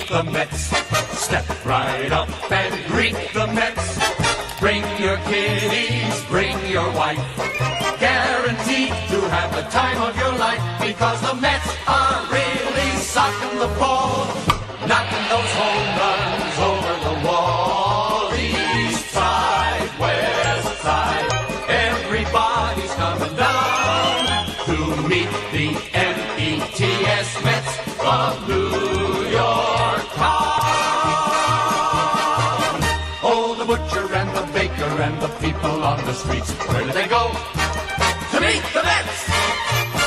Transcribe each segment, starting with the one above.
the Mets. Step right up and greet the Mets. Bring your kiddies, bring your wife. Guaranteed to have the time of your life, because the Mets are really socking the ball, knocking those home runs over the wall. East side, west side, everybody's coming down to meet the METS Mets of New York town. Oh, the butcher and the baker and the people on the streets, where do they go? To meet the Mets!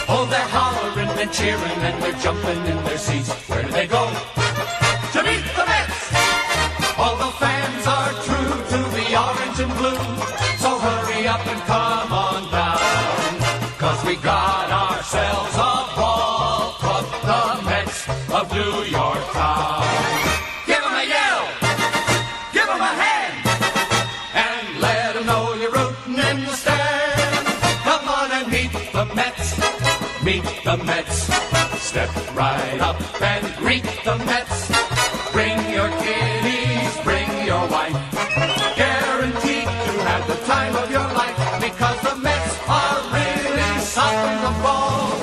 Oh, they're hollering and cheering and they're jumping in their seats. Where do they go? To meet the Mets! All the fans are true to the orange and blue, so hurry up and come on down, 'cause we got ourselves a ball club, the Mets of New York town. Give 'em a yell! Give 'em a hand! And let 'em know you're rooting in the stand. Come on and meet the Mets. Meet the Mets. Step right up and greet the Mets. Bring your kiddies, bring your wife. Guaranteed to have the time of your life, because the Mets are really socking the ball,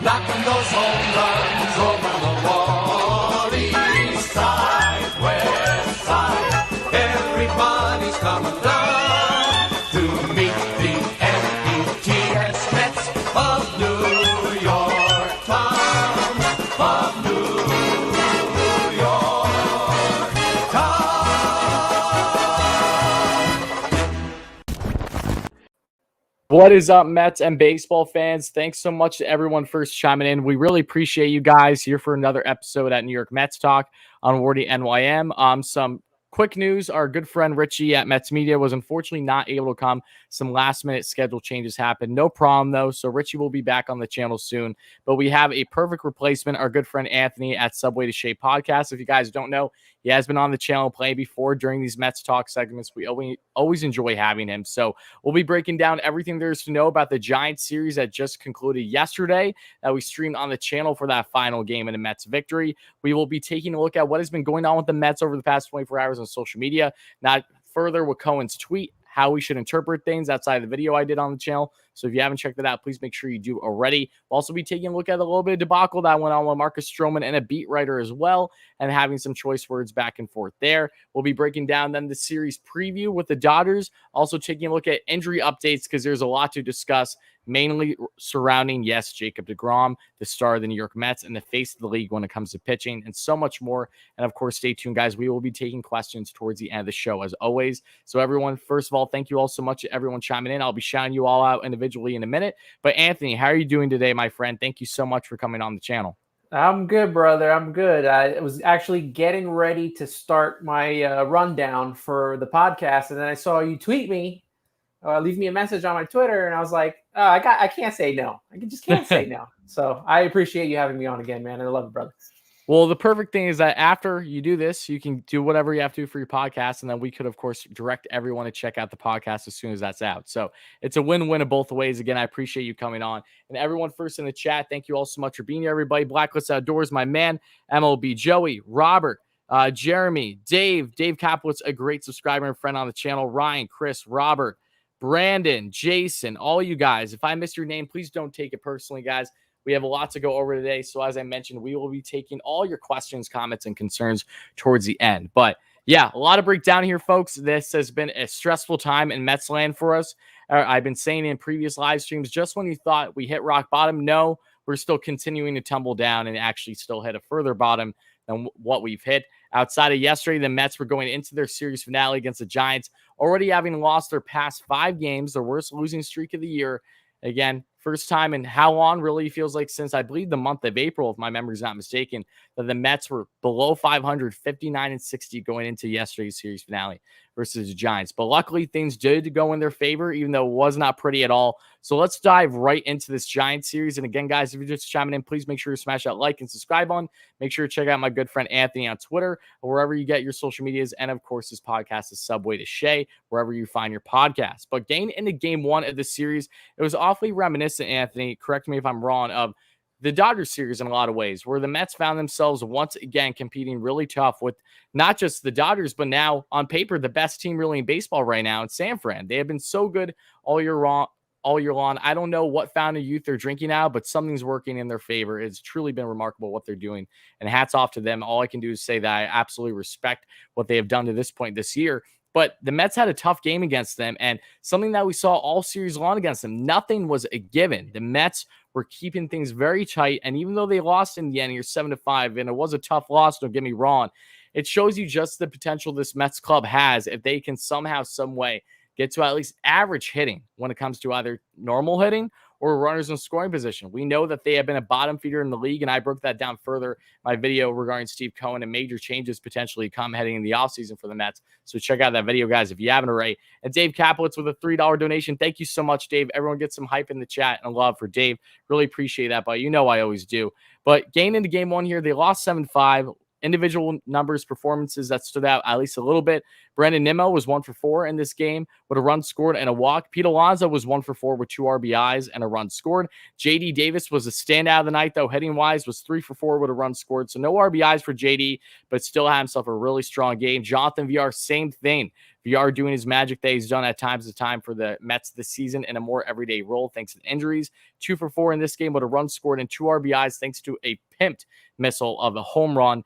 knocking those home runs over the wall. East side, west side, everybody's coming down to meet the METS Mets of New York town, of New York town. What is up, Mets and baseball fans? Thanks so much to everyone first chiming in. We really appreciate you guys here for another episode at New York Mets Talk on WardyNYM. Some quick news. Our good friend Richie at Mets Media was unfortunately not able to come. Some last-minute schedule changes happened. No problem, though, so Richie will be back on the channel soon. But we have a perfect replacement, our good friend Anthony at Subway to Shea podcast. If you guys don't know, he has been on the channel playing before during these Mets Talk segments. We always enjoy having him. So we'll be breaking down everything there is to know about the Giants series that just concluded yesterday that we streamed on the channel for that final game in the Mets victory. We will be taking a look at what has been going on with the Mets over the past 24 hours on social media, not further with Cohen's tweet, how we should interpret things outside of the video I did on the channel. So if you haven't checked it out, please make sure you do already. We'll also be taking a look at a little bit of debacle that went on with Marcus Strowman and a beat writer as well, and having some choice words back and forth there. We'll be breaking down then the series preview with the Dodgers, also taking a look at injury updates because there's a lot to discuss, mainly surrounding, yes, Jacob deGrom, the star of the New York Mets and the face of the league when it comes to pitching, and so much more. And of course, stay tuned, guys. We will be taking questions towards the end of the show as always. So everyone, first of all, thank you all so much to everyone chiming in. I'll be shouting you all out individually in a minute. But Anthony, how are you doing today, my friend? Thank you so much for coming on the channel. I'm good, brother. I'm good. I was actually getting ready to start my rundown for the podcast, and then I saw you tweet me, leave me a message on my Twitter, and I was like, oh, I can't say no. I just can't say no. So I appreciate you having me on again, man. I love it, brother. Well, the perfect thing is that after you do this, you can do whatever you have to do for your podcast. And then we could, of course, direct everyone to check out the podcast as soon as that's out. So it's a win-win in both ways. Again, I appreciate you coming on. And everyone first in the chat, thank you all so much for being here, everybody. Blacklist Outdoors, my man, MLB, Joey, Robert, Jeremy, Dave Kaplowitz, a great subscriber and friend on the channel, Ryan, Chris, Robert, Brandon, Jason, all you guys. If I missed your name, please don't take it personally, guys. We have a lot to go over today. So as I mentioned, we will be taking all your questions, comments, and concerns towards the end. But yeah, a lot to break down here, folks. This has been a stressful time in Mets land for us. I've been saying in previous live streams, just when you thought we hit rock bottom, no, we're still continuing to tumble down and actually still hit a further bottom than what we've hit. Outside of yesterday, the Mets were going into their series finale against the Giants, already having lost their past 5 games, their worst losing streak of the year. Again, first time in how long really feels like since I believe the month of April, if my memory's not mistaken, that the Mets were below 500, 59-60 going into yesterday's series finale versus the Giants. But luckily, things did go in their favor, even though it was not pretty at all. So let's dive right into this Giants series. And again, guys, if you're just chiming in, please make sure to smash that like and subscribe on. Make sure to check out my good friend Anthony on Twitter or wherever you get your social medias. And of course, this podcast is Subway to Shea, wherever you find your podcast. But getting into game 1 of the series, it was awfully reminiscent, Anthony, correct me if I'm wrong, of the Dodgers series in a lot of ways, where the Mets found themselves once again competing really tough with not just the Dodgers, but now on paper, the best team really in baseball right now in San Fran. They have been so good all year long. I don't know what fountain of youth they're drinking now, but something's working in their favor. It's truly been remarkable what they're doing, and hats off to them. All I can do is say that I absolutely respect what they have done to this point this year. But the Mets had a tough game against them, and something that we saw all series long against them, nothing was a given. The Mets were keeping things very tight, and even though they lost in the end here 7-5, and it was a tough loss, don't get me wrong, it shows you just the potential this Mets club has if they can somehow, some way get to at least average hitting when it comes to either normal hitting or runners in scoring position. We know that they have been a bottom feeder in the league, and I broke that down further in my video regarding Steve Cohen and major changes potentially come heading in the offseason for the Mets. So check out that video, guys, if you haven't already. And Dave Kaplitz with a $3 donation. Thank you so much, Dave. Everyone get some hype in the chat and love for Dave. Really appreciate that, but you know I always do. But getting into game one here, they lost 7-5. Individual numbers, performances that stood out at least a little bit. Brandon Nimmo was 1 for 4 in this game with a run scored and a walk. Pete Alonso was 1 for 4 with 2 RBIs and a run scored. JD Davis was a standout of the night, though, hitting wise, was 3 for 4 with a run scored. So no RBIs for JD, but still had himself a really strong game. Jonathan VR, same thing. VR doing his magic that he's done at times to time for the Mets this season in a more everyday role thanks to injuries. 2 for 4 in this game with a run scored and 2 RBIs thanks to a pimped missile of a home run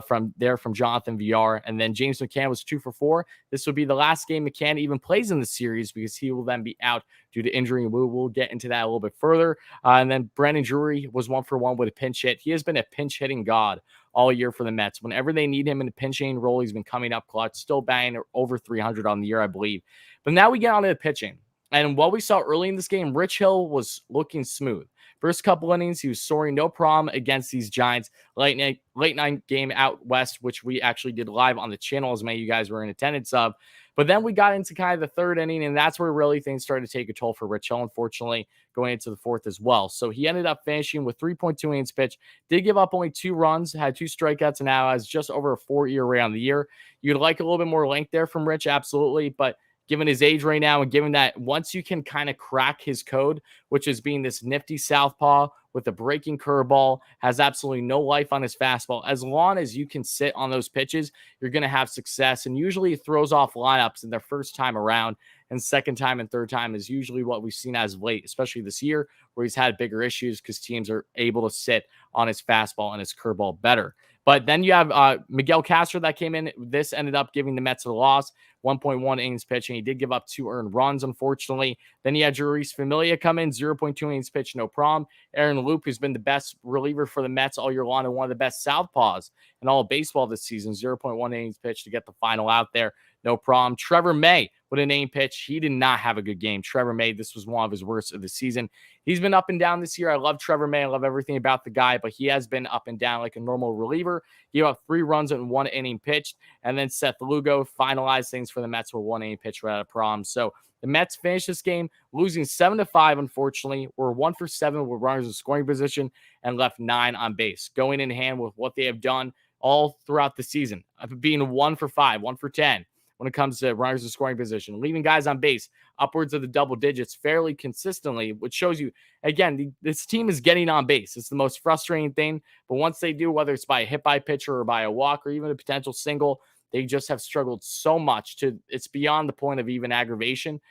from Jonathan VR. And then James McCann was 2 for 4. This will be the last game McCann even plays in the series because he will then be out due to injury. We will get into that a little bit further. And then Brandon Drury was 1 for 1 with a pinch hit. He has been a pinch hitting god all year for the Mets. Whenever they need him in a pinch hitting role, he's been coming up clutch, still banging over 300 on the year, I believe. But now we get on to the pitching. And what we saw early in this game, Rich Hill was looking smooth. First couple innings, he was soaring, no problem against these Giants. Late night game out west, which we actually did live on the channel, as many of you guys were in attendance of. But then we got into kind of the third inning, and that's where really things started to take a toll for Rich Hill, unfortunately, going into the fourth as well. So he ended up finishing with 3.2 innings pitched, did give up only 2 runs, had 2 strikeouts, and now has just over a 4 ERA on the year. You'd like a little bit more length there from Rich, absolutely, but given his age right now and given that once you can kind of crack his code, which is being this nifty southpaw with a breaking curveball, has absolutely no life on his fastball. As long as you can sit on those pitches, you're going to have success. And usually it throws off lineups in their first time around, and second time and third time is usually what we've seen as of late, especially this year where he's had bigger issues because teams are able to sit on his fastball and his curveball better. But then you have Miguel Castro that came in. This ended up giving the Mets a loss, 1.1 innings pitching. He did give up 2 earned runs, unfortunately. Then you had Juris Familia come in, 0.2 innings pitched, no problem. Aaron Loop, who's been the best reliever for the Mets all year long and one of the best southpaws in all of baseball this season, 0.1 innings pitched to get the final out there, no problem. Trevor May with an inning pitch. He did not have a good game. Trevor May, this was one of his worst of the season. He's been up and down this year. I love Trevor May. I love everything about the guy, but he has been up and down like a normal reliever. He had 3 runs in 1 inning pitched, and then Seth Lugo finalized things for the Mets with 1 inning pitch without a problem. So the Mets finished this game losing 7-5, unfortunately. We're 1 for 7 with runners in scoring position and left 9 on base, going in hand with what they have done all throughout the season, being 1 for 5, 1 for 10. When it comes to runners in scoring position, leaving guys on base upwards of the double digits fairly consistently, which shows you, again, this team is getting on base. It's the most frustrating thing. But once they do, whether it's by a hit by pitcher or by a walk or even a potential single, they just have struggled so much it's beyond the point of even aggravation.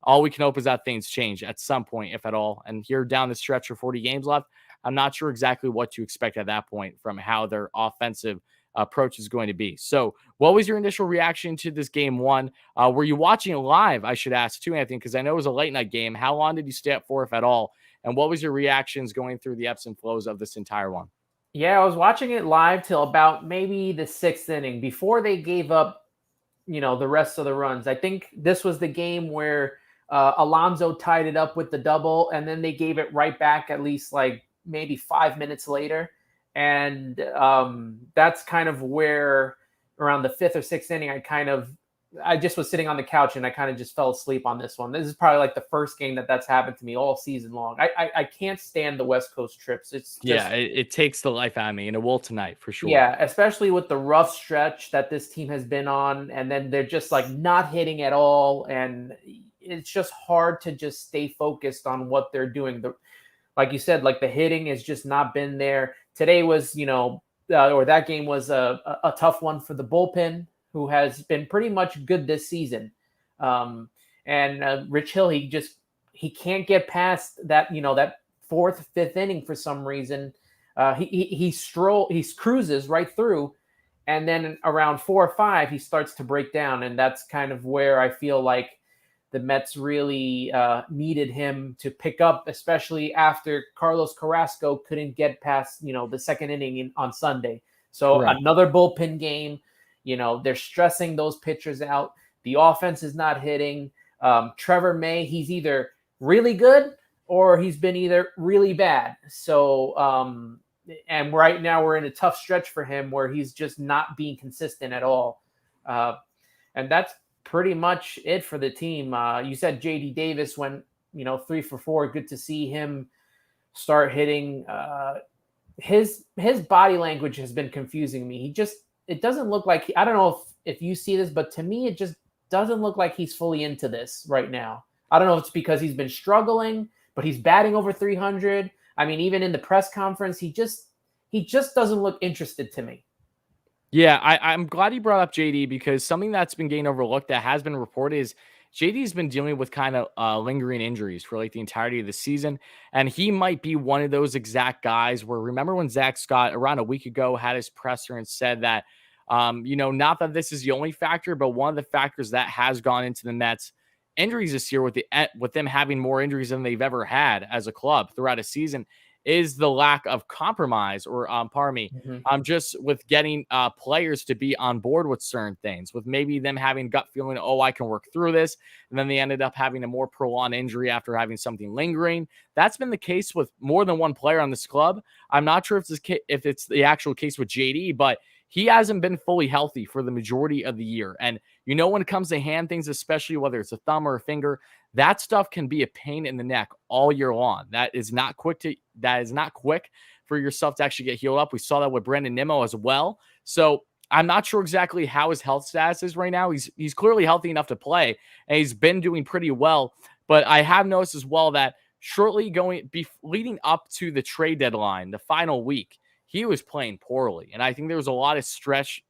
All we can hope is that things change at some point, if at all. And here down the stretch for 40 games left, I'm not sure exactly what to expect at that point from how their offensive approach is going to be. So what was your initial reaction to this game one? Were you watching it live? I should ask too, Anthony, because I know it was a late night game. How long did you stay up for, if at all? And what was your reactions going through the ebbs and flows of this entire one? Yeah, I was watching it live till about maybe the 6th inning before they gave up, the rest of the runs. I think this was the game where Alonso tied it up with the double, and then they gave it right back at least like maybe 5 minutes later. And that's kind of where around the 5th or 6th inning, I just was sitting on the couch and I kind of just fell asleep on this one. This is probably like the first game that's happened to me all season long. I can't stand the West Coast trips. It's just, it takes the life out of me, and it will tonight for sure. Yeah, especially with the rough stretch that this team has been on, and then they're just like not hitting at all, and it's just hard to just stay focused on what they're doing. like you said, like the hitting has just not been there. Today was, or that game was a tough one for the bullpen, who has been pretty much good this season. And Rich Hill, he can't get past that, that fourth, fifth inning for some reason. He cruises right through, and then around 4 or 5, he starts to break down, and that's kind of where I feel like the Mets really needed him to pick up, especially after Carlos Carrasco couldn't get past, the second inning on Sunday. So Another bullpen game, they're stressing those pitchers out. The offense is not hitting. Trevor May, he's either really good or he's been either really bad. So, and right now we're in a tough stretch for him where he's just not being consistent at all. And that's pretty much it for the team. You said JD Davis went, 3 for 4. Good to see him start hitting. His body language has been confusing me. It doesn't look like, I don't know if you see this, but to me, it just doesn't look like he's fully into this right now. I don't know if it's because he's been struggling, but he's batting over 300. I mean, even in the press conference, he just doesn't look interested to me. Yeah, I'm glad you brought up JD, because something that's been getting overlooked that has been reported is JD's been dealing with kind of lingering injuries for like the entirety of the season. And he might be one of those exact guys where, remember when Zach Scott around a week ago had his presser and said that, not that this is the only factor, but one of the factors that has gone into the Mets injuries this year with them having more injuries than they've ever had as a club throughout a season is the lack of compromise or, just with getting players to be on board with certain things, with maybe them having gut feeling, oh, I can work through this. And then they ended up having a more prolonged injury after having something lingering. That's been the case with more than one player on this club. I'm not sure if it's the actual case with JD, but he hasn't been fully healthy for the majority of the year. And, when it comes to hand things, especially whether it's a thumb or a finger, that stuff can be a pain in the neck all year long. That is not quick for yourself to actually get healed up. We saw that with Brandon Nimmo as well. So I'm not sure exactly how his health status is right now. He's clearly healthy enough to play, and he's been doing pretty well. But I have noticed as well that shortly leading up to the trade deadline, the final week, he was playing poorly. And I think there was a lot of stress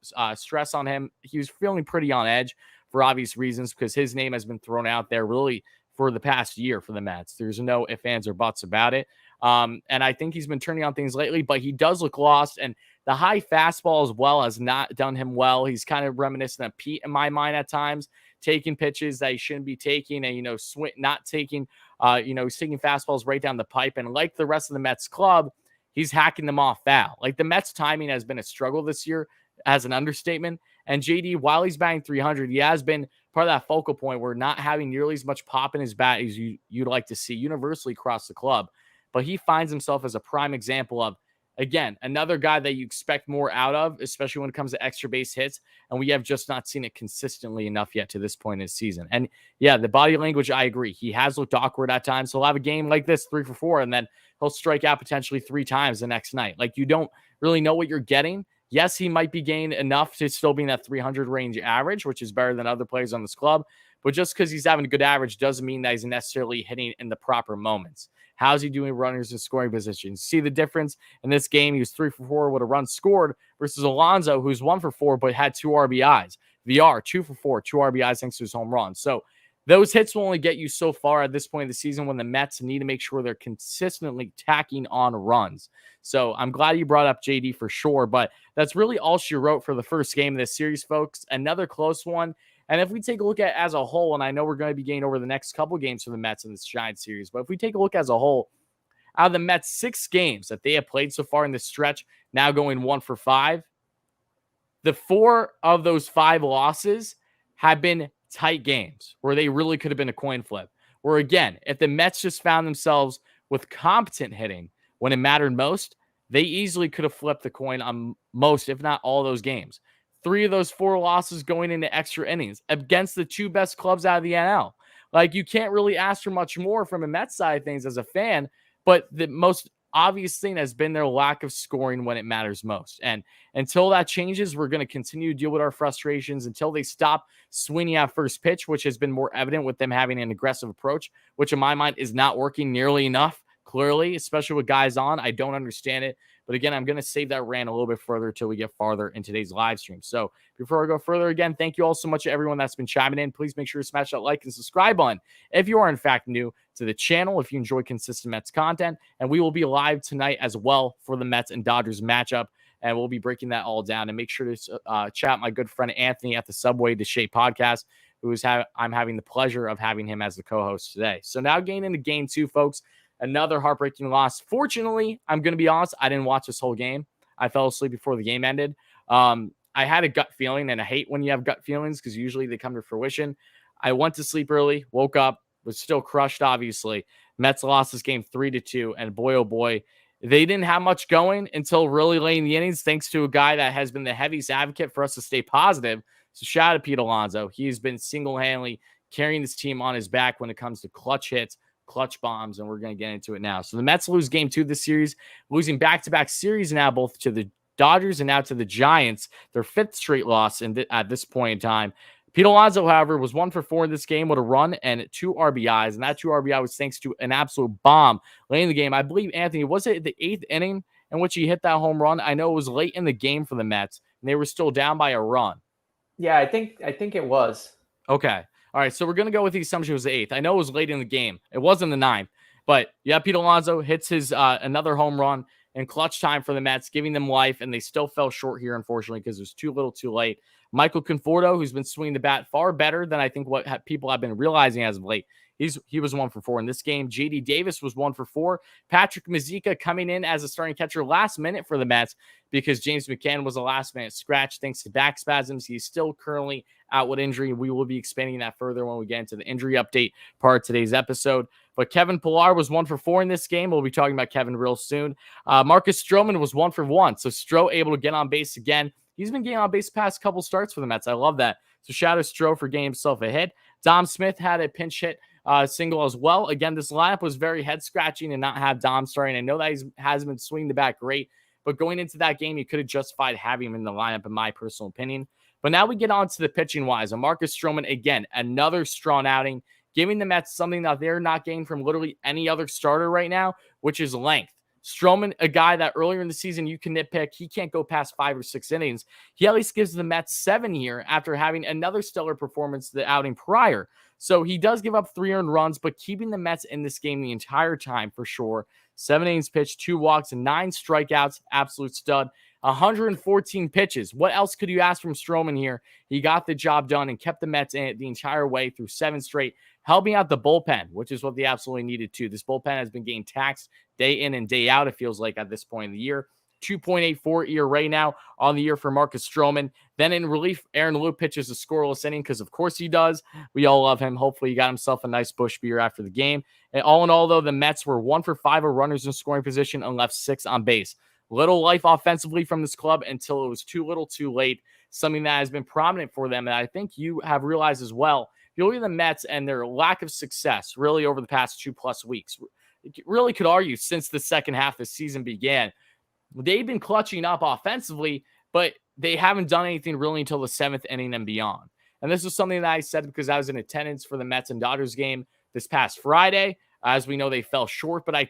on him. He was feeling pretty on edge for obvious reasons, because his name has been thrown out there really for the past year for the Mets. There's no ifs, ands, or buts about it. And I think he's been turning on things lately, but he does look lost. And the high fastball as well has not done him well. He's kind of reminiscent of Pete in my mind at times, taking pitches that he shouldn't be taking and, not taking, he's taking fastballs right down the pipe. And like the rest of the Mets club, he's hacking them off foul. Like the Mets timing has been a struggle this year, as an understatement. And JD, while he's batting 300, he has been part of that focal point where not having nearly as much pop in his bat as you'd like to see universally across the club. But he finds himself as a prime example of, again, another guy that you expect more out of, especially when it comes to extra base hits. And we have just not seen it consistently enough yet to this point in the season. And yeah, the body language, I agree. He has looked awkward at times. He'll have a game like this, 3 for 4, and then he'll strike out potentially 3 times the next night. Like, you don't really know what you're getting. Yes, he might be gained enough to still be in that 300 range average, which is better than other players on this club. But just because he's having a good average doesn't mean that he's necessarily hitting in the proper moments. How's he doing runners in scoring positions? See the difference in this game? He was 3 for 4 with a run scored versus Alonso, who's 1 for 4 but had 2 RBIs. VR, 2 for 4, 2 RBIs thanks to his home run. So those hits will only get you so far at this point of the season when the Mets need to make sure they're consistently tacking on runs. So I'm glad you brought up JD for sure, but that's really all she wrote for the first game of this series, folks. Another close one. And if we take a look at as a whole, and I know we're going to be getting over the next couple games for the Mets in this Giants series, but if we take a look as a whole, out of the Mets' 6 games that they have played so far in this stretch, now going 1 for 5, the 4 of those 5 losses have been tight games where they really could have been a coin flip. Where again, if the Mets just found themselves with competent hitting when it mattered most, they easily could have flipped the coin on most, if not all, those games. 3 of those 4 losses going into extra innings against the 2 best clubs out of the NL. Like, you can't really ask for much more from a Mets side of things as a fan, but the most obvious thing has been their lack of scoring when it matters most. And until that changes, we're going to continue to deal with our frustrations until they stop swinging at first pitch, which has been more evident with them having an aggressive approach, which in my mind is not working nearly enough. clearly, especially with guys on. I don't understand it. But again, I'm going to save that rant a little bit further until we get farther in today's live stream. So before I go further, again, thank you all so much to everyone that's been chiming in. Please make sure to smash that like and subscribe button if you are in fact new to the channel, if you enjoy consistent Mets content. And we will be live tonight as well for the Mets and Dodgers matchup. And we'll be breaking that all down. And make sure to chat my good friend Anthony at the Subway to Shea podcast, I'm having the pleasure of having him as the co-host today. So now getting into game 2, folks. Another heartbreaking loss. Fortunately, I'm going to be honest, I didn't watch this whole game. I fell asleep before the game ended. I had a gut feeling, and I hate when you have gut feelings because usually they come to fruition. I went to sleep early, woke up, was still crushed, obviously. Mets lost this game 3-2, and boy, oh boy, they didn't have much going until really late in the innings, thanks to a guy that has been the heaviest advocate for us to stay positive. So shout out to Pete Alonso. He's been single-handedly carrying this team on his back when it comes to clutch hits, clutch bombs, and we're going to get into it now. So the Mets lose game 2 of this series, losing back-to-back series now both to the Dodgers and now to the Giants, their 5th straight loss at this point in time. Pete Alonso, however, was 1 for 4 in this game with a run and 2 RBIs, and that 2 RBI was thanks to an absolute bomb late in the game. I believe, Anthony, was it the 8th inning in which he hit that home run? I know it was late in the game for the Mets, and they were still down by a run. Yeah, I think it was. Okay. All right, so we're going to go with the assumption it was the 8th. I know it was late in the game. It wasn't the 9th. But, yeah, Pete Alonso hits his another home run in clutch time for the Mets, giving them life, and they still fell short here, unfortunately, because it was too little too late. Michael Conforto, who's been swinging the bat far better than I think what people have been realizing as of late. He was 1 for 4 in this game. J.D. Davis was 1 for 4. Patrick Mizeka coming in as a starting catcher last minute for the Mets because James McCann was a last-minute scratch thanks to back spasms. He's still currently out with injury. We will be expanding that further when we get into the injury update part of today's episode. But Kevin Pillar was 1 for 4 in this game. We'll be talking about Kevin real soon. Marcus Strowman was 1 for 1. So Stro able to get on base again. He's been getting on base past couple starts for the Mets. I love that. So shout out to Stro for getting himself a hit. Dom Smith had a pinch hit single as well. Again, this lineup was very head-scratching and not have Dom starting. I know that he hasn't been swinging the bat great, but going into that game, you could have justified having him in the lineup, in my personal opinion. But now we get on to the pitching-wise. And Marcus Strowman, again, another strong outing, giving the Mets something that they're not getting from literally any other starter right now, which is length. Strowman, a guy that earlier in the season you can nitpick, he can't go past 5 or 6 innings. He at least gives the Mets 7 here after having another stellar performance the outing prior. So he does give up 3 earned runs, but keeping the Mets in this game the entire time for sure. 7 innings pitched, 2 walks, and 9 strikeouts. Absolute stud. 114 pitches. What else could you ask from Strowman here? He got the job done and kept the Mets in it the entire way through 7 straight, helping out the bullpen, which is what they absolutely needed to. This bullpen has been getting taxed day in and day out, it feels like, at this point in the year. 2.84 ERA now on the year for Marcus Strowman. Then in relief, Aaron Loup pitches a scoreless inning because, of course, he does. We all love him. Hopefully, he got himself a nice Busch beer after the game. And all in all, though, the Mets were 1 for 5 of runners in scoring position and left 6 on base. Little life offensively from this club until it was too little too late, something that has been prominent for them. And I think you have realized as well, if you look at the Mets and their lack of success really over the past 2+ weeks, you really could argue since the second half of the season began, they've been clutching up offensively, but they haven't done anything really until the 7th inning and beyond. And this is something that I said because I was in attendance for the Mets and Dodgers game this past Friday. As we know, they fell short, but I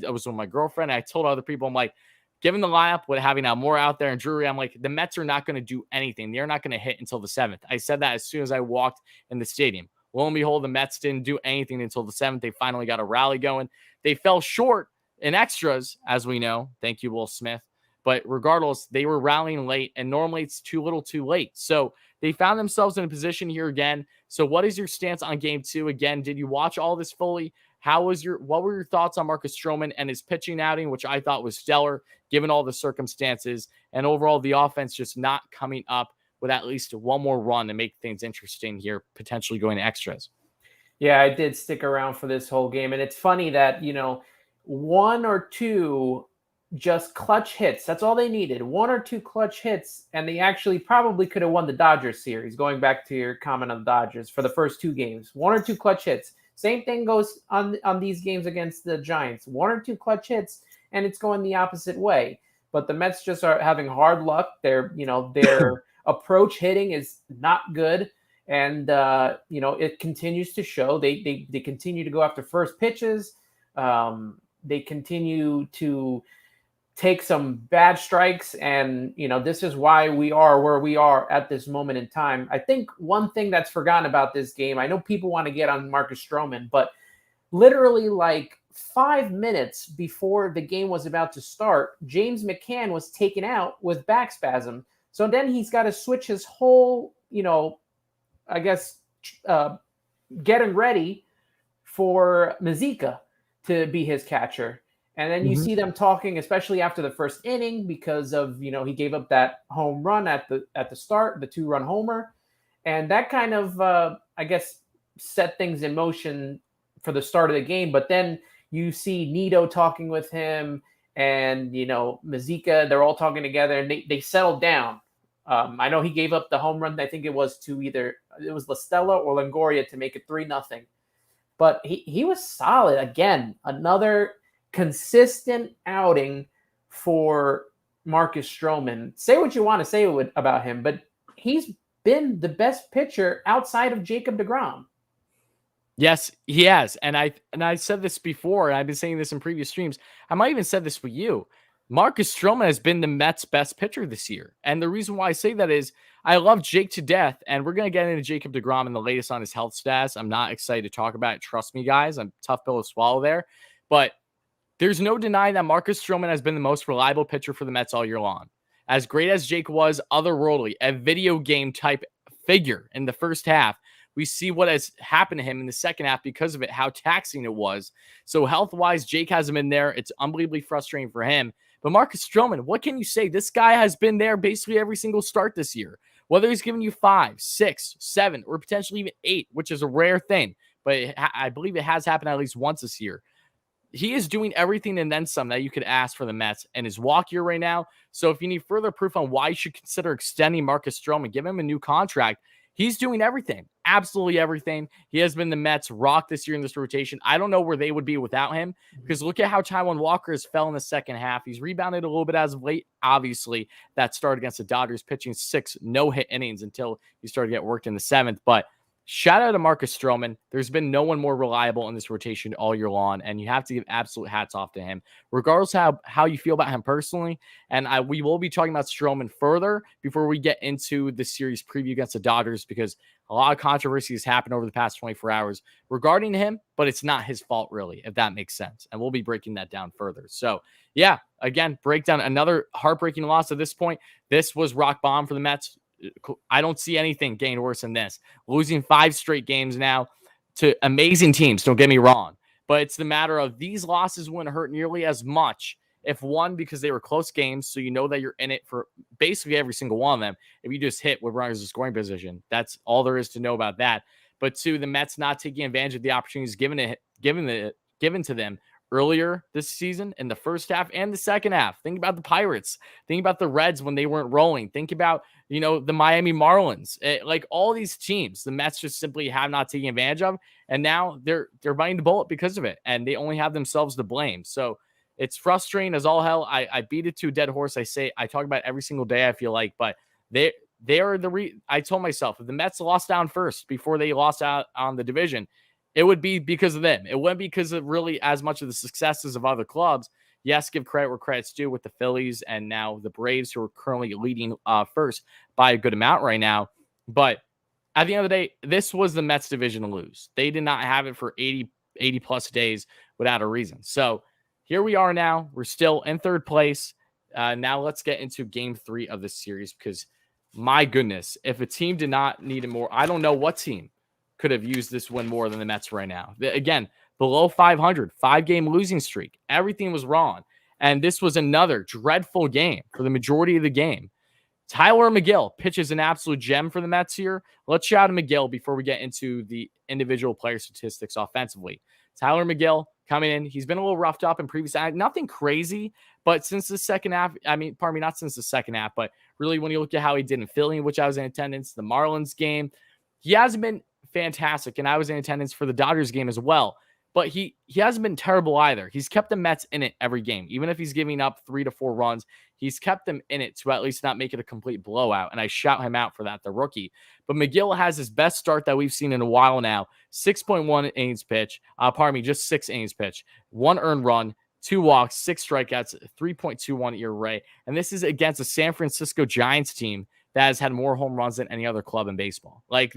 was with my girlfriend. I told other people, I'm like, given the lineup with having Almora out there and Drury, I'm like, the Mets are not going to do anything. They're not going to hit until the 7th. I said that as soon as I walked in the stadium. Lo and behold, the Mets didn't do anything until the 7th. They finally got a rally going. They fell short in extras, as we know. Thank you, Will Smith. But regardless, they were rallying late, and normally it's too little too late. So they found themselves in a position here again. So what is your stance on game 2? Again, did you watch all this fully? What were your thoughts on Marcus Strowman and his pitching outing, which I thought was stellar, given all the circumstances, and overall the offense just not coming up with at least one more run to make things interesting here, potentially going to extras? Yeah, I did stick around for this whole game. And it's funny that, 1 or 2 just clutch hits. That's all they needed. 1 or 2 clutch hits. And they actually probably could have won the Dodgers series, going back to your comment on the Dodgers for the first 2 games. 1 or 2 clutch hits. Same thing goes on these games against the Giants. 1 or 2 clutch hits, and it's going the opposite way. But the Mets just are having hard luck. Their approach hitting is not good. And, it continues to show. They continue to go after first pitches. they continue to take some bad strikes, and this is why we are where we are at this moment in time. I think one thing that's forgotten about this game, I know people want to get on Marcus Strowman, but literally like 5 minutes before the game was about to start, James McCann was taken out with back spasm. So then he's got to switch his whole, I guess, getting ready for Mizeka to be his catcher. And then you see them talking, especially after the first inning, because of, he gave up that home run at the start, the 2-run homer. And that kind of, I guess, set things in motion for the start of the game. But then you see Nito talking with him and, Mizeka, they're all talking together, and they settled down. I know he gave up the home run. I think it was La Stella or Longoria to make it 3-0. But he was solid. Again, another consistent outing for Marcus Strowman. Say what you want to say about him, but he's been the best pitcher outside of Jacob deGrom. Yes, he has. And I said this before, and I've been saying this in previous streams. I might even said this with you. Marcus Strowman has been the Mets' best pitcher this year. And the reason why I say that is I love Jake to death, and we're going to get into Jacob deGrom and the latest on his health status. I'm not excited to talk about it. Trust me, guys. I'm a tough pill to swallow there. But there's no denying that Marcus Strowman has been the most reliable pitcher for the Mets all year long. As great as Jake was, otherworldly, a video game type figure in the first half, we see what has happened to him in the second half because of it, how taxing it was. So health-wise, Jake hasn't been there. It's unbelievably frustrating for him. But Marcus Strowman, what can you say? This guy has been there basically every single start this year. Whether he's giving you 5, 6, 7, or potentially even 8, which is a rare thing. But I believe it has happened at least once this year. He is doing everything and then some that you could ask for the Mets and his walk year right now. So if you need further proof on why you should consider extending Marcus Strowman, give him a new contract. He's doing everything, absolutely everything. He has been the Mets' rock this year in this rotation. I don't know where they would be without him, because look at how Taijuan Walker has fell in the second half. He's rebounded a little bit as of late. Obviously, that start against the Dodgers, pitching 6 no-hit innings until he started to get worked in the 7th. But shout out to Marcus Strowman. There's been no one more reliable in this rotation all year long, and you have to give absolute hats off to him, regardless how you feel about him personally. And we will be talking about Strowman further before we get into the series preview against the Dodgers, because a lot of controversy has happened over the past 24 hours regarding him, but it's not his fault, really, if that makes sense. And we'll be breaking that down further. So, yeah, again, breakdown, another heartbreaking loss at this point. This was rock bottom for the Mets. I don't see anything getting worse than this. Losing 5 straight games now to amazing teams, don't get me wrong. But it's the matter of these losses wouldn't hurt nearly as much if, one, because they were close games, so you know that you're in it for basically every single one of them. If you just hit with runners in scoring position, that's all there is to know about that. But 2, the Mets not taking advantage of the opportunities given to them earlier this season in the first half and the second half. Think about the Pirates. Think about the Reds when they weren't rolling. Think about, the Miami Marlins. Like all these teams, the Mets just simply have not taken advantage of, and now they're biting the bullet because of it, and they only have themselves to blame. So it's frustrating as all hell. I beat it to a dead horse. I talk about it every single day, I feel like, but they are I told myself, if the Mets lost down first before they lost out on the division, it would be because of them. It wouldn't be because of really as much of the successes of other clubs. Yes, give credit where credit's due with the Phillies and now the Braves, who are currently leading first by a good amount right now. But at the end of the day, this was the Mets division to lose. They did not have it for 80 plus days without a reason. So here we are now. We're still in third place. Now let's get into game 3 of this series, because my goodness, if a team did not need it more, I don't know what team could have used this win more than the Mets right now. Again, below 500, 5-game losing streak. Everything was wrong. And this was another dreadful game for the majority of the game. Tyler McGill pitches an absolute gem for the Mets here. Let's shout out McGill before we get into the individual player statistics offensively. Tyler McGill coming in. He's been a little roughed up in previous, nothing crazy, but since the second half, not since the second half, but really when you look at how he did in Philly, which I was in attendance, the Marlins game, he hasn't been fantastic, and I was in attendance for the Dodgers game as well. But he hasn't been terrible either. He's kept the Mets in it every game. Even if he's giving up 3 to 4 runs, he's kept them in it to at least not make it a complete blowout. And I shout him out for that, the rookie. But McGill has his best start that we've seen in a while now. 6.1 innings pitch. Just 6 innings pitch. 1 earned run. 2 walks, 6 strikeouts, 3.21 ERA. And this is against a San Francisco Giants team that has had more home runs than any other club in baseball. Like,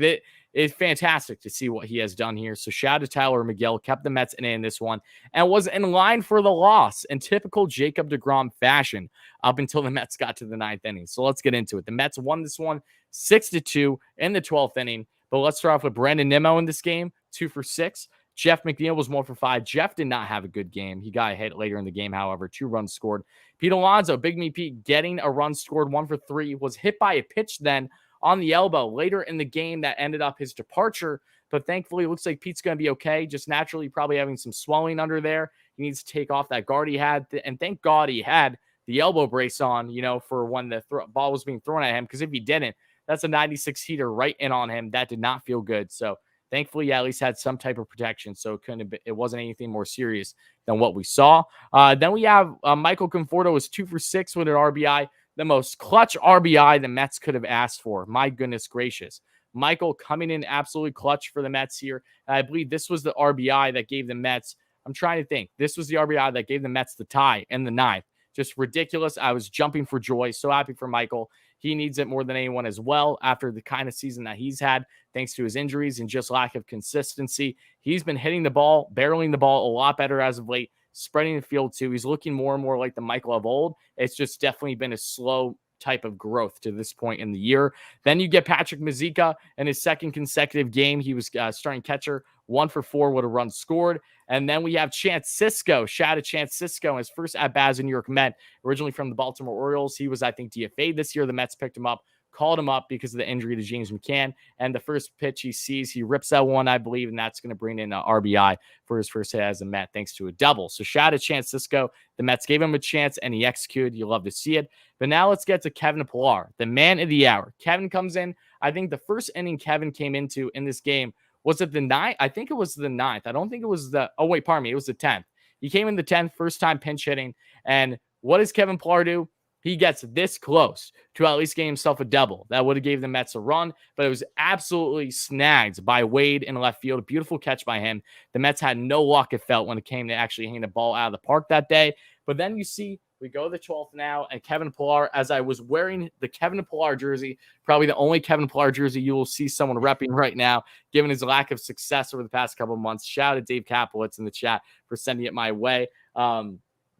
it's fantastic to see what he has done here. So shout out to Tyler Miguel, kept the Mets in this one, and was in line for the loss in typical Jacob deGrom fashion up until the Mets got to the 9th inning. So let's get into it. The Mets won this one 6-2 in the 12th inning. But let's start off with Brandon Nimmo in this game, 2 for 6. Jeff McNeil was 1 for 5. Jeff did not have a good game. He got a hit later in the game, however, 2 runs scored. Pete Alonso, Big Me Pete, getting a run scored, 1 for 3, was hit by a pitch then on the elbow later in the game that ended up his departure. But thankfully, it looks like Pete's going to be okay. Just naturally probably having some swelling under there. He needs to take off that guard he had. And thank God he had the elbow brace on, for when the ball was being thrown at him. Because if he didn't, that's a 96 heater right in on him. That did not feel good. So thankfully, he at least had some type of protection. So it wasn't anything more serious than what we saw. Then we have Michael Conforto was 2 for 6 with an RBI. The most clutch RBI the Mets could have asked for. My goodness gracious. Michael coming in absolutely clutch for the Mets here. And I believe this was the RBI that gave the Mets, I'm trying to think. This was the RBI that gave the Mets the tie in the 9th. Just ridiculous. I was jumping for joy. So happy for Michael. He needs it more than anyone as well after the kind of season that he's had, thanks to his injuries and just lack of consistency. He's been hitting the ball, barreling the ball a lot better as of late, spreading the field too. He's looking more and more like the Michael of old. It's just definitely been a slow type of growth to this point in the year. Then you get Patrick Mizeka in his 2nd consecutive game. He was starting catcher, 1 for 4 with a run scored. And then we have Chance Cisco. Shout out to Chance Cisco, his first at-bat as a New York Met, originally from the Baltimore Orioles. He was, I think, DFA'd this year. The Mets picked him up, called him up because of the injury to James McCann. And the first pitch he sees, he rips that one, I believe, and that's going to bring in an RBI for his first hit as a Met, thanks to a double. So shout out to Chance Cisco. The Mets gave him a chance, and he executed. You love to see it. But now let's get to Kevin Pillar, the man of the hour. Kevin comes in. I think the first inning Kevin came into in this game, was it the 9th? I think it was the 9th. I don't think it was pardon me. It was the 10th. He came in the 10th, first time pinch hitting. And what does Kevin Pillar do? He gets this close to at least getting himself a double. That would have gave the Mets a run, but it was absolutely snagged by Wade in left field. A beautiful catch by him. The Mets had no luck, it felt, when it came to actually hitting the ball out of the park that day. But then you see, we go to the 12th now, and Kevin Pillar, as I was wearing the Kevin Pillar jersey, probably the only Kevin Pillar jersey you will see someone repping right now, given his lack of success over the past couple of months. Shout out to Dave Kaplowitz in the chat for sending it my way.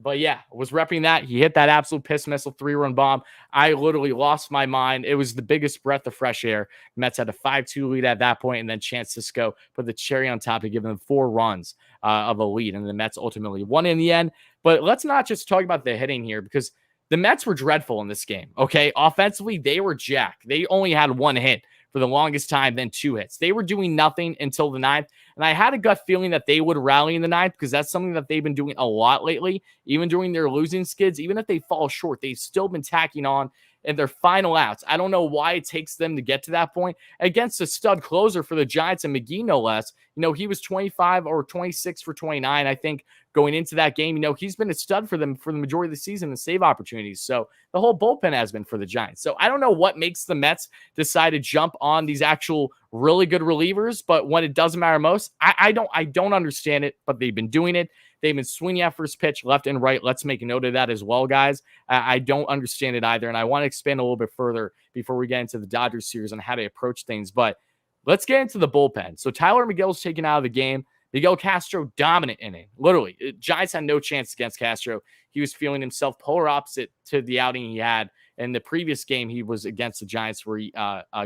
But yeah, was repping that. He hit that absolute piss missile 3-run bomb. I literally lost my mind. It was the biggest breath of fresh air. The Mets had a 5-2 lead at that point, and then Chance Cisco put the cherry on top to give them 4 runs of a lead, and the Mets ultimately won in the end. But let's not just talk about the hitting here, because the Mets were dreadful in this game, okay? Offensively, they were jacked. They only had 1 hit for the longest time, then 2 hits. They were doing nothing until the 9th. And I had a gut feeling that they would rally in the 9th, because that's something that they've been doing a lot lately. Even during their losing skids, even if they fall short, they've still been tacking on in their final outs. I don't know why it takes them to get to that point against a stud closer for the Giants, and McGee no less. He was 25 or 26 for 29, I think, going into that game. He's been a stud for them for the majority of the season and save opportunities. So the whole bullpen has been for the Giants. So I don't know what makes the Mets decide to jump on these actual really good relievers, but when it doesn't matter most, I don't understand it, but they've been doing it. They've been swinging at first pitch left and right. Let's make a note of that as well, guys. I don't understand it either, and I want to expand a little bit further before we get into the Dodgers series on how to approach things. But let's get into the bullpen. So Tyler Miguel's taken out of the game. Miguel Castro, dominant inning. Literally, Giants had no chance against Castro. He was feeling himself polar opposite to the outing he had in the previous game he was against the Giants, where he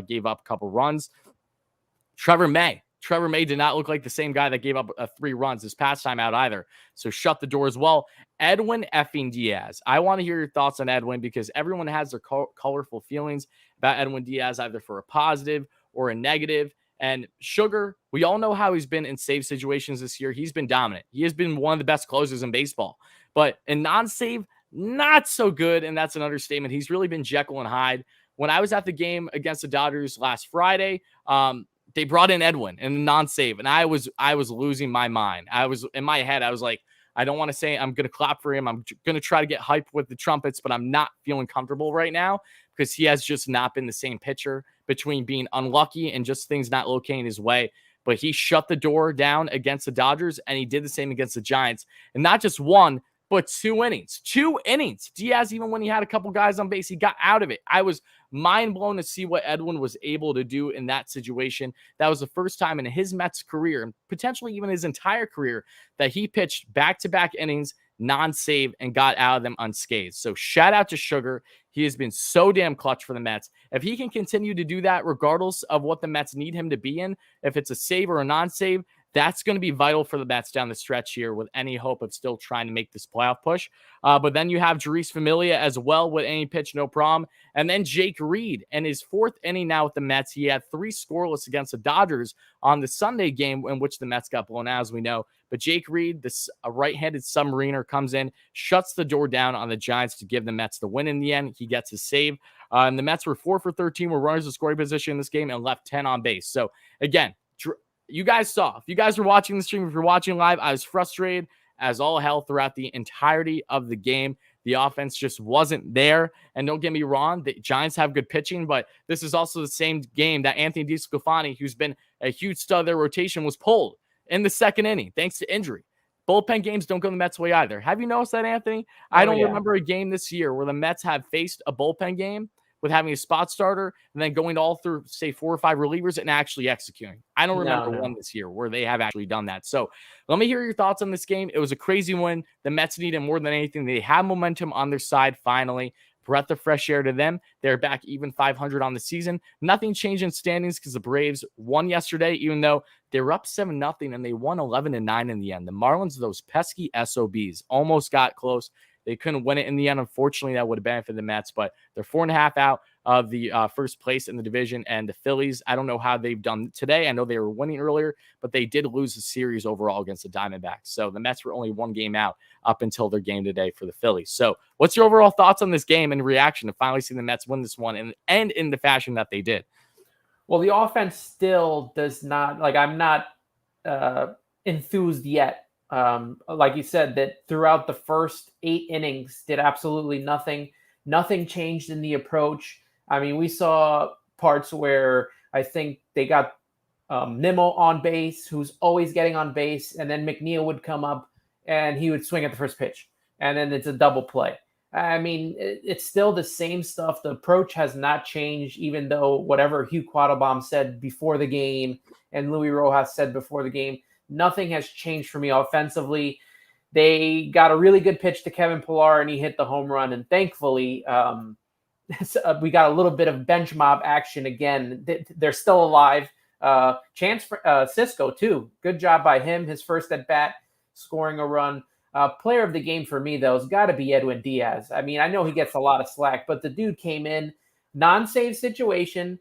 gave up a couple runs. Trevor May did not look like the same guy that gave up 3 runs this past time out either. So shut the door as well. Edwin effing Diaz. I want to hear your thoughts on Edwin, because everyone has their colorful feelings about Edwin Diaz, either for a positive or a negative. And Sugar, we all know how he's been in save situations this year. He's been dominant. He has been one of the best closers in baseball. But in non-save, not so good, and that's an understatement. He's really been Jekyll and Hyde. When I was at the game against the Dodgers last Friday, they brought in Edwin in the non-save, and I was losing my mind. I was in my head. I was like, I don't want to say I'm going to clap for him. I'm going to try to get hyped with the trumpets, but I'm not feeling comfortable right now, because he has just not been the same pitcher, between being unlucky and just things not locating his way. But he shut the door down against the Dodgers, and he did the same against the Giants. And not just one, but 2 innings. 2 innings. Diaz, even when he had a couple guys on base, he got out of it. I was mind blown to see what Edwin was able to do in that situation. That was the first time in his Mets career, and potentially even his entire career, that he pitched back-to-back innings, non-save, and got out of them unscathed. So shout out to Sugar. He has been so damn clutch for the Mets. If he can continue to do that, regardless of what the Mets need him to be in, if it's a save or a non-save, that's going to be vital for the Mets down the stretch here with any hope of still trying to make this playoff push. But then you have Jeurys Familia as well with any pitch, no problem. And then Jake Reed in his 4th inning now with the Mets. He had 3 scoreless against the Dodgers on the Sunday game in which the Mets got blown out, as we know. But Jake Reed, this right-handed submariner, comes in, shuts the door down on the Giants to give the Mets the win in the end. He gets his save. And the Mets were 4 for 13 with runners in scoring position in this game and left 10 on base. So, again, you guys saw, if you guys were watching the stream, if you're watching live, I was frustrated as all hell throughout the entirety of the game. The offense just wasn't there. And don't get me wrong, the Giants have good pitching, but this is also the same game that Anthony DeSclafani, who's been a huge stud of their rotation, was pulled in the 2nd inning, thanks to injury. Bullpen games don't go the Mets' way either. Have you noticed that, Anthony? I don't remember a game this year where the Mets have faced a bullpen game with having a spot starter and then going all through, say, 4 or 5 relievers and actually executing. I don't remember one this year where they have actually done that. So let me hear your thoughts on this game. It was a crazy win. The Mets needed more than anything. They have momentum on their side finally. Breath of fresh air to them. They're back even 500 on the season. Nothing changed in standings because the Braves won yesterday, even though they were up 7-0 and they won 11-9 in the end. The Marlins, those pesky SOBs, almost got close. They couldn't win it in the end. Unfortunately, that would have benefited the Mets, but they're 4.5 out of the first place in the division. And the Phillies, I don't know how they've done today. I know they were winning earlier, but they did lose the series overall against the Diamondbacks. So the Mets were only 1 game out up until their game today for the Phillies. So what's your overall thoughts on this game and reaction to finally seeing the Mets win this one and end in the fashion that they did? Well, the offense still does not, I'm not enthused yet. Like you said, that throughout the first 8 innings did absolutely nothing. Nothing changed in the approach. I mean, we saw parts where I think they got Nimmo on base, who's always getting on base, and then McNeil would come up and he would swing at the first pitch, and then it's a double play. I mean, it's still the same stuff. The approach has not changed, even though whatever Hugh Quattlebaum said before the game and Louis Rojas said before the game, nothing has changed for me offensively. They got a really good pitch to Kevin Pillar, and he hit the home run. And thankfully, we got a little bit of bench mob action again. They're still alive. Chance for Cisco, too. Good job by him. His first at bat, scoring a run. Player of the game for me, though, has got to be Edwin Diaz. I mean, I know he gets a lot of slack, but the dude came in, non-save situation,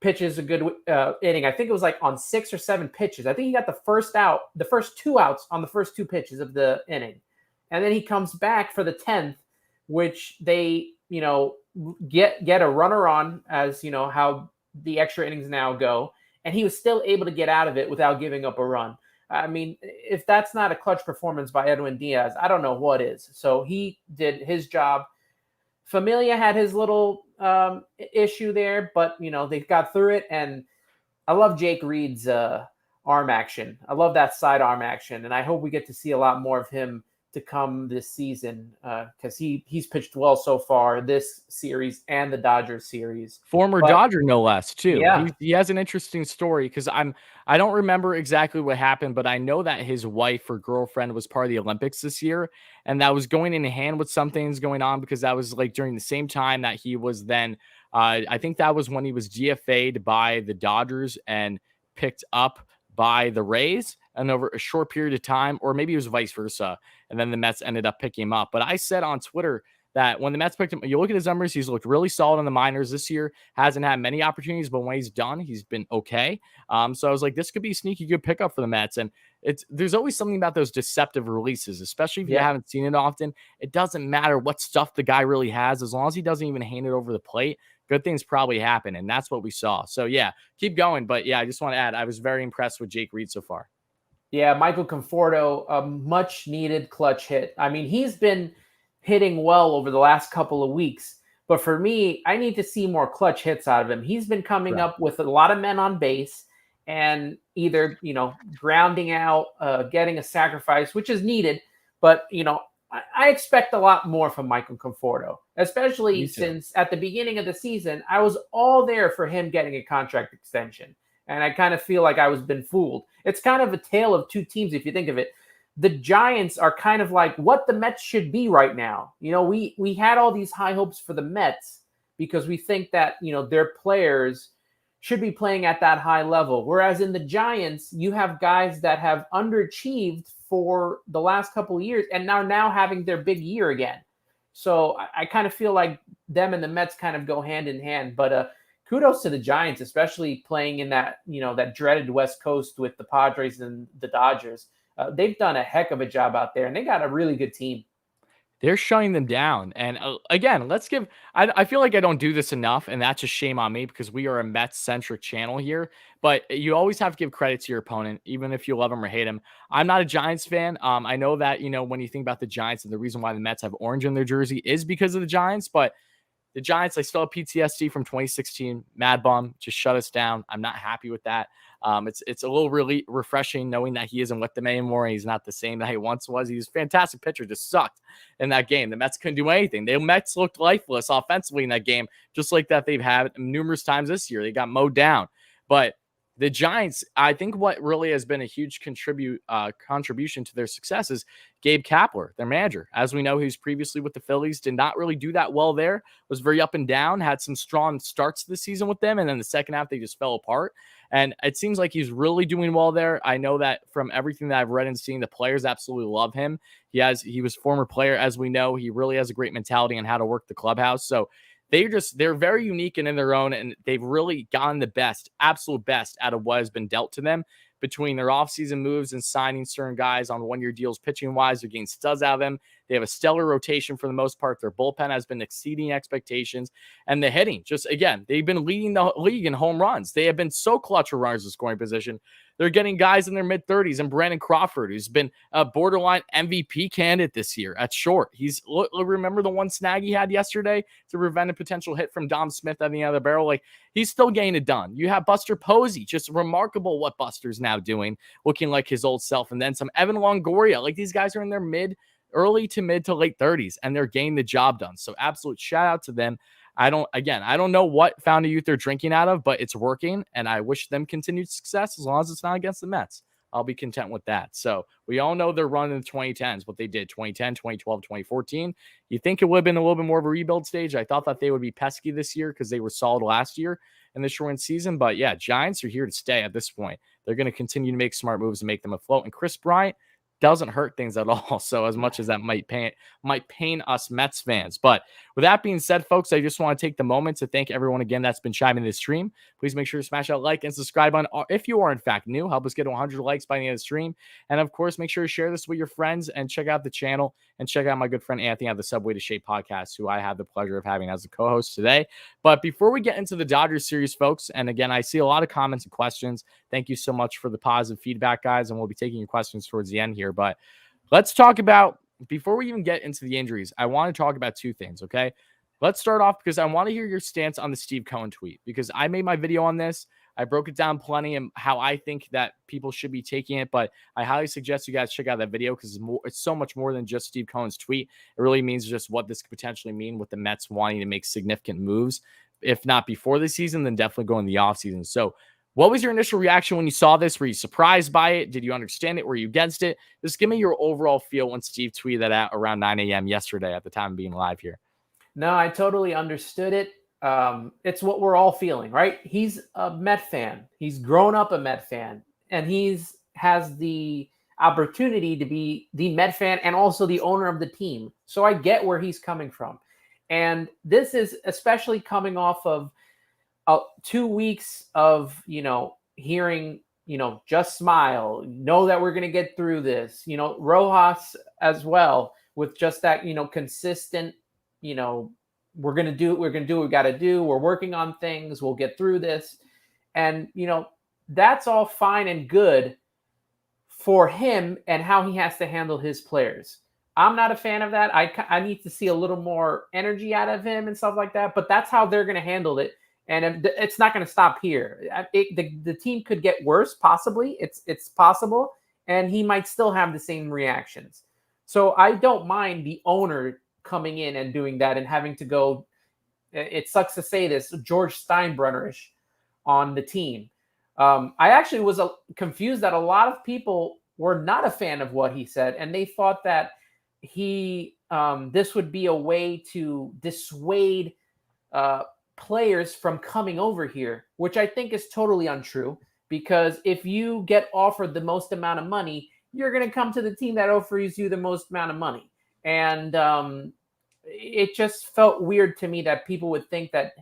pitches a good inning. I think it was on 6 or 7 pitches. I think he got the first 2 outs on the first 2 pitches of the inning. And then he comes back for the 10th, which they, get a runner on, as how the extra innings now go. And he was still able to get out of it without giving up a run. I mean, if that's not a clutch performance by Edwin Diaz, I don't know what is. So he did his job. Familia had his little issue there, but, they got through it. And I love Jake Reed's arm action. I love that side arm action. And I hope we get to see a lot more of him to come this season because he's pitched well so far this series and the Dodgers series. Former Dodger, no less, too. Yeah. He has an interesting story because I don't remember exactly what happened, but I know that his wife or girlfriend was part of the Olympics this year, and that was going in hand with some things going on because that was during the same time that he was then, I think that was when he was DFA'd by the Dodgers and picked up by the Rays, and over a short period of time, or maybe it was vice versa, and then the Mets ended up picking him up. But I said on Twitter that when the Mets picked him, you look at his numbers, he's looked really solid in the minors this year, hasn't had many opportunities, but when he's done, he's been okay. So I was like, this could be a sneaky good pickup for the Mets. And there's always something about those deceptive releases, especially if you haven't seen it often. It doesn't matter what stuff the guy really has, as long as he doesn't even hand it over the plate, good things probably happen. And that's what we saw. So yeah, keep going. But yeah, I just want to add, I was very impressed with Jake Reed so far. Yeah, Michael Conforto, a much needed clutch hit. I mean, he's been hitting well over the last couple of weeks, but for me, I need to see more clutch hits out of him. He's been coming up with a lot of men on base and either, grounding out, getting a sacrifice, which is needed, but, I expect a lot more from Michael Conforto, especially since at the beginning of the season, I was all there for him getting a contract extension. And I kind of feel like I was been fooled. It's kind of a tale of two teams, if you think of it. The Giants are kind of like what the Mets should be right now. We had all these high hopes for the Mets because we think that, their players should be playing at that high level. Whereas in the Giants, you have guys that have underachieved for the last couple of years and now having their big year again. So I kind of feel like them and the Mets kind of go hand in hand. But kudos to the Giants, especially playing in that, that dreaded West Coast with the Padres and the Dodgers. They've done a heck of a job out there, and they got a really good team. They're shutting them down. And again, I feel like I don't do this enough, and that's a shame on me because we are a Mets-centric channel here. But you always have to give credit to your opponent, even if you love him or hate him. I'm not a Giants fan. I know that, when you think about the Giants and the reason why the Mets have orange in their jersey is because of the Giants, but the Giants, I still have PTSD from 2016. Mad Bum just shut us down. I'm not happy with that. It's a little really refreshing knowing that he isn't with them anymore. And he's not the same that he once was. He was a fantastic pitcher, just sucked in that game. The Mets couldn't do anything. The Mets looked lifeless offensively in that game, just like that they've had numerous times this year. They got mowed down. But the Giants, I think what really has been a huge contribution to their success is Gabe Kapler, their manager. As we know, he was previously with the Phillies, did not really do that well there, was very up and down, had some strong starts this season with them, and then the second half, they just fell apart. And it seems like he's really doing well there. I know that from everything that I've read and seen, the players absolutely love him. He was a former player, as we know. He really has a great mentality on how to work the clubhouse. So they're very unique and in their own, and they've really gotten the absolute best out of what has been dealt to them between their offseason moves and signing certain guys on one-year deals pitching-wise. They're getting studs out of them. They have a stellar rotation for the most part. Their bullpen has been exceeding expectations. And the hitting, just again, they've been leading the league in home runs. They have been so clutch for runners in scoring position. They're getting guys in their mid-30s, and Brandon Crawford, who's been a borderline MVP candidate this year at short. Remember the one snag he had yesterday to prevent a potential hit from Dom Smith at the end of the barrel? Like, he's still getting it done. You have Buster Posey, just remarkable what Buster's now doing, looking like his old self, and then some Evan Longoria. Like, these guys are in their early to mid to late 30s, and they're getting the job done. So absolute shout out to them. I don't know what fountain youth they're drinking out of, but it's working, and I wish them continued success as long as it's not against the Mets. I'll be content with that. So we all know they're running the 2010s, what they did 2010, 2012, 2014. You think it would have been a little bit more of a rebuild stage. I thought that they would be pesky this year because they were solid last year in the short season. But yeah, Giants are here to stay at this point. They're going to continue to make smart moves and make them afloat. And Chris Bryant doesn't hurt things at all. So as much as that might pain us Mets fans. But with that being said, folks, I just want to take the moment to thank everyone again that's been chiming in the stream. Please make sure to smash that like and subscribe button if you are in fact new. Help us get to 100 likes by the end of the stream. And of course, make sure to share this with your friends and check out the channel and check out my good friend Anthony at the Subway to Shea podcast, who I have the pleasure of having as a co-host today. But before we get into the Dodgers series, folks, and again, I see a lot of comments and questions. Thank you so much for the positive feedback, guys, and we'll be taking your questions towards the end here. But let's talk about, before we even get into the injuries, I want to talk about two things, okay? Let's start off because I want to hear your stance on the Steve Cohen tweet, because I made my video on this. I broke it down plenty and how I think that people should be taking it, but I highly suggest you guys check out that video because it's so much more than just Steve Cohen's tweet. It really means just what this could potentially mean with the Mets wanting to make significant moves. If not before the season, then definitely go in the offseason. So what was your initial reaction when you saw this? Were you surprised by it? Did you understand it? Were you against it? Just give me your overall feel when Steve tweeted that out around 9 a.m. yesterday at the time of being live here. No, I totally understood it. It's what we're all feeling, right? He's a Met fan. He's grown up a Met fan, and has the opportunity to be the Met fan and also the owner of the team. So I get where he's coming from. And this is especially coming off of 2 weeks of, hearing, just smile, know that we're going to get through this, Rojas as well, with just that, consistent, we're going to do what we got to do. We're working on things. We'll get through this. And, that's all fine and good for him and how he has to handle his players. I'm not a fan of that. I need to see a little more energy out of him and stuff like that, but that's how they're going to handle it. And it's not going to stop here. The team could get worse, possibly. It's possible, and he might still have the same reactions. So I don't mind the owner coming in and doing that and having to go. It sucks to say this, George Steinbrenner-ish on the team. I actually was confused that a lot of people were not a fan of what he said, and they thought that this would be a way to dissuade players from coming over here, which I think is totally untrue. Because if you get offered the most amount of money, you're going to come to the team that offers you the most amount of money. And it just felt weird to me that people would think that,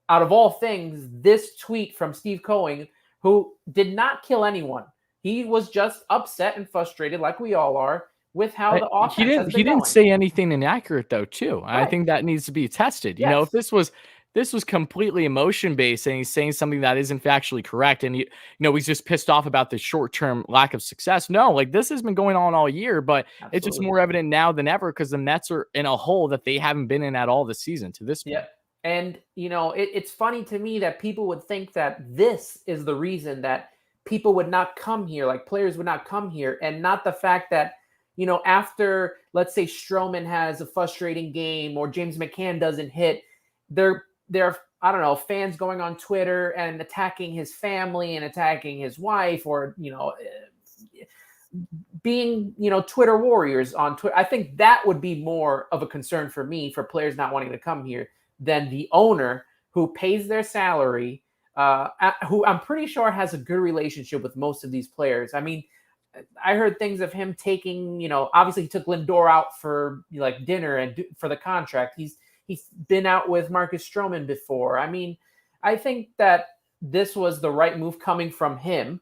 out of all things, this tweet from Steve Cohen, who did not kill anyone, he was just upset and frustrated, like we all are, with how the offense has been he didn't going. say anything inaccurate though, too. Right. I think that needs to be tested. You Yes. know, if this was completely emotion based and he's saying something that isn't factually correct, and he's just pissed off about the short-term lack of success. No, like, this has been going on all year, but Absolutely. it's just more evident now than ever because the Mets are in a hole that they haven't been in at all this season to this point. Yeah. And, it's funny to me that people would think that this is the reason that people would not come here, like players would not come here, and not the fact that, after, let's say, Strowman has a frustrating game or James McCann doesn't hit, they're I don't know, fans going on Twitter and attacking his family and attacking his wife, or being Twitter warriors on Twitter. I think that would be more of a concern for me, for players not wanting to come here, than the owner who pays their salary, who I'm pretty sure has a good relationship with most of these players. I mean, I heard things of him taking, obviously he took Lindor out for like dinner and for the contract. He's been out with Marcus Strowman before. I mean, I think that this was the right move coming from him.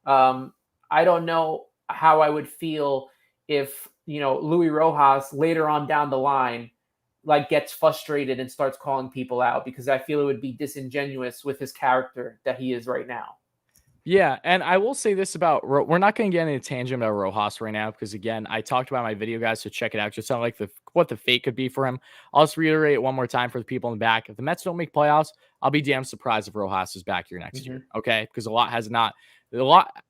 I don't know how I would feel if, Luis Rojas later on down the line, like, gets frustrated and starts calling people out, because I feel it would be disingenuous with his character that he is right now. Yeah, and I will say this about we're not going to get into a tangent about Rojas right now because, again, I talked about my video, guys, so check it out. Just on like what the fate could be for him. I'll just reiterate it one more time for the people in the back. If the Mets don't make playoffs, I'll be damn surprised if Rojas is back here next year. Okay, because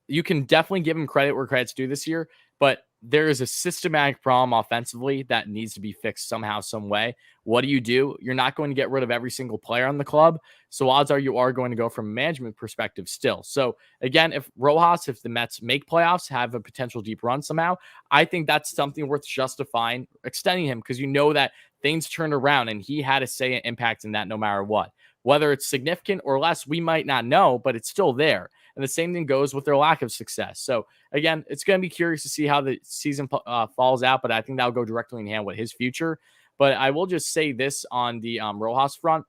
you can definitely give him credit where credit's due this year, but there is a systematic problem offensively that needs to be fixed somehow, some way. What do? You're not going to get rid of every single player on the club. So odds are you are going to go from a management perspective still. So again, if the Mets make playoffs, have a potential deep run somehow, I think that's something worth justifying extending him, because that things turn around and he had a say and impact in that no matter what. Whether it's significant or less, we might not know, but it's still there. And the same thing goes with their lack of success. So again, it's going to be curious to see how the season falls out, but I think that'll go directly in hand with his future. But I will just say this on the Rojas front: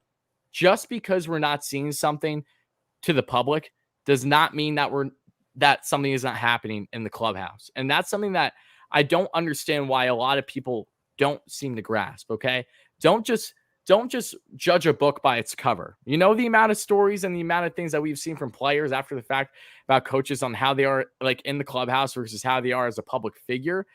just because we're not seeing something to the public does not mean that something is not happening in the clubhouse. And that's something that I don't understand why a lot of people don't seem to grasp. Okay. Don't just judge a book by its cover. The amount of stories and the amount of things that we've seen from players after the fact about coaches on how they are like in the clubhouse versus how they are as a public figure.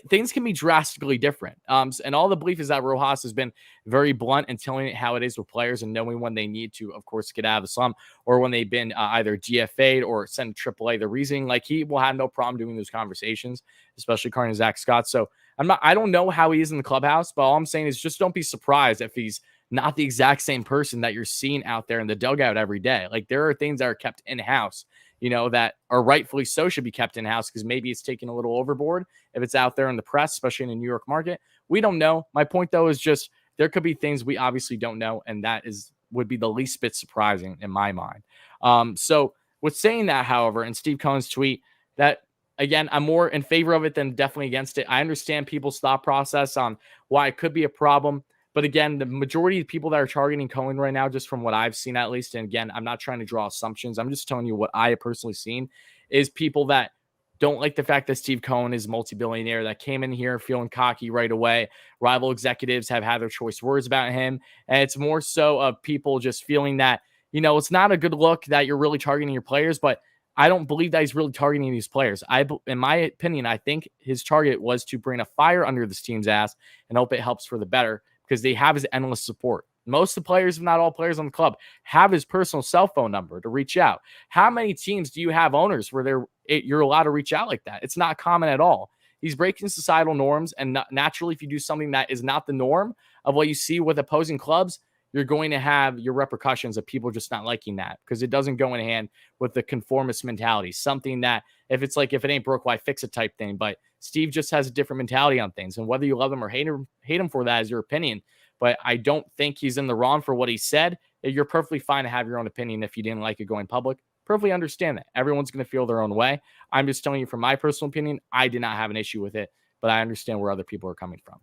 Things can be drastically different. And all the belief is that Rojas has been very blunt and telling it how it is with players and knowing when they need to, of course, get out of the slump, or when they've been either DFA'd or sent to AAA. The reasoning, like, he will have no problem doing those conversations, especially according to Zach Scott. So I don't know how he is in the clubhouse, but all I'm saying is just don't be surprised if he's not the exact same person that you're seeing out there in the dugout every day. Like, there are things that are kept in-house, that are rightfully so should be kept in-house, because maybe it's taken a little overboard if it's out there in the press, especially in the New York market. We don't know. My point, though, is just there could be things we obviously don't know, and that would be the least bit surprising in my mind. So with saying that, however, in Steve Cohen's tweet, that, again, I'm more in favor of it than definitely against it. I understand people's thought process on why it could be a problem. But again, the majority of people that are targeting Cohen right now, just from what I've seen at least, and again, I'm not trying to draw assumptions, I'm just telling you what I have personally seen, is people that don't like the fact that Steve Cohen is a multi-billionaire that came in here feeling cocky right away. Rival executives have had their choice words about him. And it's more so of people just feeling that, it's not a good look that you're really targeting your players, but I don't believe that he's really targeting these players. In my opinion, I think his target was to bring a fire under this team's ass and hope it helps for the better, because they have his endless support. Most of the players, if not all players on the club, have his personal cell phone number to reach out. How many teams do you have owners where you're allowed to reach out like that? It's not common at all. He's breaking societal norms. And naturally, if you do something that is not the norm of what you see with opposing clubs, you're going to have your repercussions of people just not liking that, because it doesn't go in hand with the conformist mentality. Something that if it ain't broke, why fix it type thing. But Steve just has a different mentality on things. And whether you love him or hate him for that is your opinion. But I don't think he's in the wrong for what he said. You're perfectly fine to have your own opinion if you didn't like it going public. Perfectly understand that. Everyone's going to feel their own way. I'm just telling you from my personal opinion, I did not have an issue with it, but I understand where other people are coming from.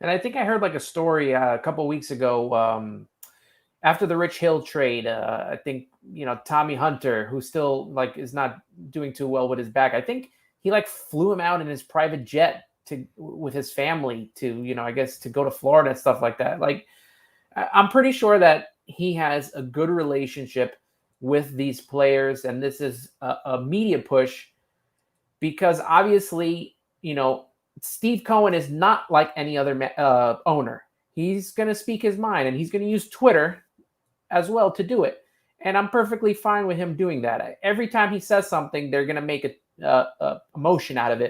And I think I heard like a story a couple of weeks ago after the Rich Hill trade. I think, Tommy Hunter, who still is not doing too well with his back. I think he flew him out in his private jet with his family to, I guess to go to Florida and stuff like that. I'm pretty sure that he has a good relationship with these players, and this is a media push because obviously, Steve Cohen is not like any other owner. He's going to speak his mind, and he's going to use Twitter as well to do it. And I'm perfectly fine with him doing that. Every time he says something, they're going to make a motion out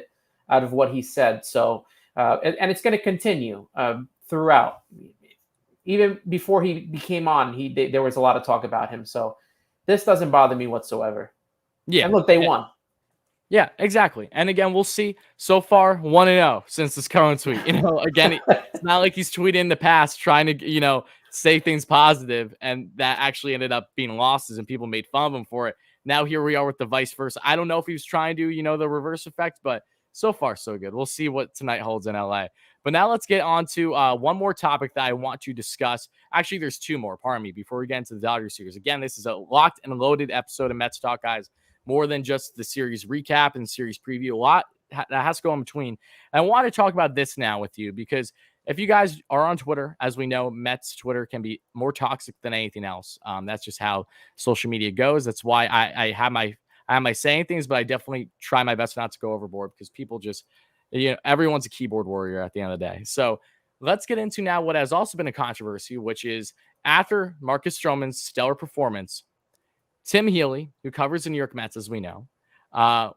of what he said. So, and it's going to continue throughout. Even before he became on, there was a lot of talk about him. So this doesn't bother me whatsoever. Yeah. And look, they won. Yeah, exactly. And again, we'll see. So far, 1-0 since this current tweet. Again, it's not like he's tweeted in the past trying to, say things positive, and that actually ended up being losses and people made fun of him for it. Now here we are with the vice versa. I don't know if he was trying to do, the reverse effect, but so far so good. We'll see what tonight holds in LA. But now let's get on to one more topic that I want to discuss. Actually, there's two more, pardon me, before we get into the Dodgers series. Again, this is a locked and loaded episode of Mets Talk, guys. More than just the series recap and series preview. A lot that has to go in between. And I want to talk about this now with you because if you guys are on Twitter, as we know, Mets Twitter can be more toxic than anything else. That's just how social media goes. That's why I have my saying things, but I definitely try my best not to go overboard because people just, everyone's a keyboard warrior at the end of the day. So let's get into now what has also been a controversy, which is after Marcus Stroman's stellar performance, Tim Healy, who covers the New York Mets, as we know,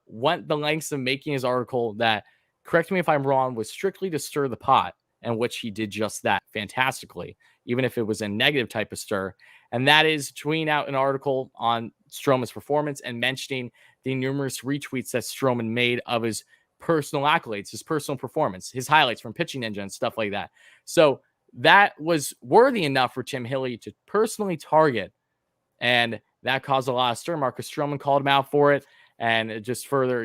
went the lengths of making his article that, correct me if I'm wrong, was strictly to stir the pot, in which he did just that fantastically, even if it was a negative type of stir. And that is tweeting out an article on Stroman's performance and mentioning the numerous retweets that Strowman made of his personal accolades, his personal performance, his highlights from Pitching Ninja and stuff like that. So that was worthy enough for Tim Healy to personally target, and that caused a lot of stir. Marcus Strowman called him out for it, and it just further,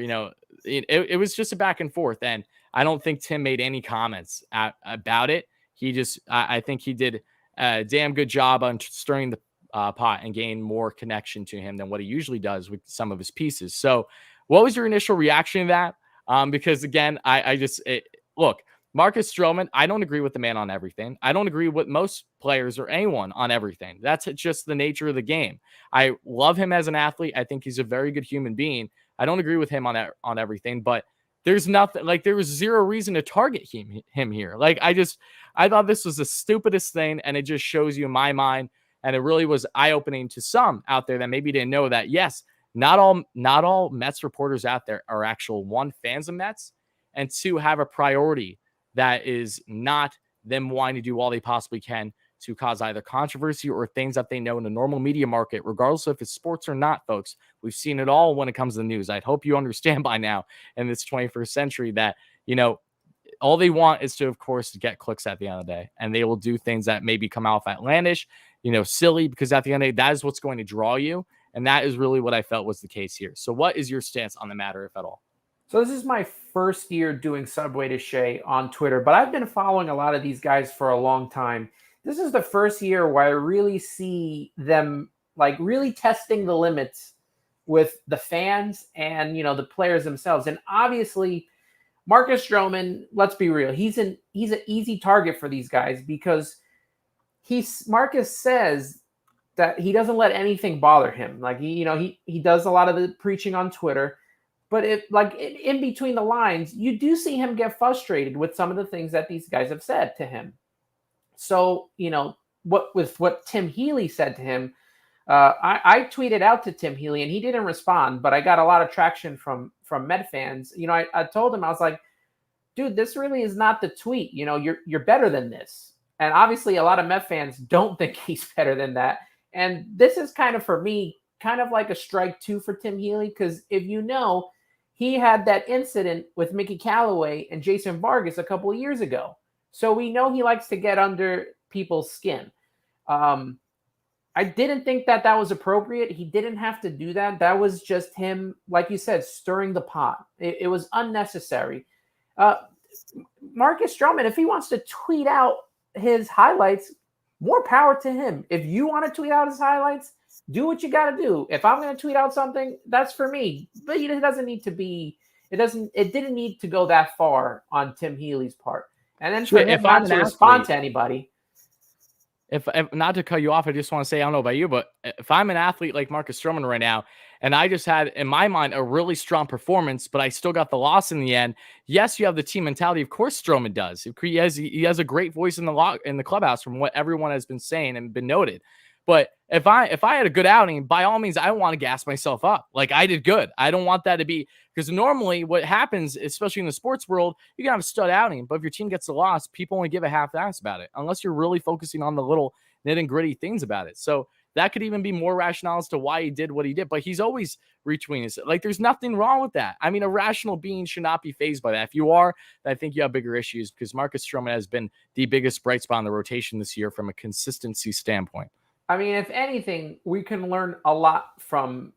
it was just a back and forth. And I don't think Tim made any comments about it. He just, I think he did a damn good job on stirring the pot and gain more connection to him than what he usually does with some of his pieces. So what was your initial reaction to that? Because again, look, Marcus Strowman, I don't agree with the man on everything. I don't agree with most players or anyone on everything. That's just the nature of the game. I love him as an athlete. I think he's a very good human being. I don't agree with him on everything, but there's nothing, there was zero reason to target him here. I thought this was the stupidest thing, and it just shows you in my mind, and it really was eye-opening to some out there that maybe didn't know that, yes, not all Mets reporters out there are actual, one, fans of Mets, and two, have a priority that is not them wanting to do all they possibly can to cause either controversy or things that they know in the normal media market, regardless if it's sports or not, folks. We've seen it all when it comes to the news. I hope you understand by now in this 21st century that, all they want is to, of course, get clicks at the end of the day. And they will do things that maybe come off outlandish, silly, because at the end of the day, that is what's going to draw you. And that is really what I felt was the case here. So what is your stance on the matter, if at all? So this is my first year doing Subway to Shea on Twitter, but I've been following a lot of these guys for a long time. This is the first year where I really see them really testing the limits with the fans and, the players themselves. And obviously Marcus Stroman, let's be real, he's an easy target for these guys because Marcus says that he doesn't let anything bother him. He does a lot of the preaching on Twitter. But in between the lines, you do see him get frustrated with some of the things that these guys have said to him. So, what Tim Healy said to him, I tweeted out to Tim Healy and he didn't respond, but I got a lot of traction from Met fans. I told him, I was like, dude, this really is not the tweet. You know, you're better than this. And obviously, a lot of Met fans don't think he's better than that. And this is kind of, for me, kind of like a strike two for Tim Healy, because if you know, he had that incident with Mickey Callaway and Jason Vargas a couple of years ago. So we know he likes to get under people's skin. I didn't think that was appropriate. He didn't have to do that. That was just him, like you said, stirring the pot. It was unnecessary. Marcus Strowman, if he wants to tweet out his highlights, more power to him. If you want to tweet out his highlights, do what you got to do. If I'm going to tweet out something, that's for me. But it doesn't need to be. It didn't need to go that far on Tim Healy's part. And then for him not to respond to anybody. If not to cut you off, I just want to say, I don't know about you, but if I'm an athlete like Marcus Strowman right now, and I just had, in my mind, a really strong performance, but I still got the loss in the end. Yes, you have the team mentality. Of course, Strowman does. He has a great voice in the clubhouse, from what everyone has been saying and been noted. But if I had a good outing, by all means, I want to gas myself up. Like, I did good. I don't want that to be, because normally what happens, especially in the sports world, you can have a stud outing, but if your team gets a loss, people only give a half-ass about it, unless you're really focusing on the little nitty-gritty things about it. So that could even be more rationale as to why he did what he did. But he's always retweeting it. Like, there's nothing wrong with that. I mean, a rational being should not be fazed by that. If you are, I think you have bigger issues, because Marcus Strowman has been the biggest bright spot in the rotation this year from a consistency standpoint. I mean, if anything, we can learn a lot from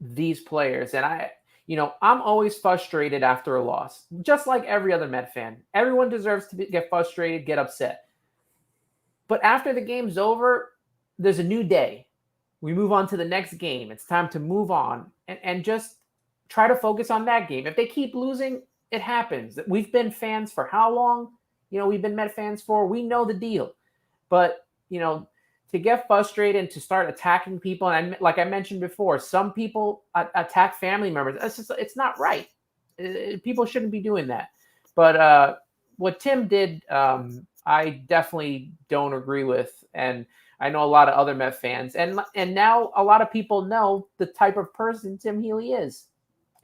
these players. And I'm always frustrated after a loss, just like every other Met fan. Everyone deserves to get frustrated, get upset. But after the game's over, there's a new day. We move on to the next game. It's time to move on and just try to focus on that game. If they keep losing, it happens. We've been fans for how long? We've been Met fans for. We know the deal. But, to get frustrated and to start attacking people, and like I mentioned before, some people attack family members. It's not right. People shouldn't be doing that. But what Tim did, I definitely don't agree with, and I know a lot of other Met fans, and now a lot of people know the type of person Tim Healy is,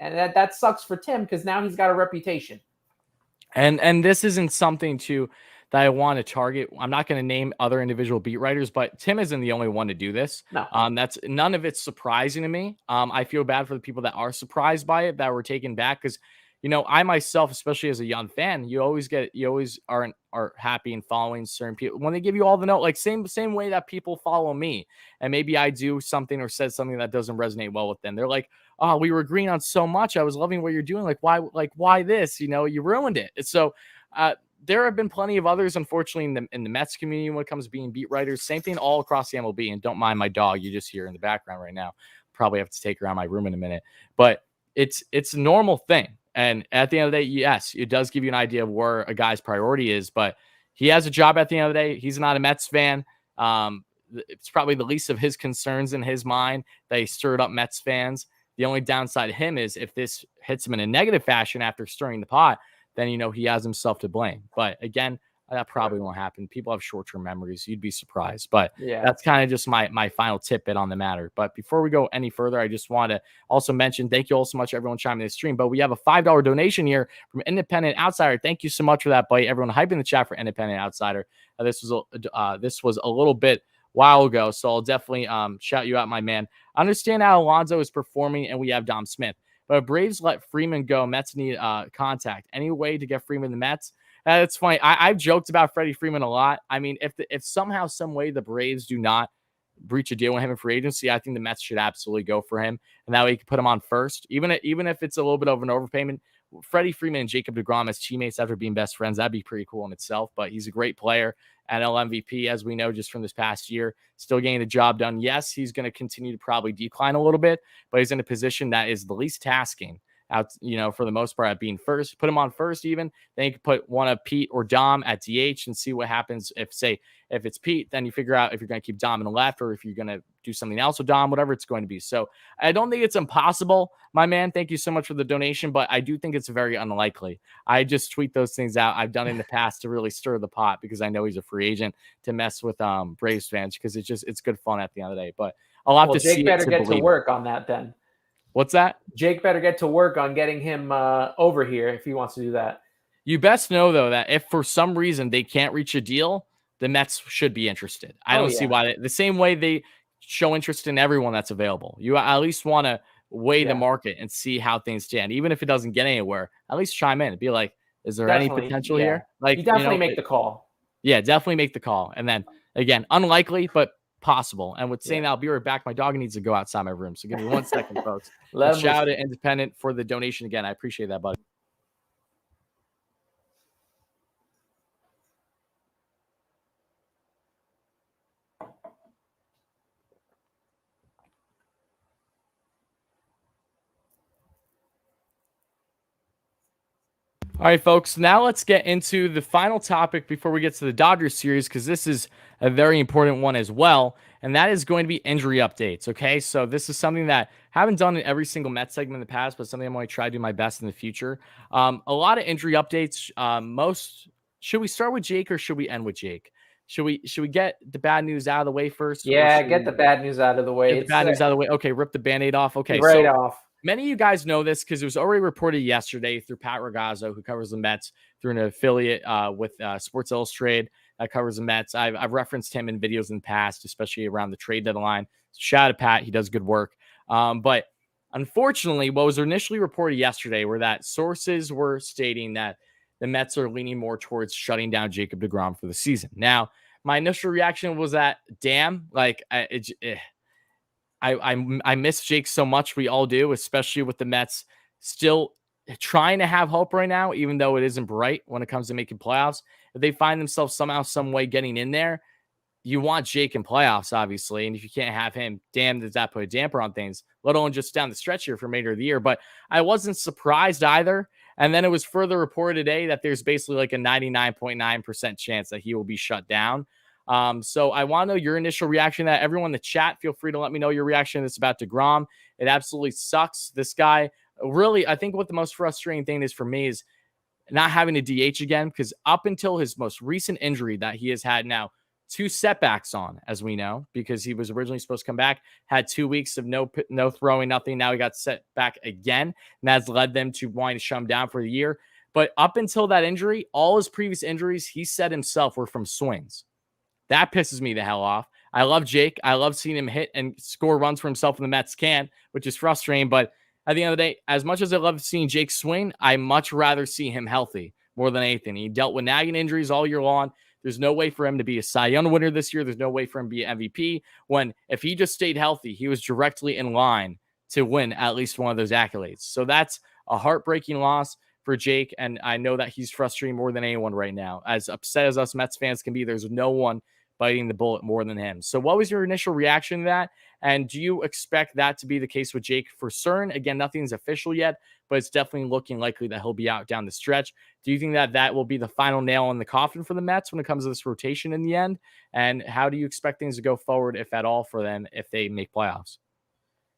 and that sucks for Tim, because now he's got a reputation. And this isn't something that I want to target. I'm not going to name other individual beat writers, but Tim isn't the only one to do this. No. That's none of it's surprising to me. I feel bad for the people that are surprised by it, that were taken back, because I myself, especially as a young fan, you always are happy and following certain people when they give you all the note, like same way that people follow me, and maybe I do something or said something that doesn't resonate well with them. They're like, "Oh, we were agreeing on so much. I was loving what you're doing. Like, why this? You ruined it." So, there have been plenty of others, unfortunately, in the Mets community when it comes to being beat writers. Same thing all across the MLB. And don't mind my dog, you just hear in the background right now. Probably have to take her out of my room in a minute. But it's a normal thing. And at the end of the day, yes, it does give you an idea of where a guy's priority is. But he has a job at the end of the day. He's not a Mets fan. It's probably the least of his concerns in his mind that he stirred up Mets fans. The only downside to him is if this hits him in a negative fashion after stirring the pot, then he has himself to blame. But again, that probably won't happen. People have short-term memories. You'd be surprised. But yeah, that's kind of just my final tidbit on the matter. But before we go any further, I just want to also mention, thank you all so much, everyone chiming in the stream. But we have a $5 donation here from Independent Outsider. Thank you so much for that, buddy. Everyone hyping the chat for Independent Outsider. This was a little bit while ago, so I'll definitely shout you out, my man. I understand how Alonso is performing, and we have Dom Smith. But if Braves let Freeman go, Mets need contact. Any way to get Freeman the Mets? It's funny. I've joked about Freddie Freeman a lot. I mean, if somehow, some way the Braves do not breach a deal with him in free agency, I think the Mets should absolutely go for him. And that way you can put him on first. Even if it's a little bit of an overpayment, Freddie Freeman and Jacob deGrom as teammates after being best friends, that'd be pretty cool in itself. But he's a great player. NL MVP, as we know, just from this past year, still getting the job done. Yes, he's going to continue to probably decline a little bit, but he's in a position that is the least tasking out, for the most part, at being first. Put him on first even. Then you can put one of Pete or Dom at DH and see what happens. If it's Pete, then you figure out if you're going to keep Dom in the left or if you're going to do something else with Dom, whatever it's going to be. So I don't think it's impossible, my man. Thank you so much for the donation, but I do think it's very unlikely. I just tweet those things out. I've done in the past to really stir the pot because I know he's a free agent, to mess with Braves fans, because it's good fun at the end of the day. But I'll have to see. Jake better get to work on that then. What's that? Jake better get to work on getting him over here if he wants to do that. You best know, though, that if for some reason they can't reach a deal, the Mets should be interested. I don't see why. The same way they show interest in everyone that's available. You at least want to weigh the market and see how things stand. Even if it doesn't get anywhere, at least chime in and be like, is there any potential here? Like, you definitely make the call. Yeah, definitely make the call. And then, again, unlikely, but possible. And with saying that, I'll be right back. My dog needs to go outside my room. So give me 1 second, folks. Shout out to Independent for the donation again. I appreciate that, buddy. All right, folks, now let's get into the final topic before we get to the Dodgers series, because this is a very important one as well, and that is going to be injury updates, okay? So this is something that I haven't done in every single Mets segment in the past, but something I'm going to try to do my best in the future. A lot of injury updates. Should we start with Jake or should we end with Jake? Should we get the bad news out of the way first? Yeah, get the bad news out of the way. Get the bad news out of the way. Okay, rip the Band-Aid off. Okay, right off. Many of you guys know this because it was already reported yesterday through Pat Ragazzo, who covers the Mets through an affiliate with Sports Illustrated that covers the Mets. I've referenced him in videos in the past, especially around the trade deadline. So shout out to Pat. He does good work. But unfortunately, what was initially reported yesterday were that sources were stating that the Mets are leaning more towards shutting down Jacob deGrom for the season. Now, my initial reaction was that, damn, like, I miss Jake so much. We all do, especially with the Mets still trying to have hope right now, even though it isn't bright when it comes to making playoffs. If they find themselves somehow, some way getting in there, you want Jake in playoffs, obviously. And if you can't have him, damn, does that put a damper on things, let alone just down the stretch here for remainder of the year. But I wasn't surprised either. And then it was further reported today that there's basically like a 99.9% chance that he will be shut down. So I want to know your initial reaction to that. Everyone in the chat, feel free to let me know your reaction to this about deGrom. It absolutely sucks. This guy, really, I think what the most frustrating thing is for me is not having a DH again, because up until his most recent injury that he has had now 2 setbacks on, as we know, because he was originally supposed to come back, had 2 weeks of no throwing, nothing. Now he got set back again, and that's led them to wanting to shut him down for the year. But up until that injury, all his previous injuries, he said himself, were from swings. That pisses me the hell off. I love Jake. I love seeing him hit and score runs for himself when the Mets can, which is frustrating. But at the end of the day, as much as I love seeing Jake swing, I much rather see him healthy more than anything. He dealt with nagging injuries all year long. There's no way for him to be a Cy Young winner this year. There's no way for him to be an MVP when, if he just stayed healthy, he was directly in line to win at least one of those accolades. So that's a heartbreaking loss for Jake, and I know that he's frustrating more than anyone right now. As upset as us Mets fans can be, there's no one biting the bullet more than him. So what was your initial reaction to that? And do you expect that to be the case with Jake for certain? Again, nothing's official yet, but it's definitely looking likely that he'll be out down the stretch. Do you think that that will be the final nail in the coffin for the Mets when it comes to this rotation in the end? And how do you expect things to go forward, if at all, for them if they make playoffs?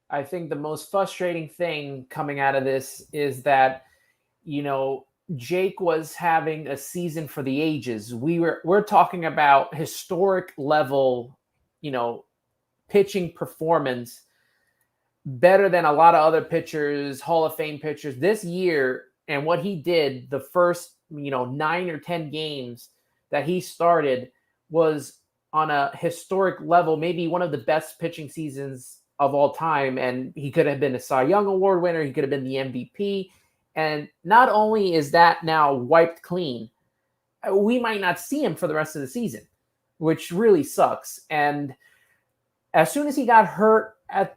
I think the most frustrating thing coming out of this is that, Jake was having a season for the ages. We're talking about historic level, pitching performance, better than a lot of other pitchers, Hall of Fame pitchers this year. And what he did the first, 9 or 10 games that he started was on a historic level, maybe one of the best pitching seasons of all time. And he could have been a Cy Young Award winner. He could have been the MVP. And not only is that now wiped clean, we might not see him for the rest of the season, which really sucks. And as soon as he got hurt at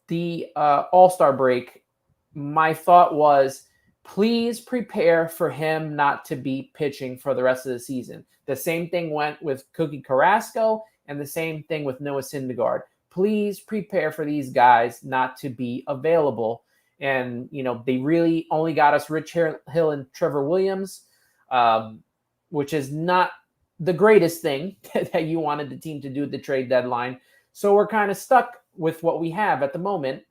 the All-Star break, my thought was, please prepare for him not to be pitching for the rest of the season. The same thing went with Cookie Carrasco, and the same thing with Noah Syndergaard. Please prepare for these guys not to be available. And, they really only got us Rich Hill and Trevor Williams, which is not the greatest thing that you wanted the team to do at the trade deadline. So we're kind of stuck with what we have at the moment,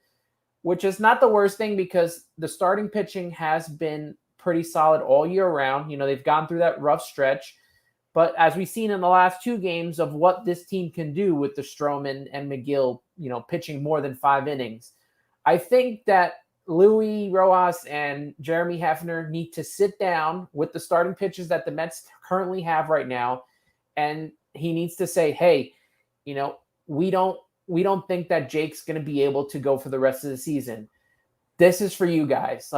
which is not the worst thing because the starting pitching has been pretty solid all year round. They've gone through that rough stretch. But as we've seen in the last 2 games of what this team can do with the Strowman and Miguel, pitching more than 5 innings, I think that Louis Rojas and Jeremy Hefner need to sit down with the starting pitchers that the Mets currently have right now, and he needs to say, "Hey, we don't think that Jake's going to be able to go for the rest of the season. This is for you guys.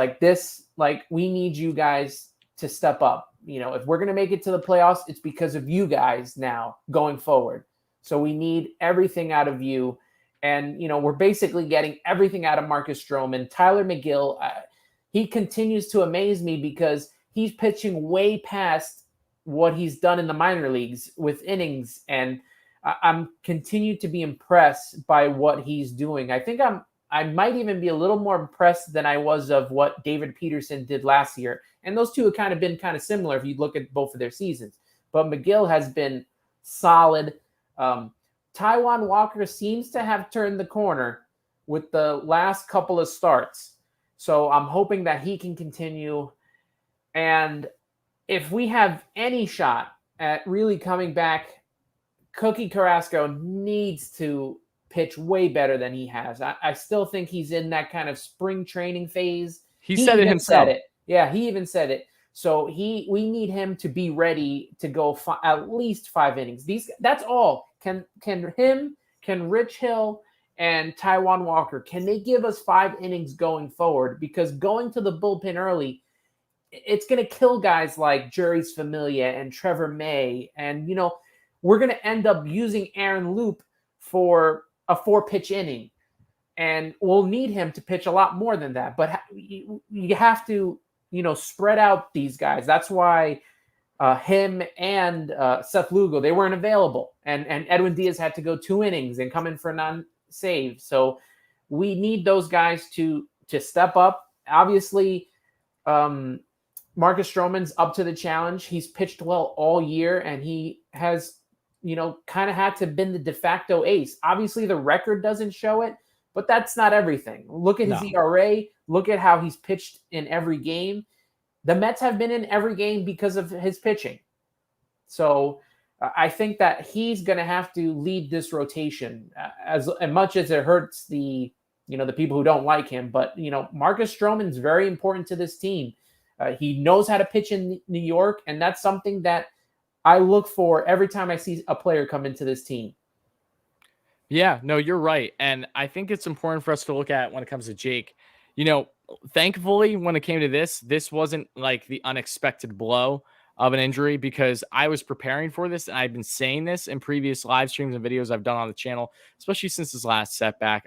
We need you guys to step up. If we're going to make it to the playoffs, it's because of you guys now going forward. So we need everything out of you." And, we're basically getting everything out of Marcus Strowman. Tyler McGill, he continues to amaze me because he's pitching way past what he's done in the minor leagues with innings. And I'm continued to be impressed by what he's doing. I think I might even be a little more impressed than I was of what David Peterson did last year. And those two have kind of been kind of similar if you look at both of their seasons. But McGill has been solid. Taijuan Walker seems to have turned the corner with the last couple of starts. So I'm hoping that he can continue. And if we have any shot at really coming back, Cookie Carrasco needs to pitch way better than he has. I still think he's in that kind of spring training phase. He said it himself. Yeah, he even said it. So we need him to be ready to go at least 5 innings. That's all. Can Rich Hill and Taijuan Walker, can they give us 5 innings going forward? Because going to the bullpen early, it's going to kill guys like Juris Familia and Trevor May. And, we're going to end up using Aaron Loop for a 4-pitch inning. And we'll need him to pitch a lot more than that. But you have to, spread out these guys. That's why him and Seth Lugo, they weren't available. And Edwin Diaz had to go 2 innings and come in for a non-save. So we need those guys to step up. Obviously, Marcus Stroman's up to the challenge. He's pitched well all year, and he has, kind of had to been the de facto ace. Obviously, the record doesn't show it, but that's not everything. Look at his ERA. Look at how he's pitched in every game. The Mets have been in every game because of his pitching. So I think that he's going to have to lead this rotation as much as it hurts the people who don't like him. But, Marcus Stroman's very important to this team. He knows how to pitch in New York, and that's something that I look for every time I see a player come into this team. Yeah, no, you're right. And I think it's important for us to look at when it comes to Jake. Thankfully, when it came to this wasn't like the unexpected blow of an injury, because I was preparing for this, and I've been saying this in previous live streams and videos I've done on the channel, especially since his last setback.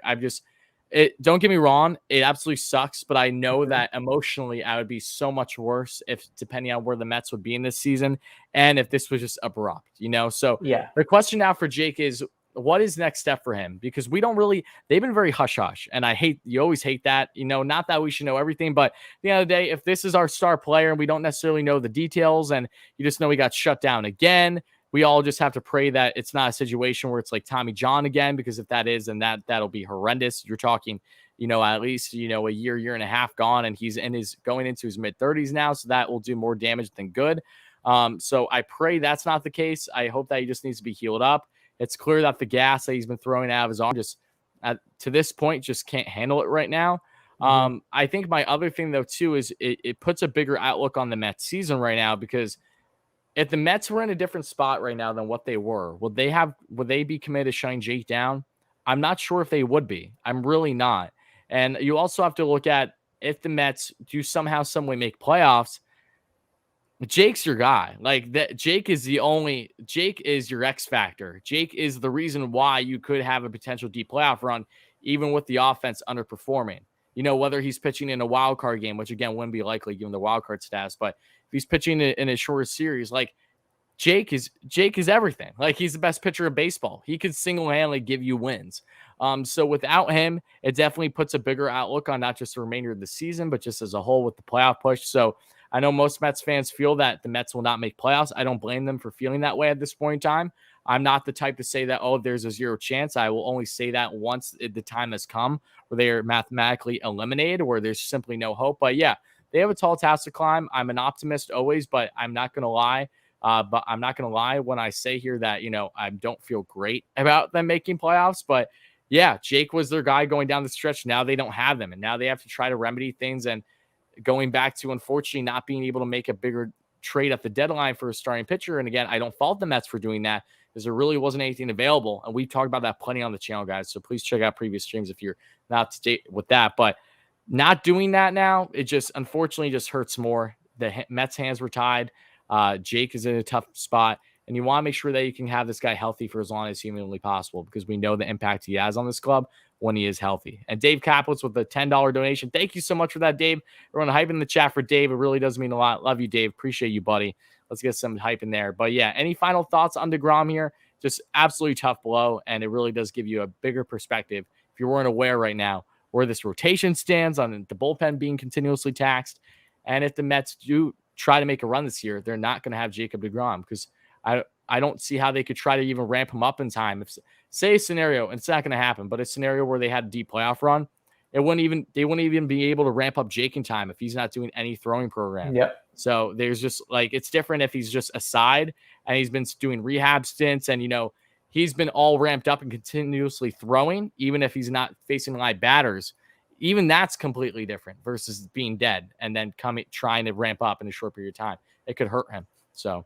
Don't get me wrong, it absolutely sucks, but I know that emotionally I would be so much worse depending on where the Mets would be in this season, and if this was just abrupt, So yeah, the question now for Jake is, what is next step for him? Because they've been very hush hush, and you always hate that, not that we should know everything, but at the end of the day, if this is our star player and we don't necessarily know the details, and you just know he got shut down again, we all just have to pray that it's not a situation where it's like Tommy John again, because if that is, then that'll be horrendous. You're talking, at least, a year and a half gone, and he's going into his mid-30s now. So that will do more damage than good. So I pray that's not the case. I hope that he just needs to be healed up. It's clear that the gas that he's been throwing out of his arm to this point just can't handle it right now. I think my other thing though too is it puts a bigger outlook on the Mets season right now, because if the Mets were in a different spot right now than what they were, would they be committed to shutting Jake down? I'm not sure if they would be. I'm really not. And you also have to look at, if the Mets do somehow, some way make playoffs, Jake's your guy. Like that, Jake is your X factor. Jake is the reason why you could have a potential deep playoff run, even with the offense underperforming. Whether he's pitching in a wild card game, which again wouldn't be likely given the wild card status, but if he's pitching in a shorter series, like Jake is everything. Like, he's the best pitcher in baseball. He could single-handedly give you wins. So without him, it definitely puts a bigger outlook on not just the remainder of the season, but just as a whole with the playoff push. So I know most Mets fans feel that the Mets will not make playoffs. I don't blame them for feeling that way at this point in time. I'm not the type to say that, there's a 0 chance. I will only say that once the time has come where they are mathematically eliminated, where there's simply no hope. But yeah, they have a tall task to climb. I'm an optimist always, but I'm not going to lie. But I'm not going to lie when I say here that, I don't feel great about them making playoffs. But yeah, Jake was their guy going down the stretch. Now they don't have them, and now they have to try to remedy things. And going back to, unfortunately, not being able to make a bigger trade at the deadline for a starting pitcher. And again, I don't fault the Mets for doing that because there really wasn't anything available. And we've talked about that plenty on the channel, guys. So please check out previous streams if you're not up to date with that. But not doing that now, it just unfortunately just hurts more. The Mets' hands were tied. Jake is in a tough spot. And you want to make sure that you can have this guy healthy for as long as humanly possible because we know the impact he has on this club when he is healthy. And Dave Kaplitz with the $10 donation. Thank you so much for that, Dave. Everyone hype in the chat for Dave. It really does mean a lot. Love you, Dave. Appreciate you, buddy. Let's get some hype in there. But yeah, any final thoughts on DeGrom here? Just absolutely tough blow. And it really does give you a bigger perspective, if you weren't aware right now, where this rotation stands on the bullpen being continuously taxed. And if the Mets do try to make a run this year, they're not going to have Jacob DeGrom because I don't see how they could try to even ramp him up in time. If say a scenario, and it's not going to happen, but a scenario where they had a deep playoff run, they wouldn't even be able to ramp up Jake in time if he's not doing any throwing program. Yep. So there's just like, it's different if he's just aside and he's been doing rehab stints and, he's been all ramped up and continuously throwing, even if he's not facing live batters. Even that's completely different versus being dead and then trying to ramp up in a short period of time. It could hurt him. So.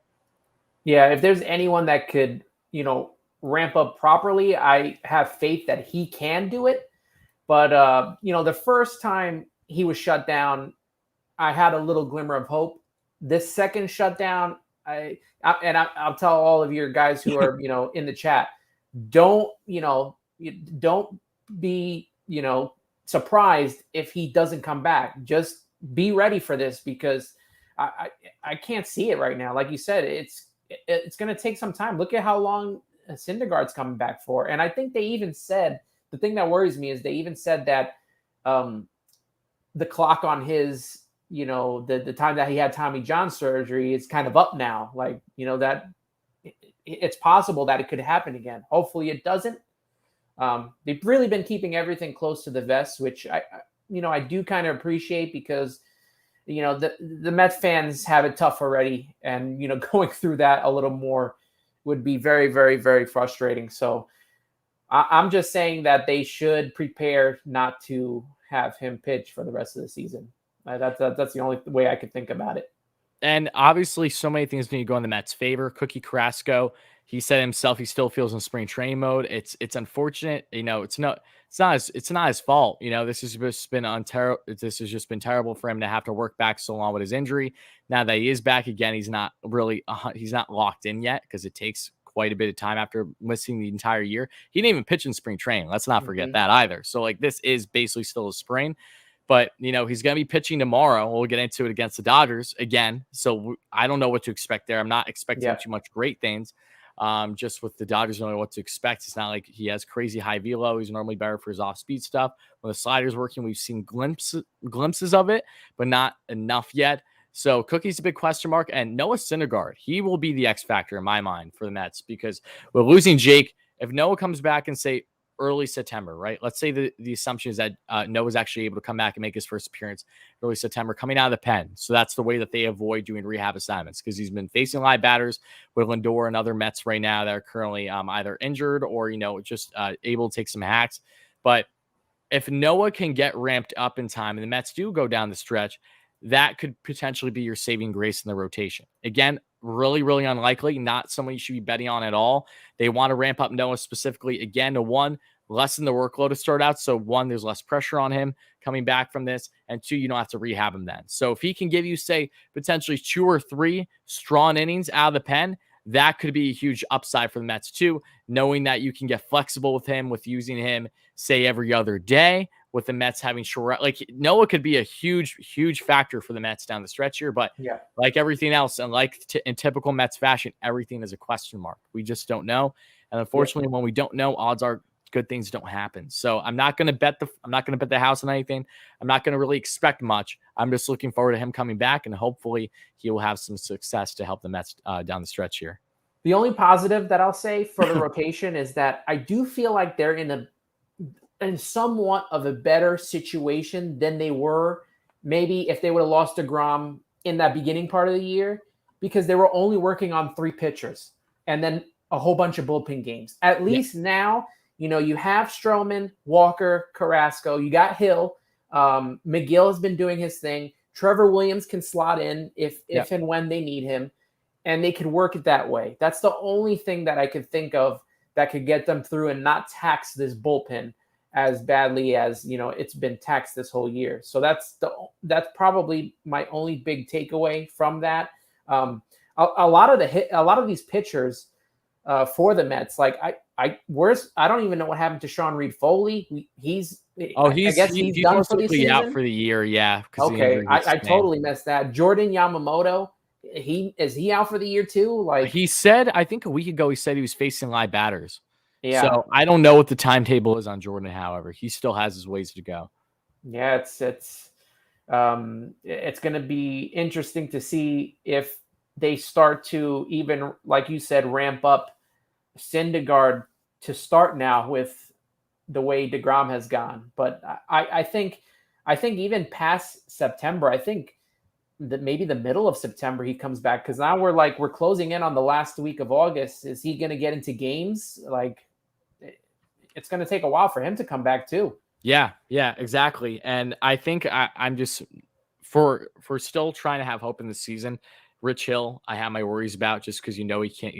Yeah, if there's anyone that could, ramp up properly, I have faith that he can do it. But, the first time he was shut down, I had a little glimmer of hope. This second shutdown, I'll tell all of your guys who are, in the chat, don't be, surprised if he doesn't come back. Just be ready for this because I can't see it right now. Like you said, it's going to take some time. Look at how long Syndergaard's coming back for. And I think they even said, the thing that worries me is they even said that the clock on his, the time that he had Tommy John surgery is kind of up now. Like, that it's possible that it could happen again. Hopefully it doesn't. They've really been keeping everything close to the vest, which I do kind of appreciate because the Mets fans have it tough already. And, going through that a little more would be very, very, very frustrating. So I'm just saying that they should prepare not to have him pitch for the rest of the season. That's the only way I could think about it. And obviously so many things need to go in the Mets' favor. Cookie Carrasco, he said himself, he still feels in spring training mode. It's unfortunate. It's not his fault. This has just been terrible for him to have to work back so long with his injury. Now that he is back again, he's not locked in yet because it takes quite a bit of time after missing the entire year. He didn't even pitch in spring training. Let's not forget that either. So this is basically still a spring. But, he's going to be pitching tomorrow. We'll get into it against the Dodgers again. So I don't know what to expect there. I'm not expecting too much great things. Just with the Dodgers, don't know what to expect. It's not like he has crazy high velo. He's normally better for his off-speed stuff. When the slider's working, we've seen glimpses of it, but not enough yet. So Cookie's a big question mark. And Noah Syndergaard, he will be the X factor in my mind for the Mets because we're losing Jake. If Noah comes back and say, early September, right? Let's say the assumption is that Noah's actually able to come back and make his first appearance early September coming out of the pen. So that's the way that they avoid doing rehab assignments because he's been facing live batters with Lindor and other Mets right now that are currently either injured or, just able to take some hacks. But if Noah can get ramped up in time and the Mets do go down the stretch, that could potentially be your saving grace in the rotation. Again, really, really unlikely. Not someone you should be betting on at all. They want to ramp up Noah specifically, again, to one, lessen the workload to start out. So one, there's less pressure on him coming back from this. And two, you don't have to rehab him then. So if he can give you, say, potentially 2 or 3 strong innings out of the pen, that could be a huge upside for the Mets too, knowing that you can get flexible with him, with using him, say, every other day, with the Mets having short, like Noah could be a huge, huge factor for the Mets down the stretch here. But like everything else, and in typical Mets fashion, everything is a question mark. We just don't know. And unfortunately, when we don't know, odds are good things don't happen. So I'm not going to bet the house on anything. I'm not going to really expect much. I'm just looking forward to him coming back, and hopefully he will have some success to help the Mets down the stretch here. The only positive that I'll say for the rotation is that I do feel like they're in somewhat of a better situation than they were maybe if they would have lost DeGrom in that beginning part of the year, because they were only working on 3 pitchers and then a whole bunch of bullpen games. At least now, you have Strowman, Walker, Carrasco. You got Hill. Miguel has been doing his thing. Trevor Williams can slot in if and when they need him, and they could work it that way. That's the only thing that I could think of that could get them through and not tax this bullpen as badly as it's been taxed this whole year. So that's probably my only big takeaway from that. A lot of these pitchers for the Mets, like I don't even know what happened to Sean Reed Foley. I guess he's done for the season. Out for the year, yeah. Okay, I totally missed that. Jordan Yamamoto, is he out for the year too? Like he said, I think a week ago, he said he was facing live batters. Yeah. So I don't know what the timetable is on Jordan. However, he still has his ways to go. Yeah, it's going to be interesting to see if they start to even, like you said, ramp up Syndergaard to start now with the way DeGrom has gone. But I think even past September, I think that maybe the middle of September he comes back, because now we're closing in on the last week of August. Is he going to get into games? Like, it's going to take a while for him to come back too. Yeah, exactly. And I think I'm just for still trying to have hope in the season. Rich Hill, I have my worries about, just because he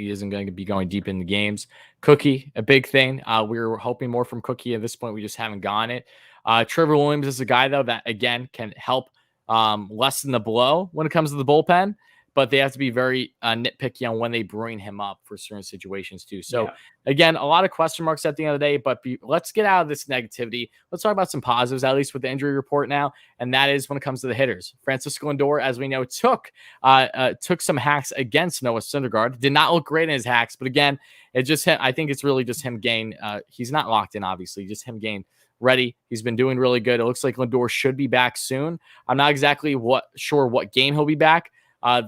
isn't going to be going deep in the games. Cookie, a big thing. We were hoping more from Cookie at this point. We just haven't gotten it. Trevor Williams is a guy though that again can help lessen the blow when it comes to the bullpen, but they have to be very nitpicky on when they bring him up for certain situations too. So again, a lot of question marks at the end of the day, but let's get out of this negativity. Let's talk about some positives, at least with the injury report now. And that is when it comes to the hitters. Francisco Lindor, as we know, took some hacks against Noah Syndergaard. Did not look great in his hacks, but again, I think it's really just him getting, he's not locked in, obviously, just him getting ready. He's been doing really good. It looks like Lindor should be back soon. I'm not exactly sure what game he'll be back.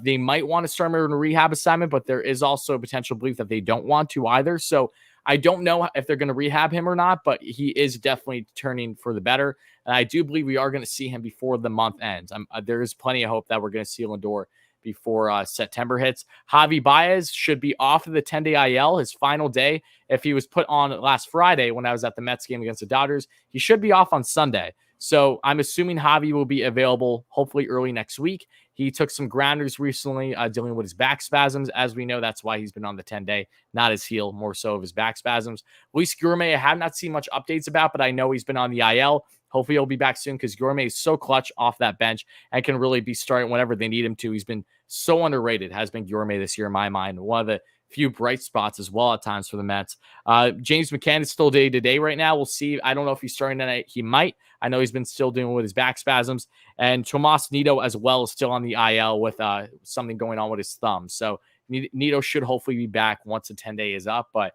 They might want to start him in a rehab assignment, but there is also a potential belief that they don't want to either. So I don't know if they're going to rehab him or not, but he is definitely turning for the better. And I do believe we are going to see him before the month ends. There is plenty of hope that we're going to see Lindor before September hits. Javi Baez should be off of the 10-day IL, his final day. If he was put on last Friday when I was at the Mets game against the Dodgers, he should be off on Sunday. So I'm assuming Javi will be available hopefully early next week. He took some grounders recently dealing with his back spasms. As we know, that's why he's been on the 10-day, not his heel, more so of his back spasms. Luis Gourmet, I have not seen much updates about, but I know he's been on the IL. Hopefully he'll be back soon, because Gourmet is so clutch off that bench and can really be starting whenever they need him to. He's been so underrated, has been Gourmet this year in my mind. One of the few bright spots as well at times for the Mets. James McCann is still day-to-day right now. We'll see. I don't know if he's starting tonight. He might. I know he's been still dealing with his back spasms. And Tomas Nido as well is still on the IL with something going on with his thumb. So Nido should hopefully be back once the 10-day is up. But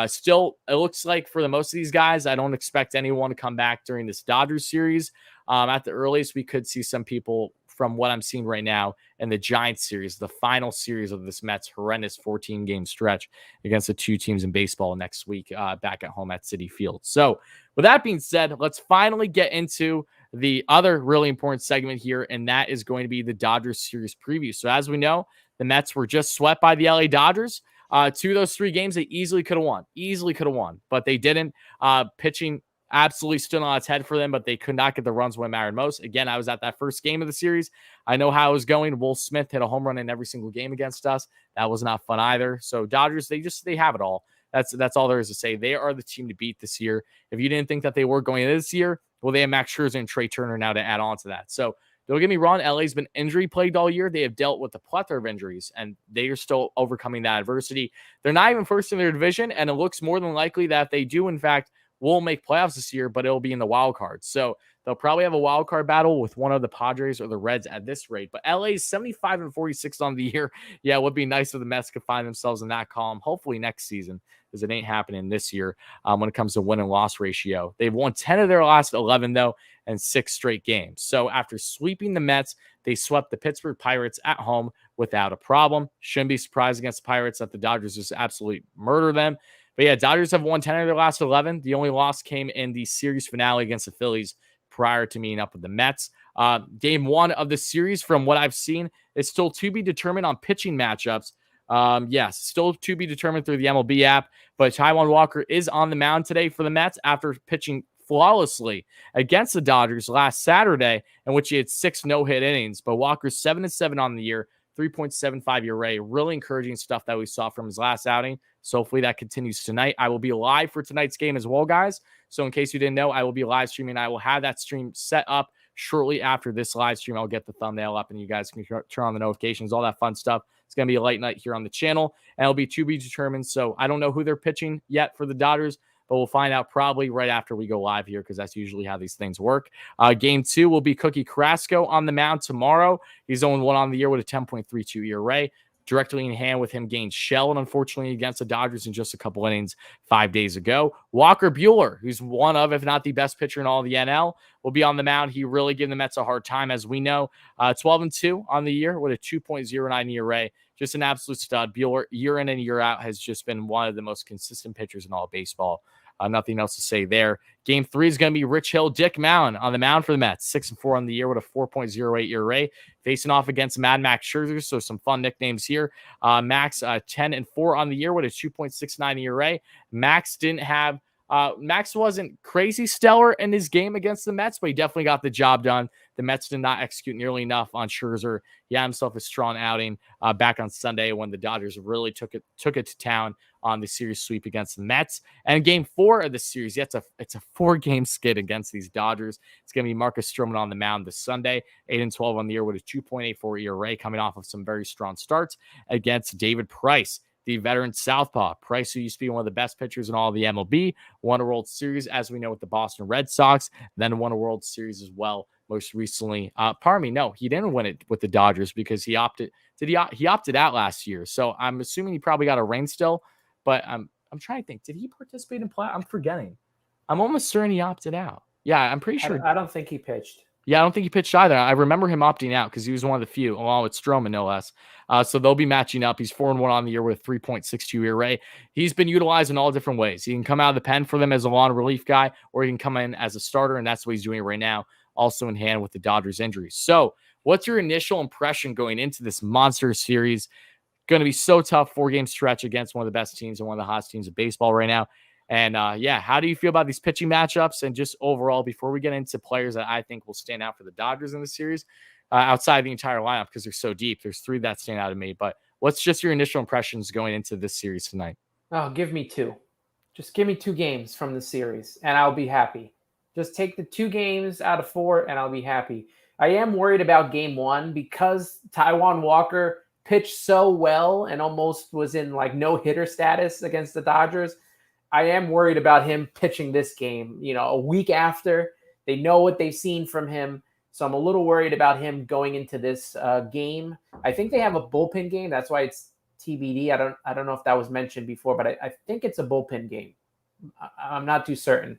still, it looks like for the most of these guys, I don't expect anyone to come back during this Dodgers series. At the earliest, we could see some people from what I'm seeing right now in the Giants series, the final series of this Mets horrendous 14-game stretch against the two teams in baseball next week back at home at Citi Field. So with that being said, let's finally get into the other really important segment here, and that is going to be the Dodgers series preview. So as we know, the Mets were just swept by the LA Dodgers. 2 of those 3 games they easily could have won, but they didn't. Pitching absolutely stood on its head for them, but they could not get the runs when it mattered most. Again, I was at that first game of the series. I know how it was going. Will Smith hit a home run in every single game against us. That was not fun either. So Dodgers, they have it all. That's all there is to say. They are the team to beat this year. If you didn't think that they were going into this year, well, they have Max Scherzer and Trey Turner now to add on to that. So don't get me wrong, LA's been injury plagued all year. They have dealt with a plethora of injuries, and they are still overcoming that adversity. They're not even first in their division, and it looks more than likely that they do, in fact, will make playoffs this year, but it'll be in the wild card. So they'll probably have a wild card battle with one of the Padres or the Reds at this rate. But LA is 75-46 on the year. Yeah, it would be nice if the Mets could find themselves in that column, hopefully next season, because it ain't happening this year when it comes to win and loss ratio. They've won 10 of their last 11, though, and 6 straight games. So after sweeping the Mets, they swept the Pittsburgh Pirates at home without a problem. Shouldn't be surprised against the Pirates that the Dodgers just absolutely murder them. But yeah, Dodgers have won 10 of their last 11. The only loss came in the series finale against the Phillies prior to meeting up with the Mets. Game 1 of the series, from what I've seen, is still to be determined on pitching matchups. Yes, still to be determined through the MLB app, but Taijuan Walker is on the mound today for the Mets after pitching flawlessly against the Dodgers last Saturday, in which he had 6 no-hit innings. But Walker's 7-7 on the year, 3.75 ERA. Really encouraging stuff that we saw from his last outing. So hopefully that continues tonight. I will be live for tonight's game as well, guys. So in case you didn't know, I will be live streaming. I will have that stream set up shortly after this live stream. I'll get the thumbnail up and you guys can turn on the notifications, all that fun stuff. It's going to be a late night here on the channel, and it'll be to be determined. So I don't know who they're pitching yet for the Dodgers, but we'll find out probably right after we go live here, because that's usually how these things work. Game 2 will be Cookie Carrasco on the mound tomorrow. He's 0-1 on the year with a 10.32 ERA. Directly in hand with him gained Shell, and unfortunately against the Dodgers in just a couple innings 5 days ago. Walker Buehler, who's one of, if not the best pitcher in all of the NL, will be on the mound. He really gave the Mets a hard time, as we know. 12-2 on the year with a 2.09 ERA. Just an absolute stud. Buehler, year in and year out, has just been one of the most consistent pitchers in all of baseball. Nothing else to say there. Game 3 is going to be Rich Hill, Dick Mound on the mound for the Mets. 6-4 on the year with a 4.08 ERA. Facing off against Mad Max Scherzer, so some fun nicknames here. Max 10-4 on the year with a 2.69 ERA. Max wasn't crazy stellar in his game against the Mets, but he definitely got the job done. The Mets did not execute nearly enough on Scherzer. He had himself a strong outing back on Sunday when the Dodgers really took it to town on the series sweep against the Mets. And game 4 of the series, it's a 4-game skid against these Dodgers. It's going to be Marcus Stroman on the mound this Sunday, 8-12 on the year with a 2.84 ERA, coming off of some very strong starts against David Price, the veteran southpaw. Price, who used to be one of the best pitchers in all of the MLB, won a World Series, as we know, with the Boston Red Sox, then won a World Series as well most recently. No, he didn't win it with the Dodgers because he opted out last year. So I'm assuming he probably got a ring still, but I'm trying to think. Did he participate in play? I'm forgetting. I'm almost certain he opted out. Yeah, I'm pretty sure. I don't think he pitched. Yeah, I don't think he pitched either. I remember him opting out because he was one of the few, along with Strowman, no less. So they'll be matching up. He's 4-1 on the year with a 3.62 ERA. He's been utilized in all different ways. He can come out of the pen for them as a long relief guy, or he can come in as a starter, and that's what he's doing right now, also in hand with the Dodgers injuries. So what's your initial impression going into this monster series? Going to be so tough, 4-game stretch against one of the best teams and one of the hottest teams of baseball right now. And how do you feel about these pitching matchups and just overall, before we get into players that I think will stand out for the Dodgers in the series, outside the entire lineup, because they're so deep? There's 3 that stand out to me, but what's just your initial impressions going into this series tonight? Oh, give me 2. Just give me 2 games from the series and I'll be happy. Just take the 2 games out of 4 and I'll be happy. I am worried about game 1 because Taijuan Walker pitched so well and almost was in like no-hitter status against the Dodgers. I am worried about him pitching this game, a week after. They know what they've seen from him. So I'm a little worried about him going into this game. I think they have a bullpen game. That's why it's TBD. I don't know if that was mentioned before, but I think it's a bullpen game. I'm not too certain.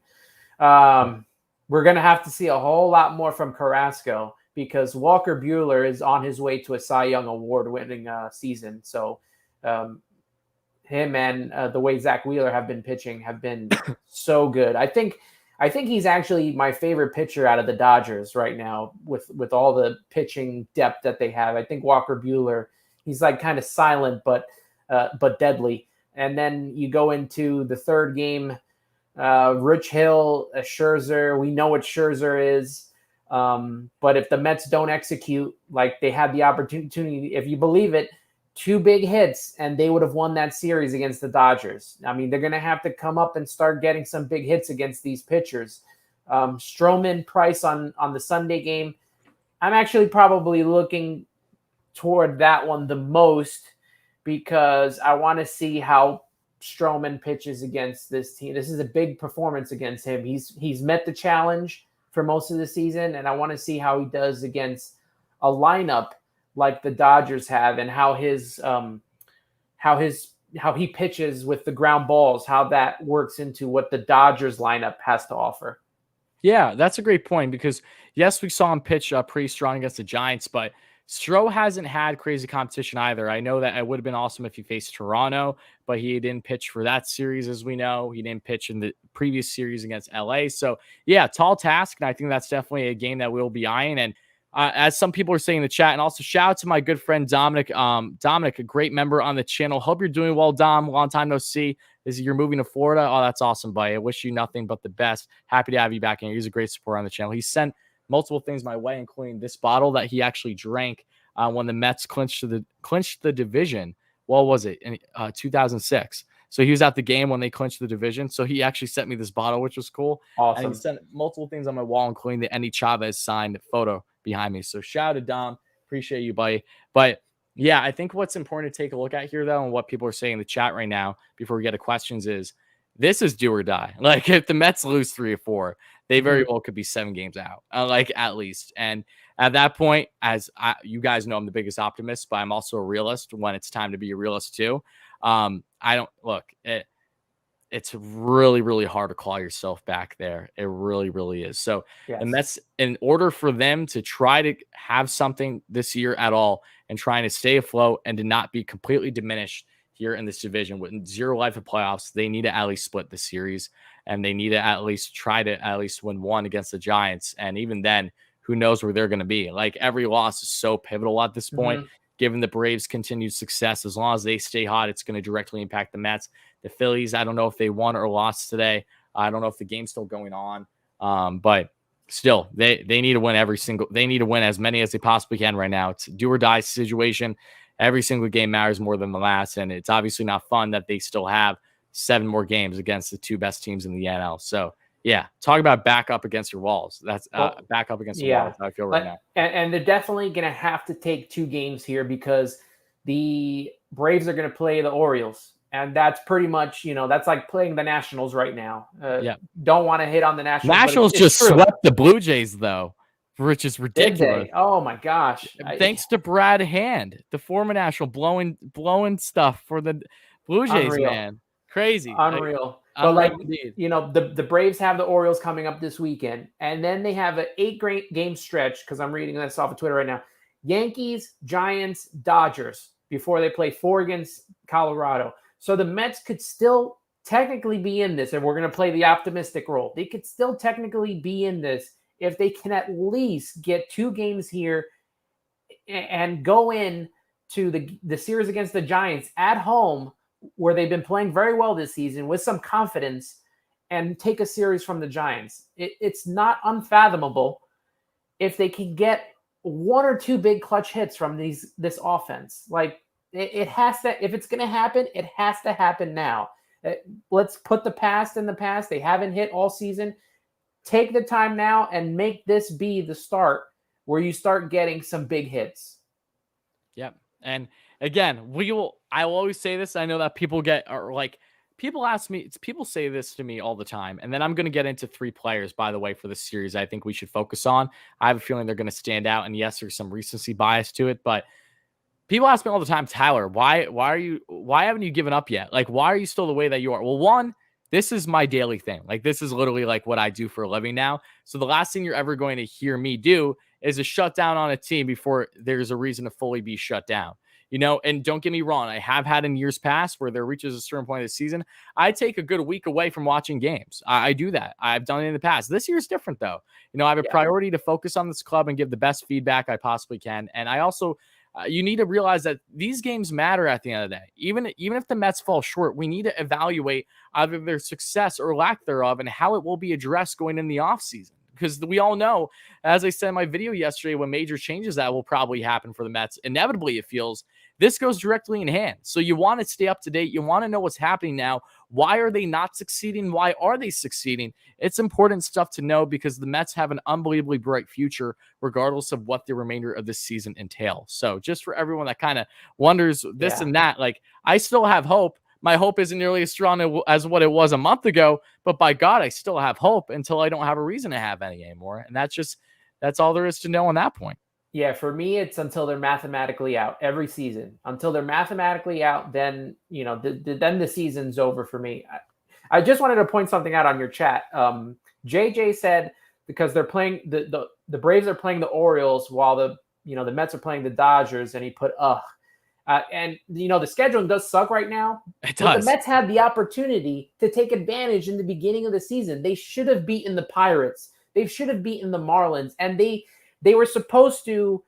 We're going to have to see a whole lot more from Carrasco because Walker Buehler is on his way to a Cy Young Award-winning season. So him and the way Zach Wheeler have been pitching have been so good. I think he's actually my favorite pitcher out of the Dodgers right now with all the pitching depth that they have. I think Walker Buehler, he's like kind of silent, but deadly. And then you go into the 3rd game, Rich Hill, Scherzer. We know what Scherzer is. But if the Mets don't execute like they had the opportunity, if you believe it, 2 big hits and they would have won that series against the Dodgers. I mean, they're going to have to come up and start getting some big hits against these pitchers. Strowman, Price on the Sunday game. I'm actually probably looking toward that one the most because I want to see how Strowman pitches against this team. This is a big performance against him. He's met the challenge for most of the season, and I want to see how he does against a lineup like the Dodgers have, and how he pitches with the ground balls, how that works into what the Dodgers lineup has to offer. Yeah, that's a great point because, yes, we saw him pitch pretty strong against the Giants, but Stroh hasn't had crazy competition either. I know that it would have been awesome if he faced Toronto, but he didn't pitch for that series, as we know. He didn't pitch in the previous series against LA. So, yeah, tall task, and I think that's definitely a game that we'll be eyeing. And as some people are saying in the chat, and also shout out to my good friend Dominic. Dominic, a great member on the channel. Hope you're doing well, Dom. Long time no see. You're moving to Florida? Oh, that's awesome, buddy. I wish you nothing but the best. Happy to have you back in. He's a great supporter on the channel. He sent multiple things my way, including this bottle that he actually drank when the Mets clinched the division. What was it in 2006? So he was at the game when they clinched the division. So he actually sent me this bottle, which was cool. Awesome. And he sent multiple things on my wall, including the Endy Chavez signed photo behind me. So shout out to Dom. Appreciate you, buddy. But yeah, I think what's important to take a look at here, though, and what people are saying in the chat right now before we get to questions is this is do or die. Like, if the Mets lose 3 or 4, they very well could be 7 games out, like, at least. And at that point, you guys know I'm the biggest optimist, but I'm also a realist when it's time to be a realist too. It's really, really hard to claw yourself back there. It really, really is. So, yes. And that's in order for them to try to have something this year at all and trying to stay afloat and to not be completely diminished here in this division with 0 life of playoffs. They need to at least split the series, and they need to at least try to at least win 1 against the Giants. And even then, who knows where they're going to be? Like, every loss is so pivotal at this point. Given the Braves' continued success, as long as they stay hot, it's going to directly impact the Mets. The Phillies, I don't know if they won or lost today. I don't know if the game's still going on. But still, they need to win they need to win as many as they possibly can right now. It's a do or die situation. Every single game matters more than the last. And it's obviously not fun that they still have 7 more games against the 2 best teams in the NL. So, yeah, talk about back up against your walls. That's back up against the walls. How I feel right now. And they're definitely going to have to take 2 games here because the Braves are going to play the Orioles. And that's pretty much, that's like playing the Nationals right now. Don't want to hit on the Nationals. Nationals just swept the Blue Jays, though, which is ridiculous. Oh, my gosh. Thanks to Brad Hand, the former National, blowing stuff for the Blue Jays, man. Crazy. Unreal. But the Braves have the Orioles coming up this weekend, and then they have an 8-game stretch, because I'm reading this off of Twitter right now. Yankees, Giants, Dodgers, before they play 4 against Colorado. So the Mets could still technically be in this, and we're going to play the optimistic role. They could still technically be in this if they can at least get 2 games here and go in to the series against the Giants at home, where they've been playing very well this season with some confidence, and take a series from the Giants. It's not unfathomable if they can get 1 or 2 big clutch hits from this offense. Like, it has to, if it's going to happen, it has to happen now. Let's put the past in the past. They haven't hit all season. Take the time now and make this be the start where you start getting some big hits. Yep. And again, I will always say this. I know that people ask me, people say this to me all the time. And then I'm going to get into 3 players, by the way, for this series I think we should focus on. I have a feeling they're going to stand out. And yes, there's some recency bias to it, but people ask me all the time, Tyler, why haven't you given up yet? Like, why are you still the way that you are? Well, 1, this is my daily thing. Like, this is literally like what I do for a living now. So the last thing you're ever going to hear me do is a shutdown on a team before there's a reason to fully be shut down. And don't get me wrong, I have had in years past where there reaches a certain point of the season, I take a good week away from watching games. I do that. I've done it in the past. This year is different, though. I have a priority to focus on this club and give the best feedback I possibly can. And I also, you need to realize that these games matter at the end of the day. Even if the Mets fall short, we need to evaluate either their success or lack thereof and how it will be addressed going in the offseason. Because we all know, as I said in my video yesterday, when major changes that will probably happen for the Mets, inevitably it feels, this goes directly in hand. So you want to stay up to date. You want to know what's happening now. Why are they not succeeding? Why are they succeeding? It's important stuff to know because the Mets have an unbelievably bright future, regardless of what the remainder of this season entails. So just for everyone that kind of wonders this and that, like, I still have hope. My hope isn't nearly as strong as what it was a month ago, but by God, I still have hope until I don't have a reason to have any anymore. And that's all there is to know on that point. Yeah, for me, it's until they're mathematically out every season. Until they're mathematically out, then then the season's over for me. I just wanted to point something out on your chat. JJ said because they're playing the Braves are playing the Orioles while the Mets are playing the Dodgers, and he put and the scheduling does suck right now. It does. But the Mets had the opportunity to take advantage in the beginning of the season. They should have beaten the Pirates. They should have beaten the Marlins, and they they were supposed to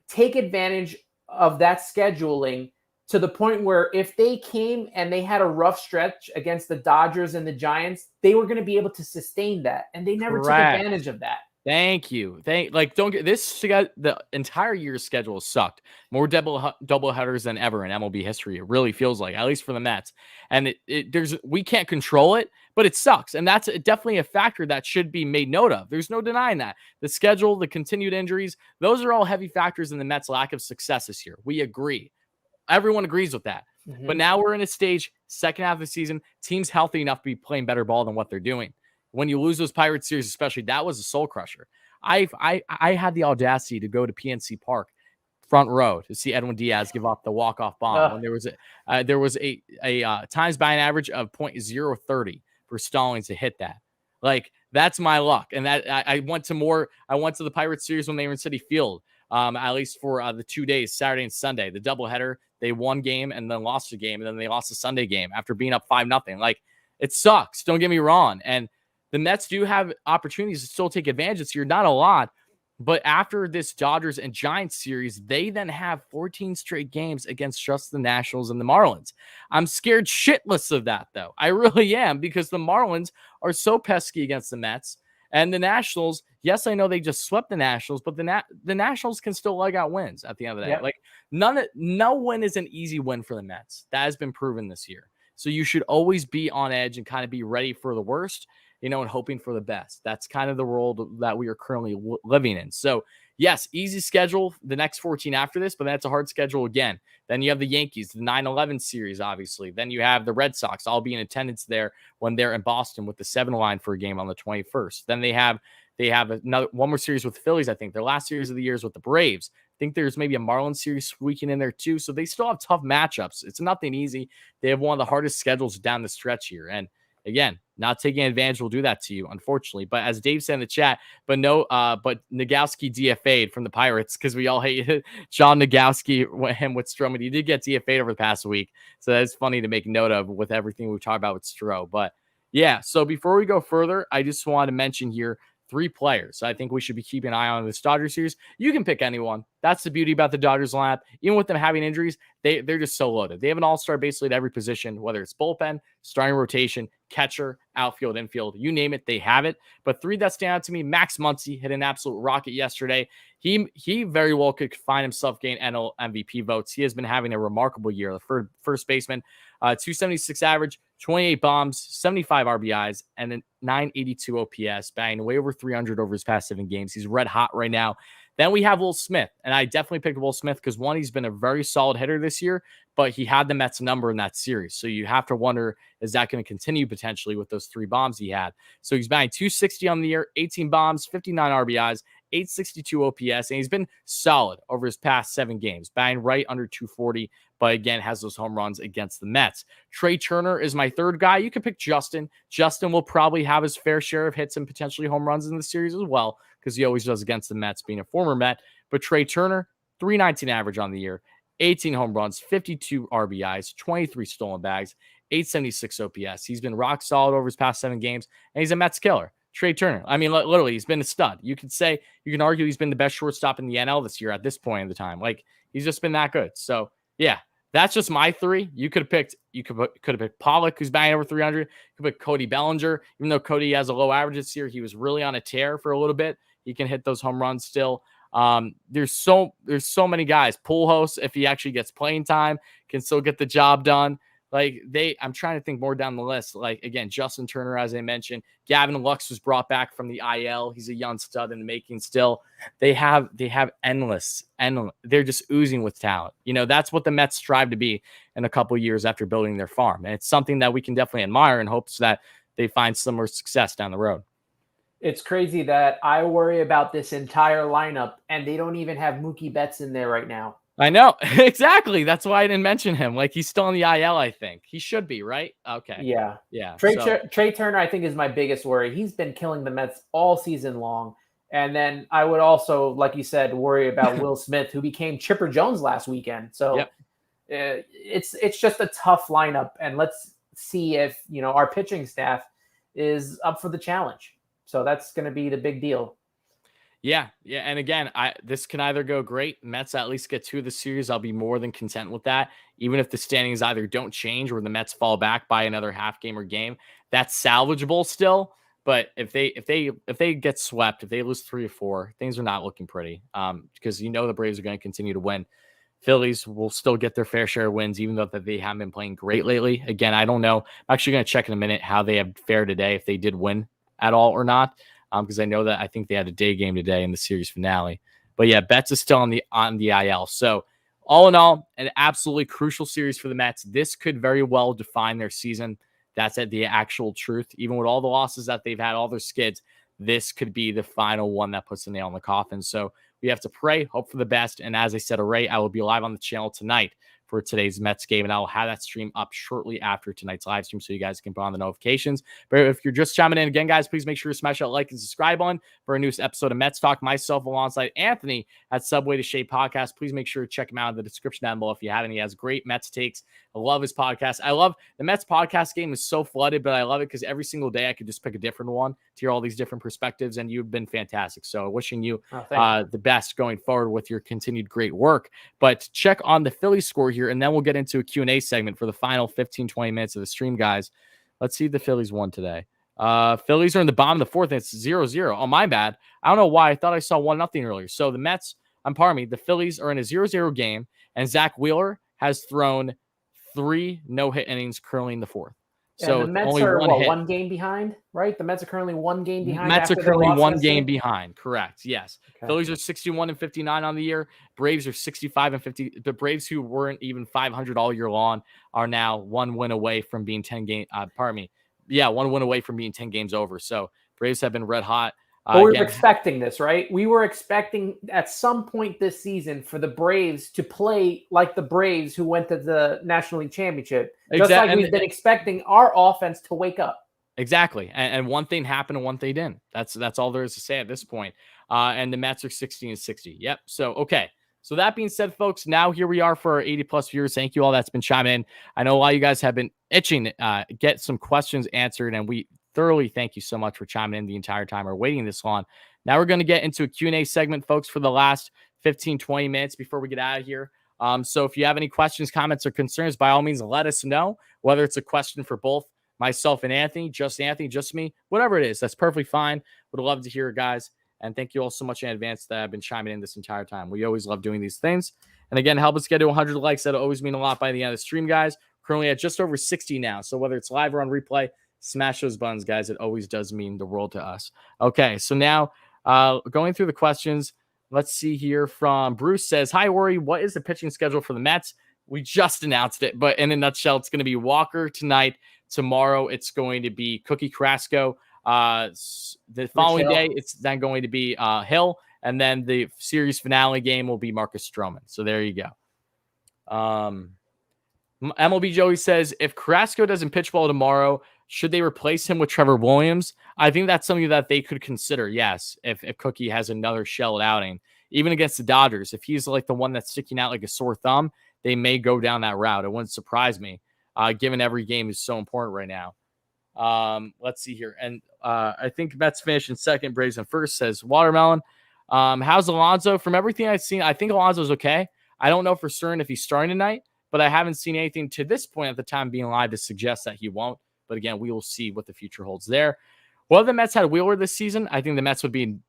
take advantage of that scheduling to the point where if they came and they had a rough stretch against the Dodgers and the Giants, they were going to be able to sustain that. And they never took advantage of that. Thank you. Don't get this. The entire year's schedule sucked. More double headers than ever in MLB history. It really feels like, at least for the Mets. And we can't control it, but it sucks. And that's definitely a factor that should be made note of. There's no denying that. The schedule, the continued injuries, those are all heavy factors in the Mets' lack of success this year. We agree. Everyone agrees with that. Mm-hmm. But now we're in a stage, second half of the season, teams healthy enough to be playing better ball than what they're doing. When you lose those Pirates series, especially, that was a soul crusher. I had the audacity to go to PNC Park front row to see Edwin Diaz give up the walk-off bomb when there was a times by an average of .030 for Stallings to hit that. Like, that's my luck. And that I went to the Pirates series when they were in Citi Field, at least for the 2 days, Saturday and Sunday. The doubleheader, they won game and then lost a game, and then they lost the Sunday game after being up 5-0. Like, it sucks. Don't get me wrong. And the Mets do have opportunities to still take advantage this year. Not a lot, but after this Dodgers and Giants series, they then have 14 straight games against just the Nationals and the Marlins. I'm scared shitless of that, though. I really am, because the Marlins are so pesky against the Mets. And the Nationals, yes, I know they just swept the Nationals, but the Nationals can still leg out wins at the end of the day. Yep. Like, no win is an easy win for the Mets. That has been proven this year. So you should always be on edge and kind of be ready for the worst, and hoping for the best. That's kind of the world that we are currently living in. So, yes, easy schedule the next 14 after this, but that's a hard schedule again. Then you have the Yankees, the 9-11 series, obviously. Then you have the Red Sox. I'll be in attendance there when they're in Boston with the 7 line for a game on the 21st. Then they have one more series with the Phillies, I think. Their last series of the year is with the Braves. I think there's maybe a Marlins series squeaking in there too. So they still have tough matchups. It's nothing easy. They have one of the hardest schedules down the stretch here. And again, not taking advantage will do that to you, unfortunately. But as Dave said in the chat, but Nogowski DFA'd from the Pirates because we all hate John Nogowski, him with Strowman. He did get DFA'd over the past week. So that's funny to make note of with everything we've talked about with Stro. But yeah, so before we go further, I just want to mention here 3 players I think we should be keeping an eye on in this Dodgers series. You can pick anyone. That's the beauty about the Dodgers lineup. Even with them having injuries, they're just so loaded. They have an all-star basically at every position, whether it's bullpen, starting rotation, catcher, outfield, infield, you name it, they have it. But 3 that stand out to me, Max Muncie hit an absolute rocket yesterday. He very well could find himself getting NL MVP votes. He has been having a remarkable year. The first baseman, 276 average, 28 bombs, 75 RBIs, and a 982 OPS, batting way over 300 over his past 7 games. He's red hot right now. Then we have Will Smith, and I definitely picked Will Smith because, one, he's been a very solid hitter this year, but he had the Mets number in that series. So you have to wonder, is that going to continue potentially with those 3 bombs he had? So he's batting 260 on the year, 18 bombs, 59 RBIs, 862 OPS, and he's been solid over his past 7 games, batting right under 240, but again, has those home runs against the Mets. Trey Turner is my 3rd guy. You could pick Justin. Justin will probably have his fair share of hits and potentially home runs in the series as well, because he always does against the Mets, being a former Met. But Trey Turner, 319 average on the year, 18 home runs, 52 RBIs, 23 stolen bags, 876 OPS. He's been rock solid over his past 7 games, and he's a Mets killer. Trey Turner, I mean, literally, he's been a stud. You can argue he's been the best shortstop in the NL this year at this point in the time. Like, he's just been that good. So, yeah, that's just my 3. You could have picked Pollock, who's batting over 300. You could pick Cody Bellinger. Even though Cody has a low average this year, he was really on a tear for a little bit. He can hit those home runs still. There's so many guys. Pujols, if he actually gets playing time, can still get the job done. Like, I'm trying to think more down the list. Like, again, Justin Turner, as I mentioned, Gavin Lux was brought back from the IL. He's a young stud in the making still. They have endless. They're just oozing with talent. That's what the Mets strive to be in a couple of years after building their farm. And it's something that we can definitely admire in hopes that they find similar success down the road. It's crazy that I worry about this entire lineup and they don't even have Mookie Betts in there right now. I know. Exactly. That's why I didn't mention him. Like, he's still on the IL, I think. He should be, right? Okay. Yeah. Yeah. Trey Turner, I think, is my biggest worry. He's been killing the Mets all season long. And then I would also, like you said, worry about Will Smith, who became Chipper Jones last weekend. So it's just a tough lineup. And let's see if, our pitching staff is up for the challenge. So that's going to be the big deal. Yeah. And again, this can either go great. Mets at least get 2 of the series. I'll be more than content with that. Even if the standings either don't change or the Mets fall back by another half game or game, that's salvageable still. But if they get swept, if they lose 3 or 4, things are not looking pretty. Because the Braves are going to continue to win. Phillies will still get their fair share of wins, even though that they haven't been playing great lately. Again, I don't know. I'm actually going to check in a minute how they have fared today, if they did win at all or not. Because I think they had a day game today in the series finale. But yeah, Betts is still on the IL. So all in all, an absolutely crucial series for the Mets. This could very well define their season. That's the actual truth. Even with all the losses that they've had, all their skids, this could be the final one that puts the nail in the coffin. So we have to pray, hope for the best. And as I said already, I will be live on the channel tonight for today's Mets game, and I will have that stream up shortly after tonight's live stream so you guys can put on the notifications. But if you're just chiming in again, guys, please make sure to smash that like and subscribe on for a new episode of Mets Talk. Myself alongside Anthony at Subway to Shea podcast. Please make sure to check him out in the description down below if you haven't. He has great Mets takes. I love his podcast. I love the Mets podcast game is so flooded, but I love it because every single day I could just pick a different one to hear all these different perspectives, and you've been fantastic. So wishing you the best going forward with your continued great work. But check on the Phillies score here, and then we'll get into a Q&A segment for the final 15-20 minutes of the stream, guys. Let's see if the Phillies won today. Phillies are in the bottom of the fourth, and it's 0-0. Oh, my bad. I don't know why. I thought I saw 1-0 earlier. So the Phillies are in a 0-0 game, and Zach Wheeler has thrown 3 no-hit innings currently in the fourth. So the Mets are one game behind, right? The Mets are currently 1 game behind. Mets are currently 1 game behind. Correct. Yes. Okay. Phillies are 61-59 on the year. Braves are 65-50. The Braves, who weren't even 500 all year long, are now 1 win away from being 1 win away from being 10 games over. So Braves have been red hot. But we were expecting this, right? We were expecting at some point this season for the Braves to play like the Braves who went to the National League Championship. Just like we've been expecting our offense to wake up. Exactly. And one thing happened and one thing didn't. That's all there is to say at this point. And the Mets are 60-60. Yep. So, okay. So that being said, folks, now here we are for our 80-plus viewers. Thank you all that's been chiming in. I know a lot of you guys have been itching to get some questions answered, and we thoroughly thank you so much for chiming in the entire time or waiting this long. Now we're going to get into a Q&A segment, folks, for the last 15-20 minutes before we get out of here. So if you have any questions, comments, or concerns, by all means, let us know, whether it's a question for both myself and Anthony, just me, whatever it is. That's perfectly fine. Would love to hear it, guys. And thank you all so much in advance that have been chiming in this entire time. We always love doing these things. And again, help us get to 100 likes. That'll always mean a lot by the end of the stream, guys. Currently at just over 60 now. So whether it's live or on replay, smash those buttons, guys. It always does mean the world to us. Okay, so now going through the questions, let's see here from Bruce says, hi, Worry. What is the pitching schedule for the Mets? We just announced it, but in a nutshell, it's going to be Walker tonight. Tomorrow, it's going to be Cookie Carrasco. The following day, it's then going to be Hill. And then the series finale game will be Marcus Strowman. So there you go. MLB Joey says, if Carrasco doesn't pitch well tomorrow, should they replace him with Trevor Williams? I think that's something that they could consider, yes, if Cookie has another shelled outing. Even against the Dodgers, if he's like the one that's sticking out like a sore thumb, they may go down that route. It wouldn't surprise me, given every game is so important right now. Let's see here. And I think Mets finish in second, Braves in first, says Watermelon. How's Alonso? From everything I've seen, I think Alonso's okay. I don't know for certain if he's starting tonight, but I haven't seen anything to this point at the time being live to suggest that he won't. But again, we will see what the future holds there. Well, the Mets had Wheeler this season. I think the Mets would be in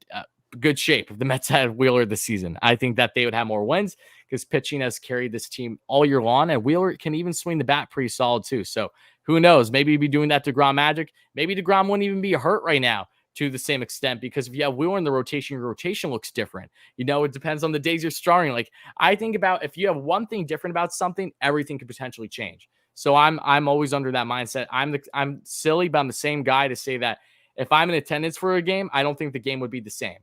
good shape if the Mets had Wheeler this season. I think that they would have more wins because pitching has carried this team all year long, and Wheeler can even swing the bat pretty solid too. So who knows? Maybe he'd be doing that to DeGrom magic. Maybe DeGrom wouldn't even be hurt right now to the same extent, because if you have Wheeler in the rotation, your rotation looks different. It depends on the days you're starting. Like, I think about if you have one thing different about something, everything could potentially change. So I'm always under that mindset. I'm silly, but I'm the same guy to say that if I'm in attendance for a game, I don't think the game would be the same.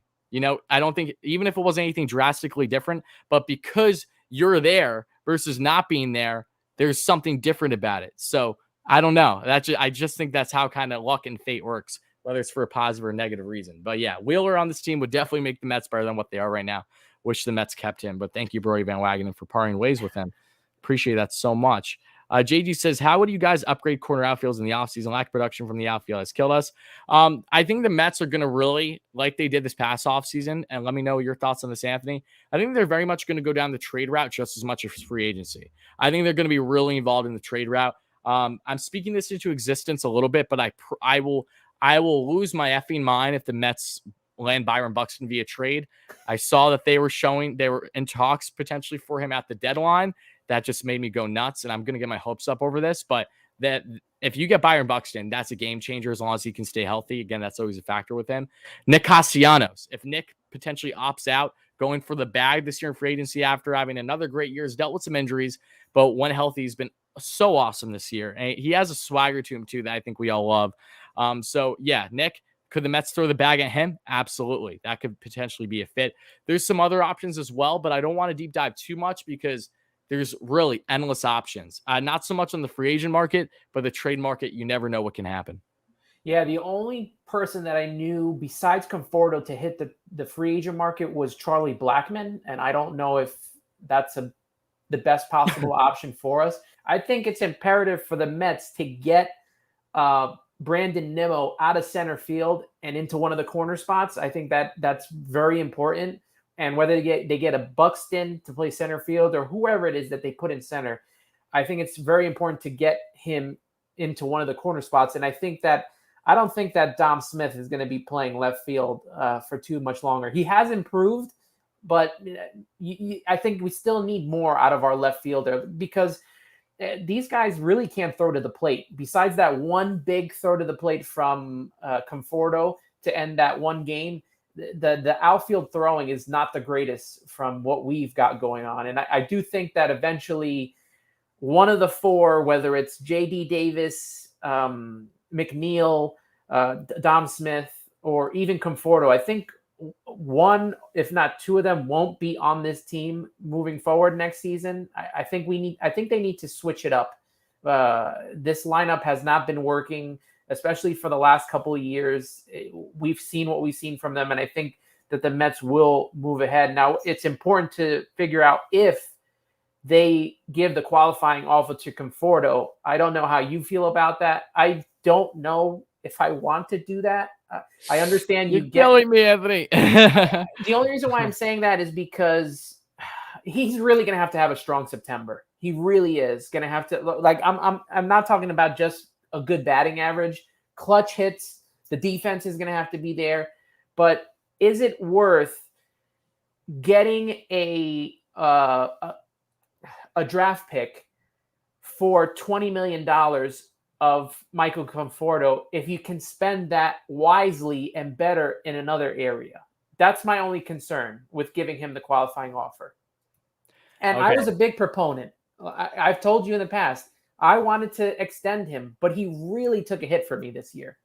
I don't think, even if it wasn't anything drastically different, but because you're there versus not being there, there's something different about it. So I don't know. I just think that's how kind of luck and fate works, whether it's for a positive or negative reason. But yeah, Wheeler on this team would definitely make the Mets better than what they are right now. Wish the Mets kept him, but thank you, Brody Van Wagenen, for parting ways with him. Appreciate that so much. JD says, how would you guys upgrade corner outfields in the offseason? Lack of production from the outfield has killed us. I think the Mets are going to really, like they did this past offseason, and let me know your thoughts on this, Anthony. I think they're very much going to go down the trade route just as much as free agency. I think they're going to be really involved in the trade route. I'm speaking this into existence a little bit, but I will lose my effing mind if the Mets land Byron Buxton via trade. I saw that they were in talks potentially for him at the deadline. That just made me go nuts, and I'm going to get my hopes up over this. But that if you get Byron Buxton, that's a game changer as long as he can stay healthy. Again, that's always a factor with him. Nick Castellanos, if Nick potentially opts out, going for the bag this year in free agency after having another great year, has dealt with some injuries, but when healthy, he's been so awesome this year. And he has a swagger to him too that I think we all love. So yeah, Nick, could the Mets throw the bag at him? Absolutely. That could potentially be a fit. There's some other options as well, but I don't want to deep dive too much because there's really endless options. Not so much on the free agent market, but the trade market, you never know what can happen. Yeah, the only person that I knew besides Conforto to hit the free agent market was Charlie Blackmon, and I don't know if that's the best possible option for us. I think it's imperative for the Mets to get Brandon Nimmo out of center field and into one of the corner spots. I think that's very important. And whether they get a Buxton to play center field or whoever it is that they put in center, I think it's very important to get him into one of the corner spots. And I don't think that Dom Smith is going to be playing left field for too much longer. He has improved, but I think we still need more out of our left fielder because these guys really can't throw to the plate. Besides that one big throw to the plate from Conforto to end that one game, the outfield throwing is not the greatest from what we've got going on. And I do think that eventually one of the four, whether it's J.D. Davis, McNeil, Dom Smith, or even Conforto, I think one, if not two of them, won't be on this team moving forward next season. I think they need to switch it up. This lineup has not been working, especially for the last couple of years. We've seen what we've seen from them, and I think that the Mets will move ahead. Now, it's important to figure out if they give the qualifying offer to Conforto. I don't know how you feel about that. I don't know if I want to do that. I understand You're killing me, Anthony. The only reason why I'm saying that is because he's really going to have a strong September. He really is going to have to. Like, I'm not talking about just a good batting average, clutch hits. The defense is going to have to be there. But is it worth getting a draft pick for $20 million of Michael Conforto if you can spend that wisely and better in another area? That's my only concern with giving him the qualifying offer. And okay. I was a big proponent. I've told you in the past, I wanted to extend him, but he really took a hit for me this year.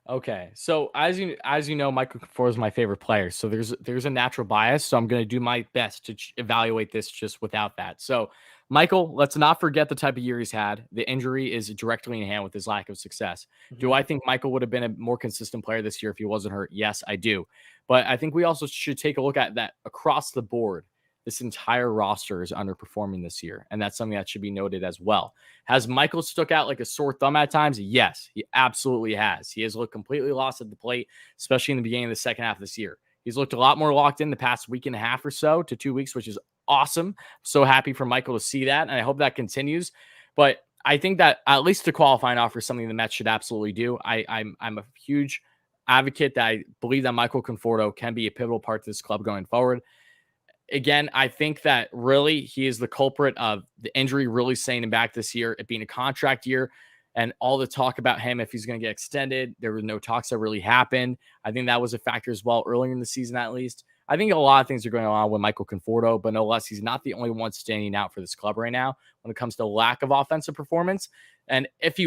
Okay, so as you know, Michael Conforto is my favorite player. So there's a natural bias. So I'm going to do my best to evaluate this just without that. So Michael, let's not forget the type of year he's had. The injury is directly in hand with his lack of success. Mm-hmm. Do I think Michael would have been a more consistent player this year if he wasn't hurt? Yes, I do. But I think we also should take a look at that across the board. This entire roster is underperforming this year, and that's something that should be noted as well. Has Michael stuck out like a sore thumb at times? Yes, he absolutely has. He has looked completely lost at the plate, especially in the beginning of the second half of this year. He's looked a lot more locked in the past week and a half or so to 2 weeks, which is awesome. So happy for Michael to see that, and I hope that continues. But I think that at least the qualifying offer is something the Mets should absolutely do. I'm a huge advocate that I believe that Michael Conforto can be a pivotal part to this club going forward. Again, I think that really he is the culprit of the injury really setting him back this year, it being a contract year, and all the talk about him if he's going to get extended. There were no talks that really happened. I think that was a factor as well earlier in the season, at least. I think a lot of things are going on with Michael Conforto, but no less, he's not the only one standing out for this club right now when it comes to lack of offensive performance. And if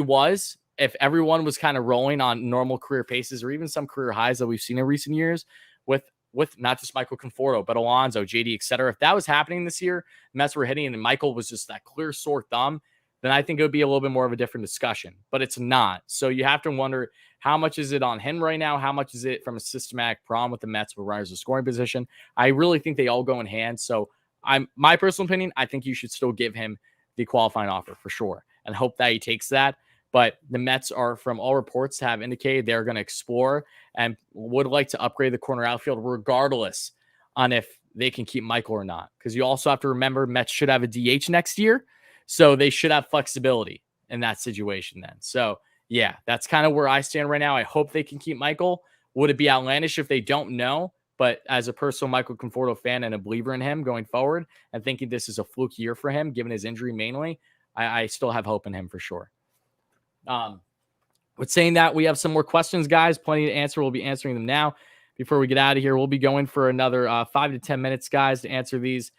everyone was kind of rolling on normal career paces or even some career highs that we've seen in recent years with not just Michael Conforto, but Alonso, JD, et cetera. If that was happening this year, Mets were hitting and Michael was just that clear sore thumb, then I think it would be a little bit more of a different discussion, but it's not. So you have to wonder, how much is it on him right now? How much is it from a systematic problem with the Mets with runners in scoring position? I really think they all go in hand. So my personal opinion, I think you should still give him the qualifying offer for sure. and hope that he takes that. But the Mets are, from all reports, have indicated they're going to explore and would like to upgrade the corner outfield regardless on if they can keep Michael or not. Because you also have to remember Mets should have a DH next year. So they should have flexibility in that situation then. So yeah, that's kind of where I stand right now. I hope they can keep Michael. Would it be outlandish if they don't know? But as a personal Michael Conforto fan and a believer in him going forward and thinking this is a fluke year for him, given his injury mainly, I still have hope in him for sure. With saying that, we have some more questions, guys. Plenty to answer. We'll be answering them now. Before we get out of here, we'll be going for another 5 to 10 minutes, guys, to answer these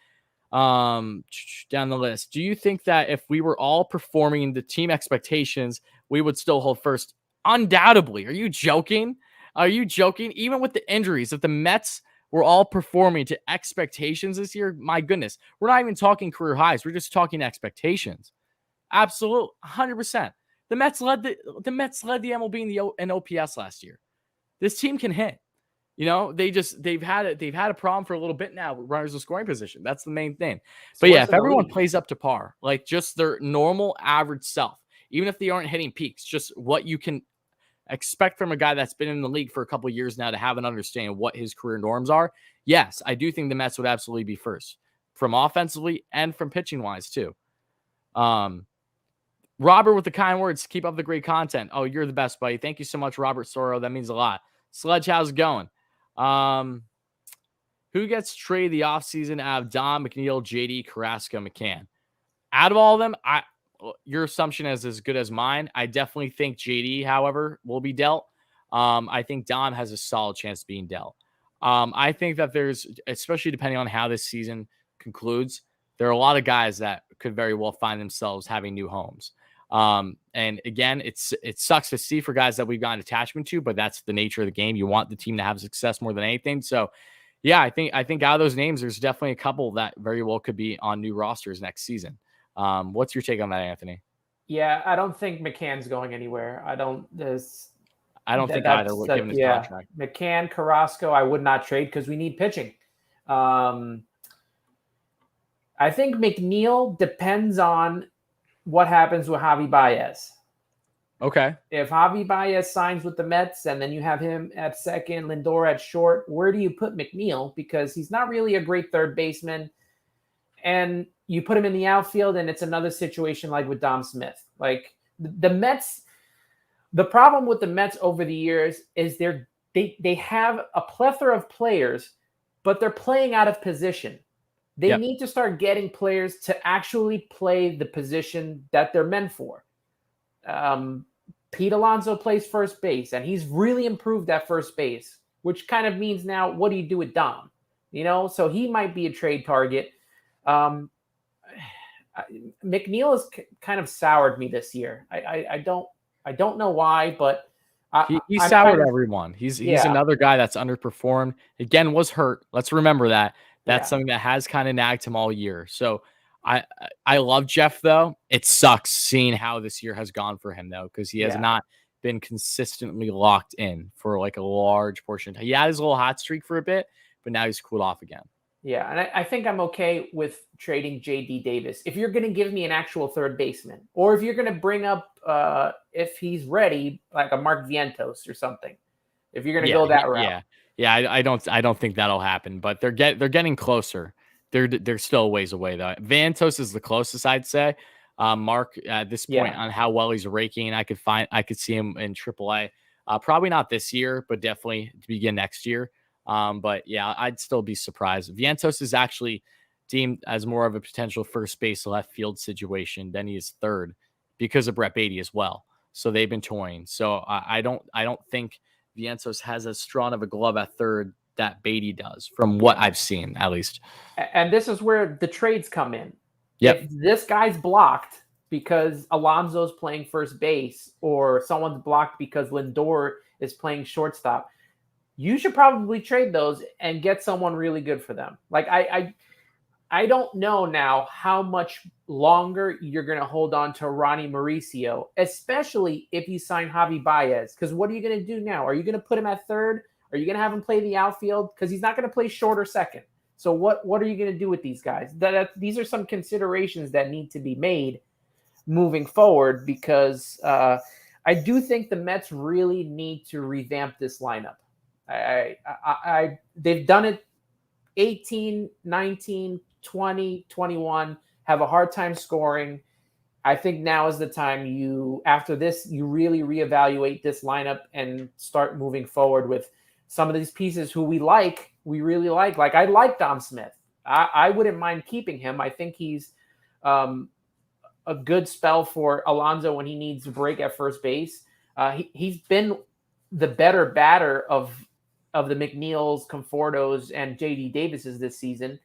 down the list. Do you think that if we were all performing the team expectations, we would still hold first? Undoubtedly. Are you joking? Are you joking? Even with the injuries, if the Mets were all performing to expectations this year, my goodness, we're not even talking career highs. We're just talking expectations. Absolute 100%. The Mets led the MLB in OPS last year. This team can hit. You know, they've had a problem for a little bit now with runners in scoring position. That's the main thing. But yeah, if everyone plays up to par, like just their normal average self, even if they aren't hitting peaks, just what you can expect from a guy that's been in the league for a couple of years now to have an understanding of what his career norms are. Yes, I do think the Mets would absolutely be first from offensively and from pitching wise too. Robert with the kind words. Keep up the great content. Oh, you're the best, buddy. Thank you so much, Robert Soro. That means a lot. Sledge, how's it going? Who gets traded the offseason out of Dom, McNeil, JD, Carrasco, McCann? Out of all of them, your assumption is as good as mine. I definitely think JD, however, will be dealt. I think Dom has a solid chance of being dealt. I think that there's, especially depending on how this season concludes, there are a lot of guys that could very well find themselves having new homes. And again, it sucks to see for guys that we've got an attachment to, but that's the nature of the game. You want the team to have success more than anything. So yeah, I think out of those names, there's definitely a couple that very well could be on new rosters next season. What's your take on that, Anthony? Yeah, I don't think McCann's going anywhere. I don't think either would given his contract. McCann, Carrasco, I would not trade because we need pitching. I think McNeil depends on what happens with Javi Baez. Okay. If Javi Baez signs with the Mets and then you have him at second, Lindor at short, where do you put McNeil? Because he's not really a great third baseman. And you put him in the outfield and it's another situation like with Dom Smith. Like the Mets, the problem with the Mets over the years is they have a plethora of players, but they're playing out of position. They need to start getting players to actually play the position that they're meant for. Pete Alonso plays first base, and he's really improved at first base, which kind of means now, what do you do with Dom? You know, so he might be a trade target. McNeil has kind of soured me this year. I don't know why, but he soured everyone. He's another guy that's underperformed. Again, was hurt. Let's remember that. That's something that has kind of nagged him all year. So I love Jeff, though. It sucks seeing how this year has gone for him, though, because he has not been consistently locked in for like a large portion. He had his little hot streak for a bit, but now he's cooled off again. Yeah, and I think I'm okay with trading J.D. Davis. If you're going to give me an actual third baseman, or if you're going to bring up, if he's ready, like a Mark Vientos or something, if you're going to go that route. Yeah, I don't think that'll happen, but they're getting closer. They're still a ways away though. Vientos is the closest, I'd say. Mark at this point on how well he's raking, I could see him in AAA. Probably not this year, but definitely to begin next year. But yeah, I'd still be surprised. Vientos is actually deemed as more of a potential first base left field situation than he is third because of Brett Beatty as well. So they've been toying. So I don't think Vientos has as strong of a glove at third that Beatty does, from what I've seen, at least. And this is where the trades come in. Yep. If this guy's blocked because Alonso's playing first base, or someone's blocked because Lindor is playing shortstop, you should probably trade those and get someone really good for them. Like I don't know now how much longer you're going to hold on to Ronnie Mauricio, especially if you sign Javi Baez. Because what are you going to do now? Are you going to put him at third? Are you going to have him play the outfield? Because he's not going to play short or second. So what are you going to do with these guys? These are some considerations that need to be made. moving forward, because I do think the Mets really need to revamp this lineup. They've done it 18, 19, 20, 21, have a hard time scoring. I think now is the time after this, you really reevaluate this lineup and start moving forward with some of these pieces who we really like. Like, I like Dom Smith. I wouldn't mind keeping him. I think he's a good spell for Alonso when he needs a break at first base. He's been the better batter of the McNeils, Confortos, and JD Davises this season,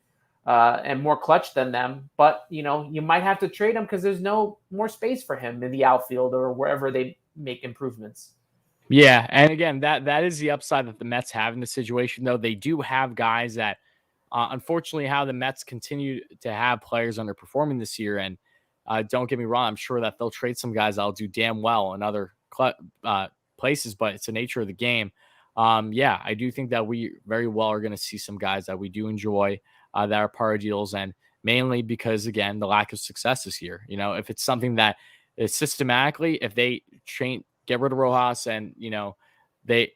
and more clutch than them. But, you might have to trade him because there's no more space for him in the outfield or wherever they make improvements. Yeah, and again, that is the upside that the Mets have in the situation, though. They do have guys that, unfortunately, how the Mets continue to have players underperforming this year. And don't get me wrong, I'm sure that they'll trade some guys that'll do damn well in other places, but it's the nature of the game. Yeah, I do think that we very well are going to see some guys that we do enjoy that are part of deals, and mainly because, again, the lack of success this year. If it's something that is systematically, if they get rid of Rojas and,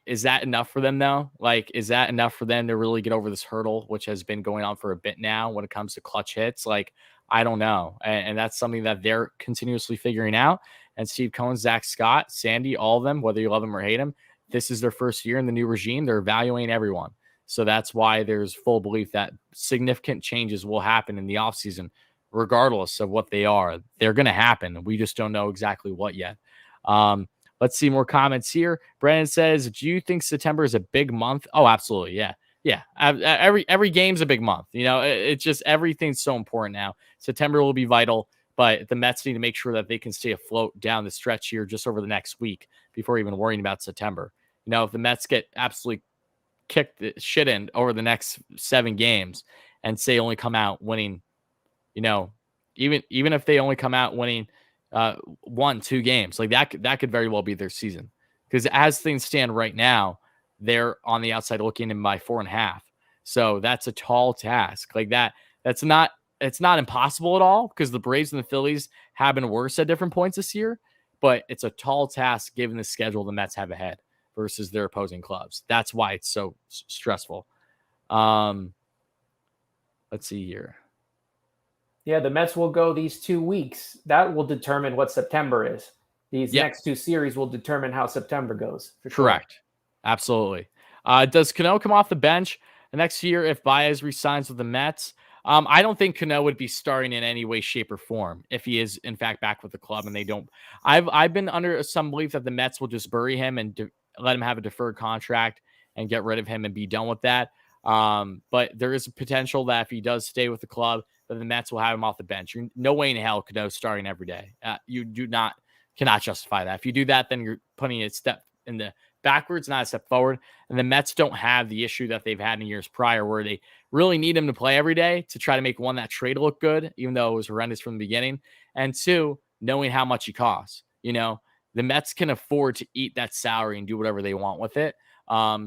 is that enough for them though? Like, is that enough for them to really get over this hurdle, which has been going on for a bit now when it comes to clutch hits? Like, I don't know. And that's something that they're continuously figuring out. And Steve Cohen, Zach Scott, Sandy, all of them, whether you love them or hate them, this is their first year in the new regime. They're evaluating everyone. So that's why there's full belief that significant changes will happen in the offseason, regardless of what they are. They're going to happen. We just don't know exactly what yet. Let's see more comments here. Brandon says, do you think September is a big month? Oh, absolutely. Yeah. Yeah. Every game's a big month. It's just everything's so important now. September will be vital, but the Mets need to make sure that they can stay afloat down the stretch here just over the next week before even worrying about September. If the Mets get absolutely kicked the shit in over the next 7 games and say only come out winning, even if they only come out winning 1-2 games, like that could very well be their season. Because as things stand right now, they're on the outside looking in by 4.5. So that's a tall task. Like it's not impossible at all, because the Braves and the Phillies have been worse at different points this year, but it's a tall task given the schedule the Mets have ahead versus their opposing clubs. That's why it's so stressful. Let's see here. Yeah, the Mets will go these 2 weeks. That will determine what September is. These next 2 series will determine how September goes. For sure. Correct. Absolutely. Does Cano come off the bench next year if Baez resigns with the Mets? I don't think Cano would be starting in any way, shape, or form if he is, in fact, back with the club and they don't. I've been under some belief that the Mets will just bury him and let him have a deferred contract and get rid of him and be done with that. But there is a potential that if he does stay with the club, that the Mets will have him off the bench. No way in hell Cano starting every day. You cannot justify that. If you do that, then you're putting a step in the backwards, not a step forward. And the Mets don't have the issue that they've had in years prior, where they really need him to play every day to try to make, one, that trade look good, even though it was horrendous from the beginning, and 2, knowing how much he costs. The Mets can afford to eat that salary and do whatever they want with it.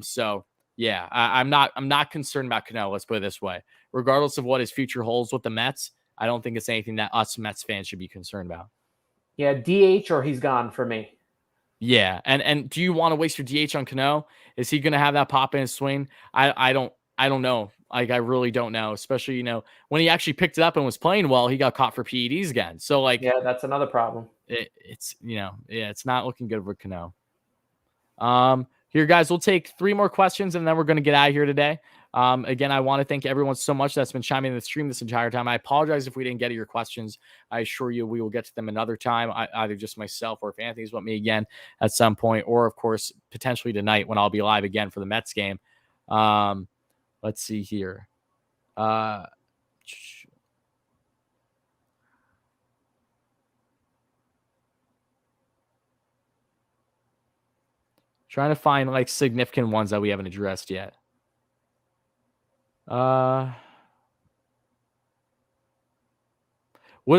So yeah, I'm not concerned about Cano. Let's put it this way. Regardless of what his future holds with the Mets, I don't think it's anything that us Mets fans should be concerned about. Yeah, DH or he's gone for me. Yeah, and do you want to waste your DH on Cano? Is he going to have that pop in his swing? I don't know. Like, I really don't know. Especially when he actually picked it up and was playing well, he got caught for PEDs again. So yeah, that's another problem. It's not looking good for Cano. Here, guys, we'll take 3 more questions and then we're going to get out of here today. Again, I want to thank everyone so much that's been chiming in the stream this entire time. I apologize if we didn't get to your questions. I assure you we will get to them another time, either just myself or if Anthony's with me again at some point, or of course, potentially tonight when I'll be live again for the Mets game. Let's see here. Trying to find significant ones that we haven't addressed yet. Would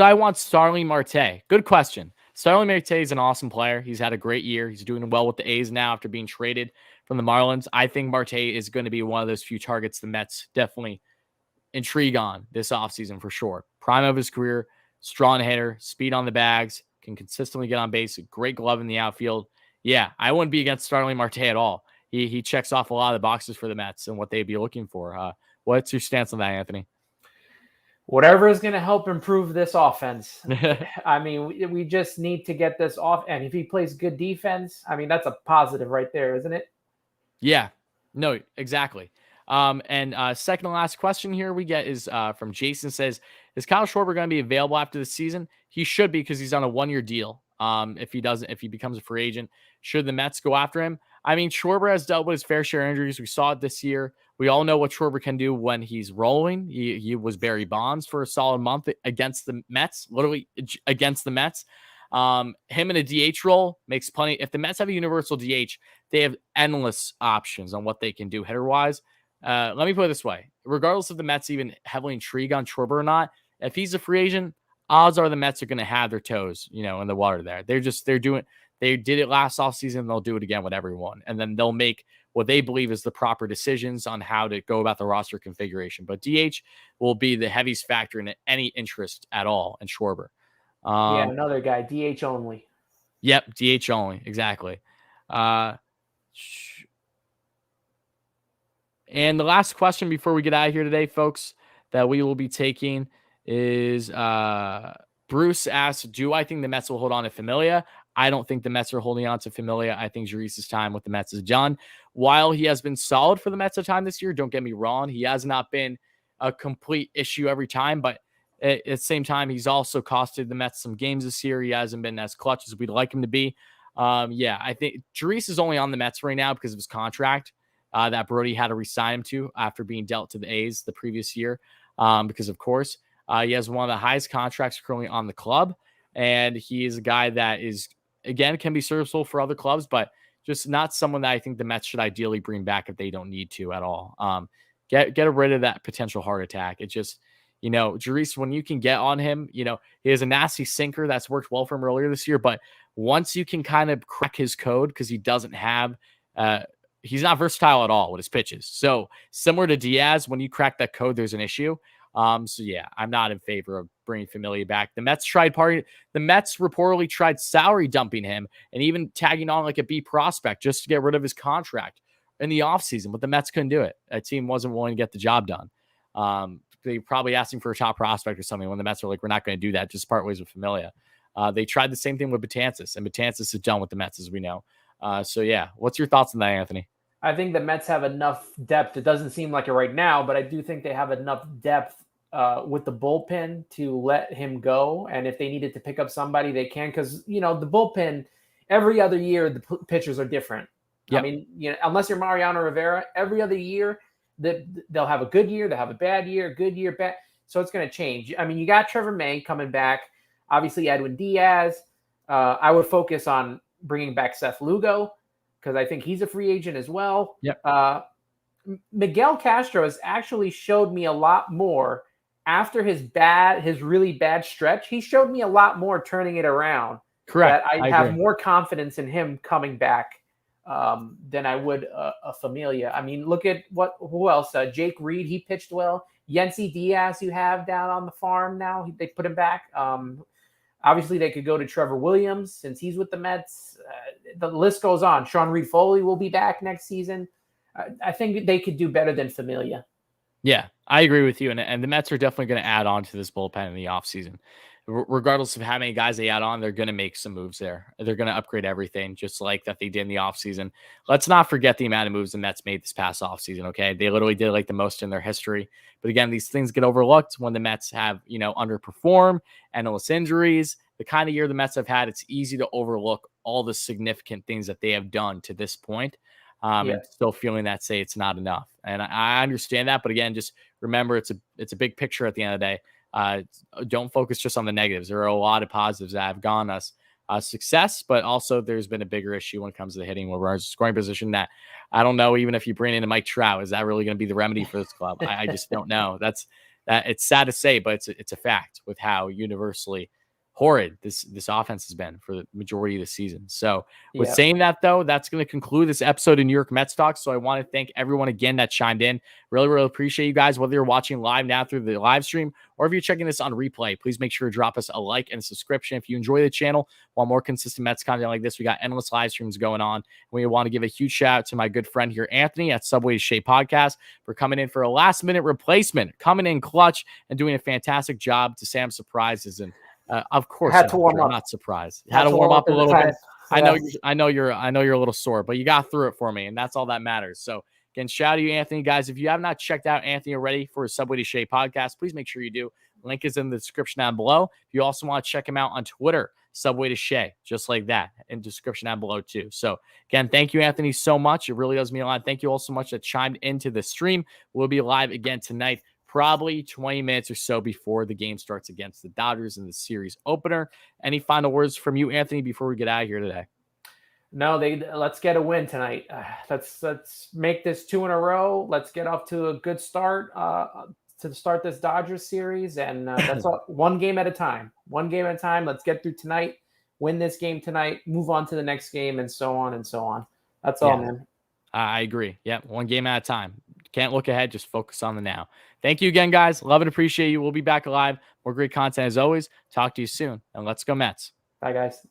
I want Starling Marte? Good question. Starling Marte is an awesome player. He's had a great year. He's doing well with the A's now after being traded from the Marlins. I think Marte is going to be one of those few targets the Mets definitely intrigue on this offseason for sure. Prime of his career, strong hitter, speed on the bags, can consistently get on base, great glove in the outfield. Yeah, I wouldn't be against Starling Marte at all. He checks off a lot of the boxes for the Mets and what they'd be looking for. What's your stance on that, Anthony? Whatever is going to help improve this offense. I mean, we just need to get this off. And if he plays good defense, I mean, that's a positive right there, isn't it? Yeah, no, exactly. And second to last question here we get is from Jason. Says, is Kyle Schwarber going to be available after the season? He should be, because he's on a 1-year deal. If he becomes a free agent, should the Mets go after him? I mean, Schwarber has dealt with his fair share of injuries. We saw it this year. We all know what Schwarber can do when he's rolling. He was Barry Bonds for a solid month against the Mets, literally against the Mets. Him in a DH role makes plenty. If the Mets have a universal DH, they have endless options on what they can do hitter-wise. Let me put it this way. Regardless of the Mets even heavily intrigued on Schwarber or not, if he's a free agent, odds are the Mets are going to have their toes, in the water there. They did it last offseason. They'll do it again with everyone. And then they'll make what they believe is the proper decisions on how to go about the roster configuration. But DH will be the heaviest factor in any interest at all in Schwarber. Another guy, DH only. Yep, DH only. Exactly. And the last question before we get out of here today, folks, that we will be taking is Bruce asks, do I think the Mets will hold on to Familia? I don't think the Mets are holding on to Familia. I think Jurice's time with the Mets is done. While he has been solid for the Mets at time this year, don't get me wrong, he has not been a complete issue every time, but at the same time, he's also costed the Mets some games this year. He hasn't been as clutch as we'd like him to be. I think Jurice is only on the Mets right now because of his contract that Brody had to resign him to after being dealt to the A's the previous year. Because, of course, he has one of the highest contracts currently on the club. And he is a guy that is, again, can be serviceable for other clubs, but just not someone that I think the Mets should ideally bring back if they don't need to at all. Get rid of that potential heart attack. It just, Jurice, when you can get on him, he has a nasty sinker that's worked well for him earlier this year. But once you can kind of crack his code, because he doesn't have, he's not versatile at all with his pitches. So similar to Diaz, when you crack that code, there's an issue. I'm not in favor of bringing Familia back. The Mets reportedly tried salary dumping him and even tagging on like a B prospect just to get rid of his contract in the offseason, but the Mets couldn't do it. That team wasn't willing to get the job done. They probably asking for a top prospect or something when the Mets were like, we're not going to do that. Just part ways with Familia. They tried the same thing with Betances, and Betances is done with the Mets, as we know. What's your thoughts on that, Anthony? I think the Mets have enough depth. It doesn't seem like it right now, but I do think they have enough depth with the bullpen to let him go. And if they needed to pick up somebody, they can, because, the bullpen, every other year, the pitchers are different. Yep. I mean, unless you're Mariano Rivera, every other year, they'll have a good year, they'll have a bad year, good year, bad. So it's going to change. I mean, you got Trevor May coming back, obviously Edwin Diaz. I would focus on bringing back Seth Lugo, because I think he's a free agent as well. Yep. Miguel Castro has actually showed me a lot more after his really bad stretch. He showed me a lot more turning it around. Correct. That I have more confidence in him coming back than I would a Familia. I mean, look at who else? Jake Reed, he pitched well. Yancy Diaz, you have down on the farm now. They put him back. Obviously, they could go to Trevor Williams since he's with the Mets. The list goes on. Sean Reed Foley will be back next season. I think they could do better than Familia. Yeah, I agree with you. And the Mets are definitely going to add on to this bullpen in the offseason. Regardless of how many guys they add on, they're going to make some moves there. They're going to upgrade everything, just like that they did in the offseason. Let's not forget the amount of moves the Mets made this past offseason, okay? They literally did like the most in their history. But again, these things get overlooked when the Mets have, underperform, endless injuries. The kind of year the Mets have had, it's easy to overlook all the significant things that they have done to this point. And still feeling that, say, it's not enough. And I understand that. But again, just remember, it's a big picture at the end of the day. Don't focus just on the negatives. There are a lot of positives that have gone us success, but also there's been a bigger issue when it comes to the hitting, where we're in a scoring position that I don't know, even if you bring in a Mike Trout, is that really going to be the remedy for this club? I just don't know. It's sad to say, but it's a fact with how universally horrid this offense has been for the majority of the season. So with Yep. saying that, though, that's going to conclude this episode of New York Mets Talk. So I want to thank everyone again that chimed in. Really, really appreciate you guys, whether you're watching live now through the live stream or if you're checking this on replay. Please make sure to drop us a like and a subscription if you enjoy the channel. Want more consistent Mets content like this, we got endless live streams going on. We want to give a huge shout out to my good friend here, Anthony, at Subway to Shea Podcast, for coming in for a last-minute replacement, coming in clutch and doing a fantastic job to Sam's surprises. And of course, Had to warm up. I'm not surprised. Had to warm up a little bit. Yeah. I know you're a little sore, but you got through it for me, and that's all that matters. So again, shout out to you, Anthony. Guys, if you have not checked out Anthony already for his Subway to Shea podcast, please make sure you do. Link is in the description down below. If you also want to check him out on Twitter, Subway to Shea, just like that, in the description down below too. So again, thank you, Anthony, so much. It really does mean a lot. Thank you all so much that chimed into the stream. We'll be live again tonight, probably 20 minutes or so before the game starts against the Dodgers in the series opener. Any final words from you, Anthony, before we get out of here today? No, let's get a win tonight. Let's make this 2 in a row. Let's get off to a good start to start this Dodgers series, and that's all, one game at a time. One game at a time. Let's get through tonight, win this game tonight, move on to the next game, and so on and so on. That's all, man. I agree. Yep, one game at a time. Can't look ahead, just focus on the now. Thank you again, guys. Love and appreciate you. We'll be back live. More great content as always. Talk to you soon, and let's go Mets. Bye, guys.